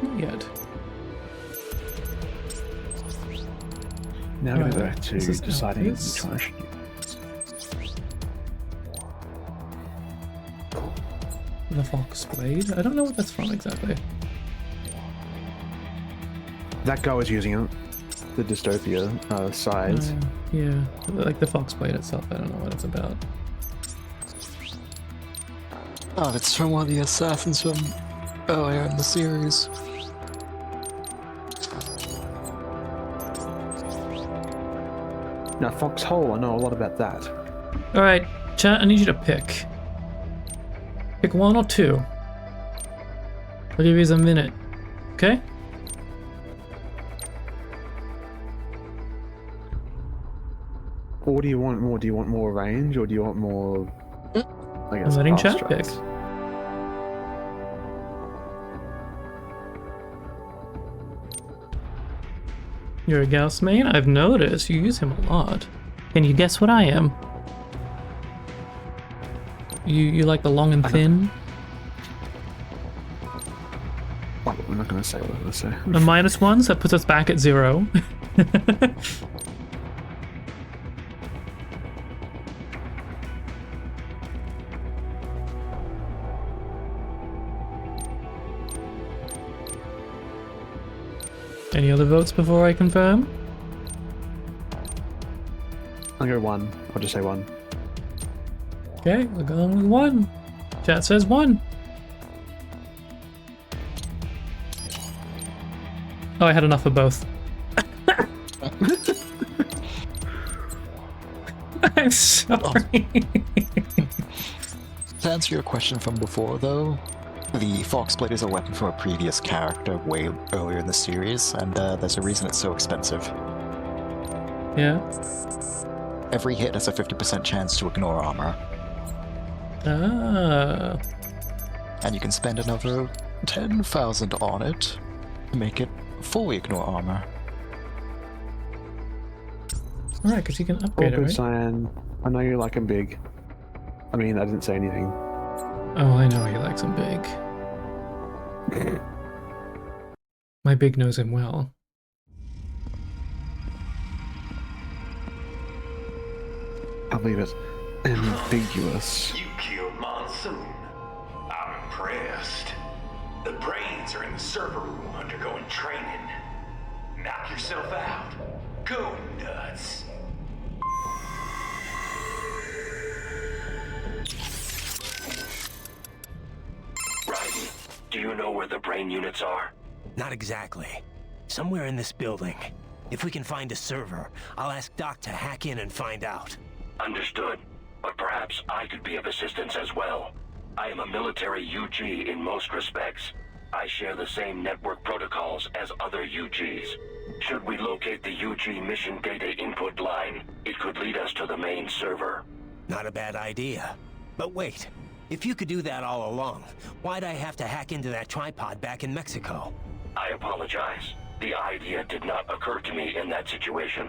Not yet. Now I'm going to go Alright, back to this is deciding outfits. which one I should use. The Fox Blade. I don't know what that's from exactly. That guy was using it. The dystopia sides. Yeah, like the Fox Blade itself. I don't know what it's about. Oh, it's from one of the assassins from earlier in the series. Now, Foxhole, I know a lot about that. All right, chat. I need you to pick. Pick one or two. I'll give you a minute. Okay. Or do you want more? Do you want more range, or do you want more? I guess I'm letting fast chat pick. strikes? You're a Gauss main? I've noticed. You use him a lot. Can you guess what I am? You like the long and thin? Oh, I'm not going to say what I'm going to say. A -1, so that puts us back at 0. Any other votes before I confirm? I'll go 1. I'll just say 1. Okay, we're going with 1. Chat says 1. Oh, I had enough of both. I'm sorry. To answer your question from before, though, the Fox Blade is a weapon from a previous character way earlier in the series, and there's a reason it's so expensive. Yeah. Every hit has a 50% chance to ignore armor. Ah. And you can spend another 10,000 on it to make it fully ignore armor. Alright, because you can upgrade it, Good, right? Cyan. I know you like him big. I mean, I didn't say anything. Oh, I know he likes him big. My big knows him well. I believe it's ambiguous. You killed Monsoon. I'm impressed. The brains are in the server room undergoing training. Knock yourself out. Go nuts. Ryden, do you know where the brain units are? Not exactly. Somewhere in this building. If we can find a server, I'll ask Doc to hack in and find out. Understood. But perhaps I could be of assistance as well. I am a military UG in most respects. I share the same network protocols as other UGs. Should we locate the UG mission data input line, it could lead us to the main server. Not a bad idea. But wait, if you could do that all along, why'd I have to hack into that tripod back in Mexico? I apologize. The idea did not occur to me in that situation.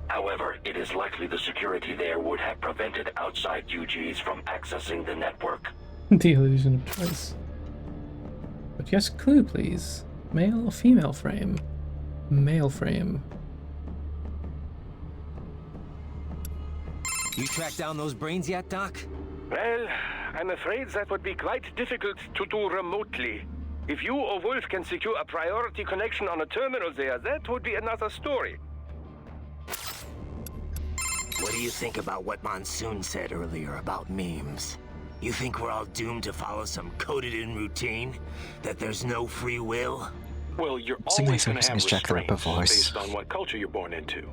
However, it is likely the security there would have prevented outside UGs from accessing the network. The illusion of choice. But yes, clue please. Male or female frame? Male frame. You tracked down those brains yet, Doc? Well, I'm afraid that would be quite difficult to do remotely. If you or Wolf can secure a priority connection on a terminal there, that would be another story. What do you think about what Monsoon said earlier about memes? You think we're all doomed to follow some coded-in routine? That there's no free will? Well, you're Sing always my going to have Jack the Ripper restraints voice. based on what culture you're born into.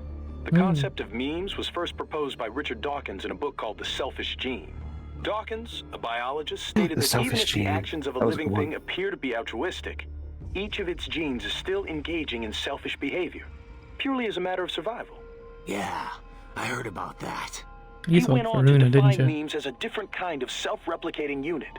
The concept of memes was first proposed by Richard Dawkins in a book called The Selfish Gene. Dawkins, a biologist, stated The that even Selfish if Gene. the actions of a That was living the one. thing appear to be altruistic, each of its genes is still engaging in selfish behavior, purely as a matter of survival. Yeah, I heard about that. You He went thought on to Varuna, define didn't you? memes as a different kind of self-replicating unit.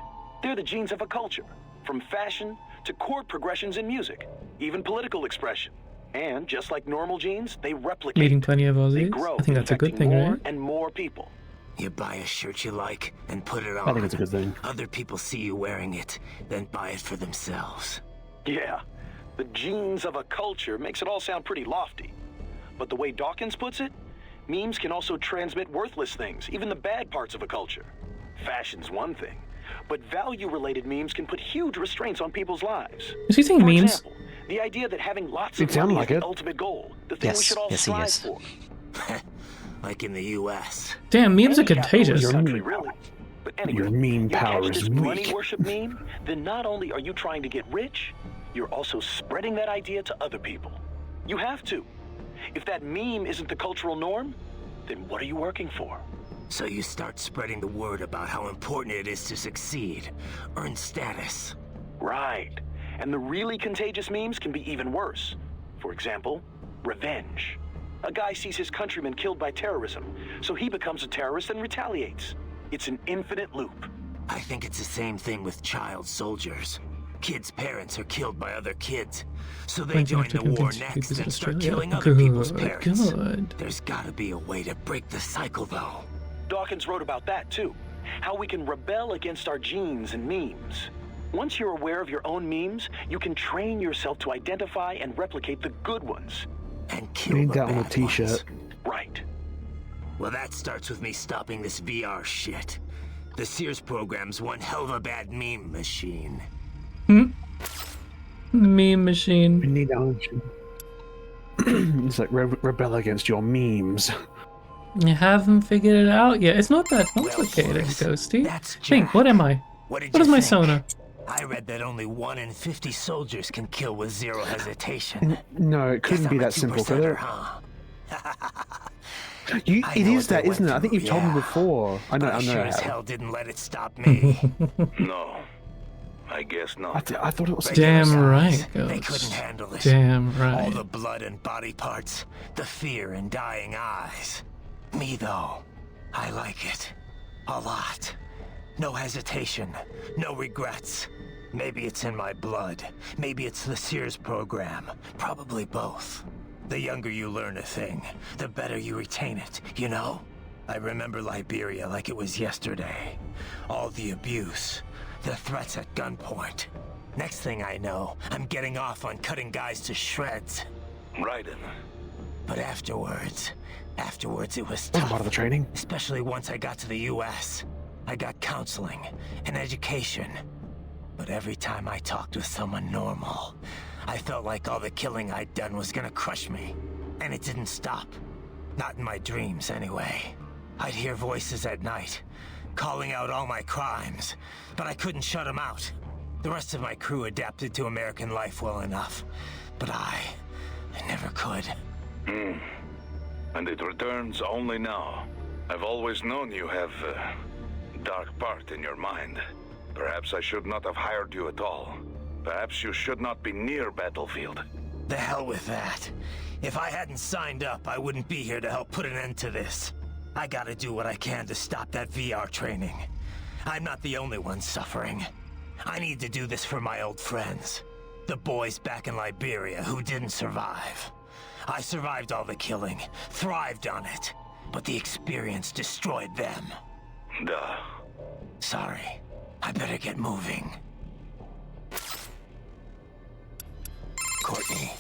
They're the genes of a culture, from fashion to chord progressions in music, even political expression. And just like normal genes, they replicate. Meeting plenty of They Aussies. grow, I think that's a good infecting thing, more right? and more people. You buy a shirt you like and put it on. I think it's a good thing. Other people see you wearing it, then buy it for themselves. Yeah, the genes of a culture makes it all sound pretty lofty. But the way Dawkins puts it, memes can also transmit worthless things, even the bad parts of a culture. Fashion's one thing, but value-related memes can put huge restraints on people's lives. Is he saying For memes? example, the idea that having lots It of sounded money like is it. the ultimate goal, the thing we should all strive for. Like in the U.S. Damn, memes are Any capitalist contagious. country, really. But anyway, Your meme you power catch is this weak. money worship meme, then not only are you trying to get rich, you're also spreading that idea to other people. You have to. If that meme isn't the cultural norm, then what are you working for? So you start spreading the word about how important it is to succeed, earn status. Right. And the really contagious memes can be even worse. For example, revenge. A guy sees his countrymen killed by terrorism, so he becomes a terrorist and retaliates. It's an infinite loop. I think it's the same thing with child soldiers. Kids' parents are killed by other kids, so they join the war next and start killing other people's parents. Good. There's gotta be a way to break the cycle, though. Dawkins wrote about that too. How we can rebel against our genes and memes. Once you're aware of your own memes, you can train yourself to identify and replicate the good ones. And You kill need the that on a bad t-shirt. ones. Right. Well, that starts with me stopping this VR shit. The Sears program's one hell of a bad meme machine. Meme machine. You need that on It's like rebel against your memes. You haven't figured it out yet. It's not that complicated, Ghosty. Think, what am I? What What is my sonar? I read that only 1 in 50 soldiers can kill with zero hesitation. No, it couldn't be that simple, could it? Huh? It is that, isn't it? I think you've told me before. I know. Sure I as have. hell didn't let it stop me. No, I guess not. I thought it was. Damn right, They Ghost. couldn't handle it. Damn All right. the blood and body parts, the fear and dying eyes. Me though, I like it. A lot. No hesitation, no regrets. Maybe it's in my blood. Maybe it's the Sears program. Probably both. The younger you learn a thing, the better you retain it, you know? I remember Liberia like it was yesterday. All the abuse, the threats at gunpoint. Next thing I know, I'm getting off on cutting guys to shreds. Raiden. But afterwards it was What tough. part of the training? Especially once I got to the US. I got counseling and education. But every time I talked with someone normal, I felt like all the killing I'd done was gonna crush me. And it didn't stop. Not in my dreams, anyway. I'd hear voices at night, calling out all my crimes, but I couldn't shut them out. The rest of my crew adapted to American life well enough, but I never could. And it returns only now. I've always known you have a dark part in your mind. Perhaps I should not have hired you at all. Perhaps you should not be near battlefield. The hell with that. If I hadn't signed up, I wouldn't be here to help put an end to this. I gotta do what I can to stop that VR training. I'm not the only one suffering. I need to do this for my old friends. The boys back in Liberia who didn't survive. I survived all the killing, thrived on it, but the experience destroyed them. Duh. Sorry. I better get moving. Courtney,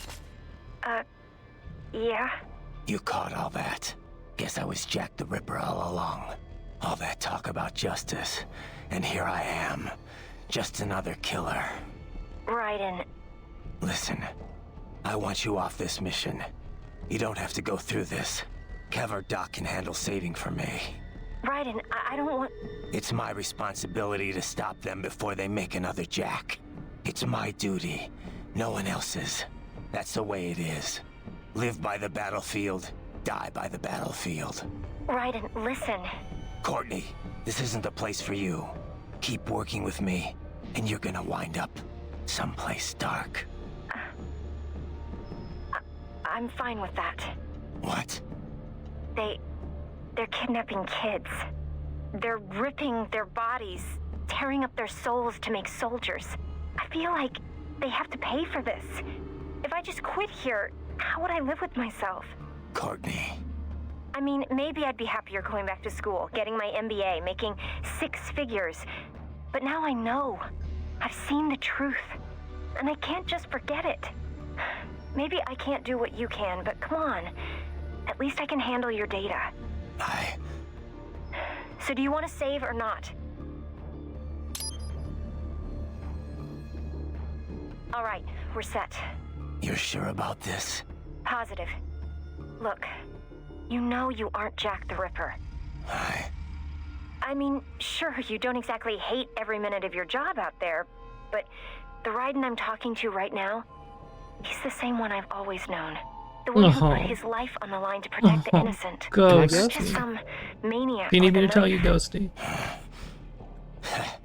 Yeah? you caught all that. Guess I was Jack the Ripper all along. All that talk about justice, and here I am. Just another killer. Raiden, Listen, I want you off this mission. You don't have to go through this. Kev or Doc can handle saving for me. Raiden, I don't want... It's my responsibility to stop them before they make another Jack. It's my duty, no one else's. That's the way it is. Live by the battlefield, die by the battlefield. Raiden, listen. Courtney, this isn't the place for you. Keep working with me, and you're gonna wind up someplace dark. I'm fine with that. What? They're kidnapping kids. They're ripping their bodies, tearing up their souls to make soldiers. I feel like they have to pay for this. If I just quit here, how would I live with myself? Courtney, I mean, maybe I'd be happier going back to school, getting my MBA, making 6 figures. But now I know. I've seen the truth. And I can't just forget it. Maybe I can't do what you can, but come on. At least I can handle your data. So do you want to save or not? All right, we're set. You're sure about this? Positive. Look, you know you aren't Jack the Ripper. I mean, sure, you don't exactly hate every minute of your job out there, but the Raiden I'm talking to right now, he's the same one I've always known. The one who put his life on the line to protect the innocent. Ghosty. Not just some maniac. Do you need me with to a tell you, knife. Ghosty?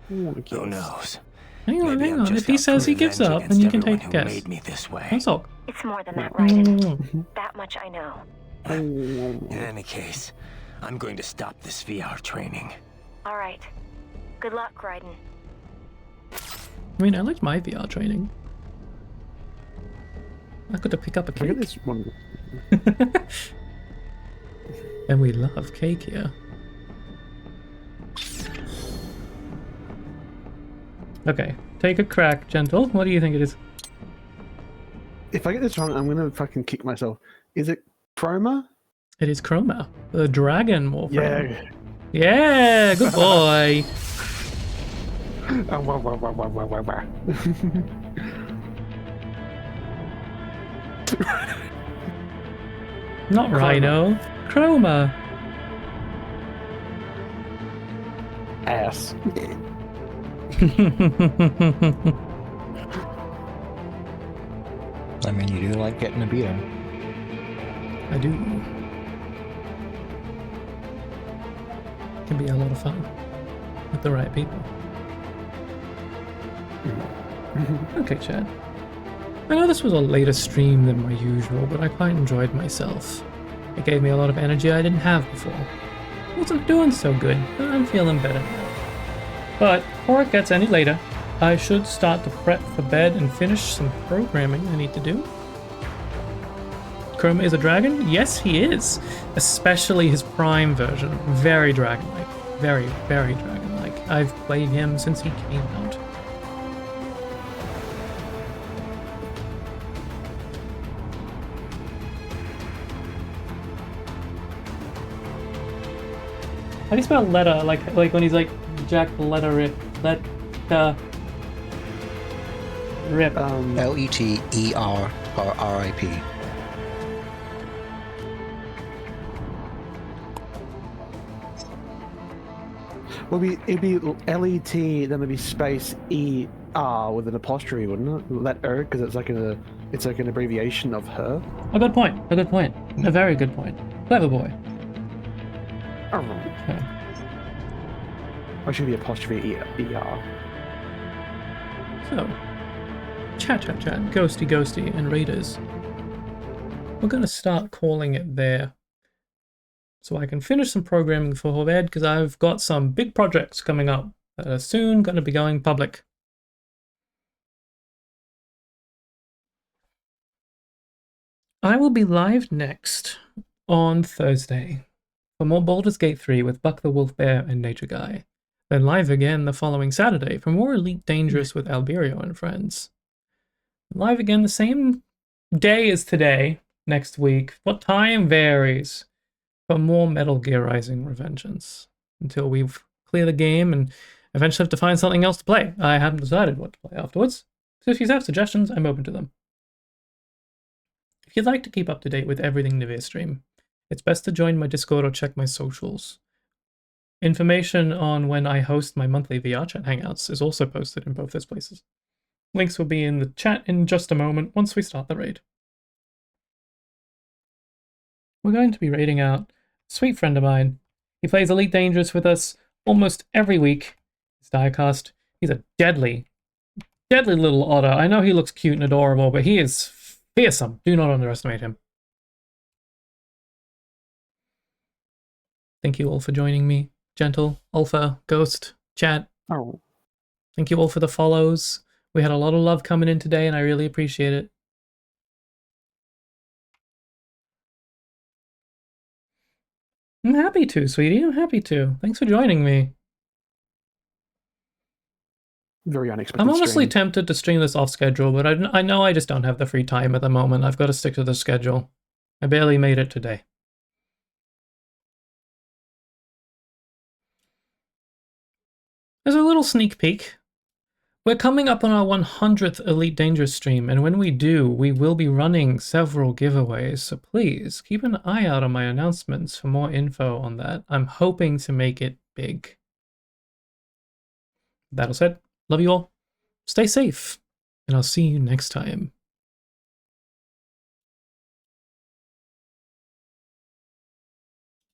Who knows? Hang on, Maybe hang I'm on. just If he out says for he gives revenge up, then you can against take a everyone who guess. made me this way. That's all. It's more than that, Raiden. That much I know. In any case, I'm going to stop this VR training. All right. Good luck, Raiden. I mean, I liked my VR training. I got to pick up a Look at cake. this one. And we love cake here. Okay, take a crack, Gentle. What do you think it is? If I get this wrong, I'm gonna fucking kick myself. Is it Chroma? It is Chroma, the dragon Warframe. Yeah. Yeah, good boy. Not Rhino. Chroma. Ass. I mean, you do like getting a beating. I do. Can be a lot of fun with the right people. Okay, Chad. I know this was a later stream than my usual, but I quite enjoyed myself. It gave me a lot of energy I didn't have before. Wasn't doing so good, but I'm feeling better now. But before it gets any later, I should start to prep for bed and finish some programming I need to do. Chroma is a dragon? Yes, he is. Especially his prime version. Very dragon-like. Very, very dragon-like. I've played him since he came out. How do you spell letter? Like when he's like Jack the letter rip. Rip. Leter or RIP. Well, it'd be LET, then it'd be space ER with an apostrophe, wouldn't it? Let her, because it's like an abbreviation of her. A good point. A good point. A very good point. Clever boy. Oh. Okay. Or should be apostrophe ER. So, chat, ghosty, and raiders. We're gonna start calling it there, so I can finish some programming for bed because I've got some big projects coming up that are soon gonna be going public. I will be live next on Thursday for more Baldur's Gate 3 with Buck the Wolf Bear and Nature Guy. Then live again the following Saturday for more Elite Dangerous with Alberio and friends. Live again the same day as today, next week. What time varies for more Metal Gear Rising Revengeance. Until we've cleared the game and eventually have to find something else to play. I haven't decided what to play afterwards. So if you have suggestions, I'm open to them. If you'd like to keep up to date with everything Nivea stream, it's best to join my Discord or check my socials. Information on when I host my monthly VR chat hangouts is also posted in both those places. Links will be in the chat in just a moment once we start the raid. We're going to be raiding out a sweet friend of mine. He plays Elite Dangerous with us almost every week. He's Diecast. He's a deadly little otter. I know he looks cute and adorable, but he is fearsome. Do not underestimate him. Thank you all for joining me. Gentle, Alpha, Ghost, Chat. Oh. Thank you all for the follows. We had a lot of love coming in today, and I really appreciate it. I'm happy to, sweetie. I'm happy to. Thanks for joining me. Very unexpected. I'm honestly stream. tempted to stream this off schedule, but I know I just don't have the free time at the moment. I've got to stick to the schedule. I barely made it today. As a little sneak peek, we're coming up on our 100th Elite Dangerous stream, and when we do, we will be running several giveaways, so please keep an eye out on my announcements for more info on that. I'm hoping to make it big. That all said, love you all. Stay safe, and I'll see you next time.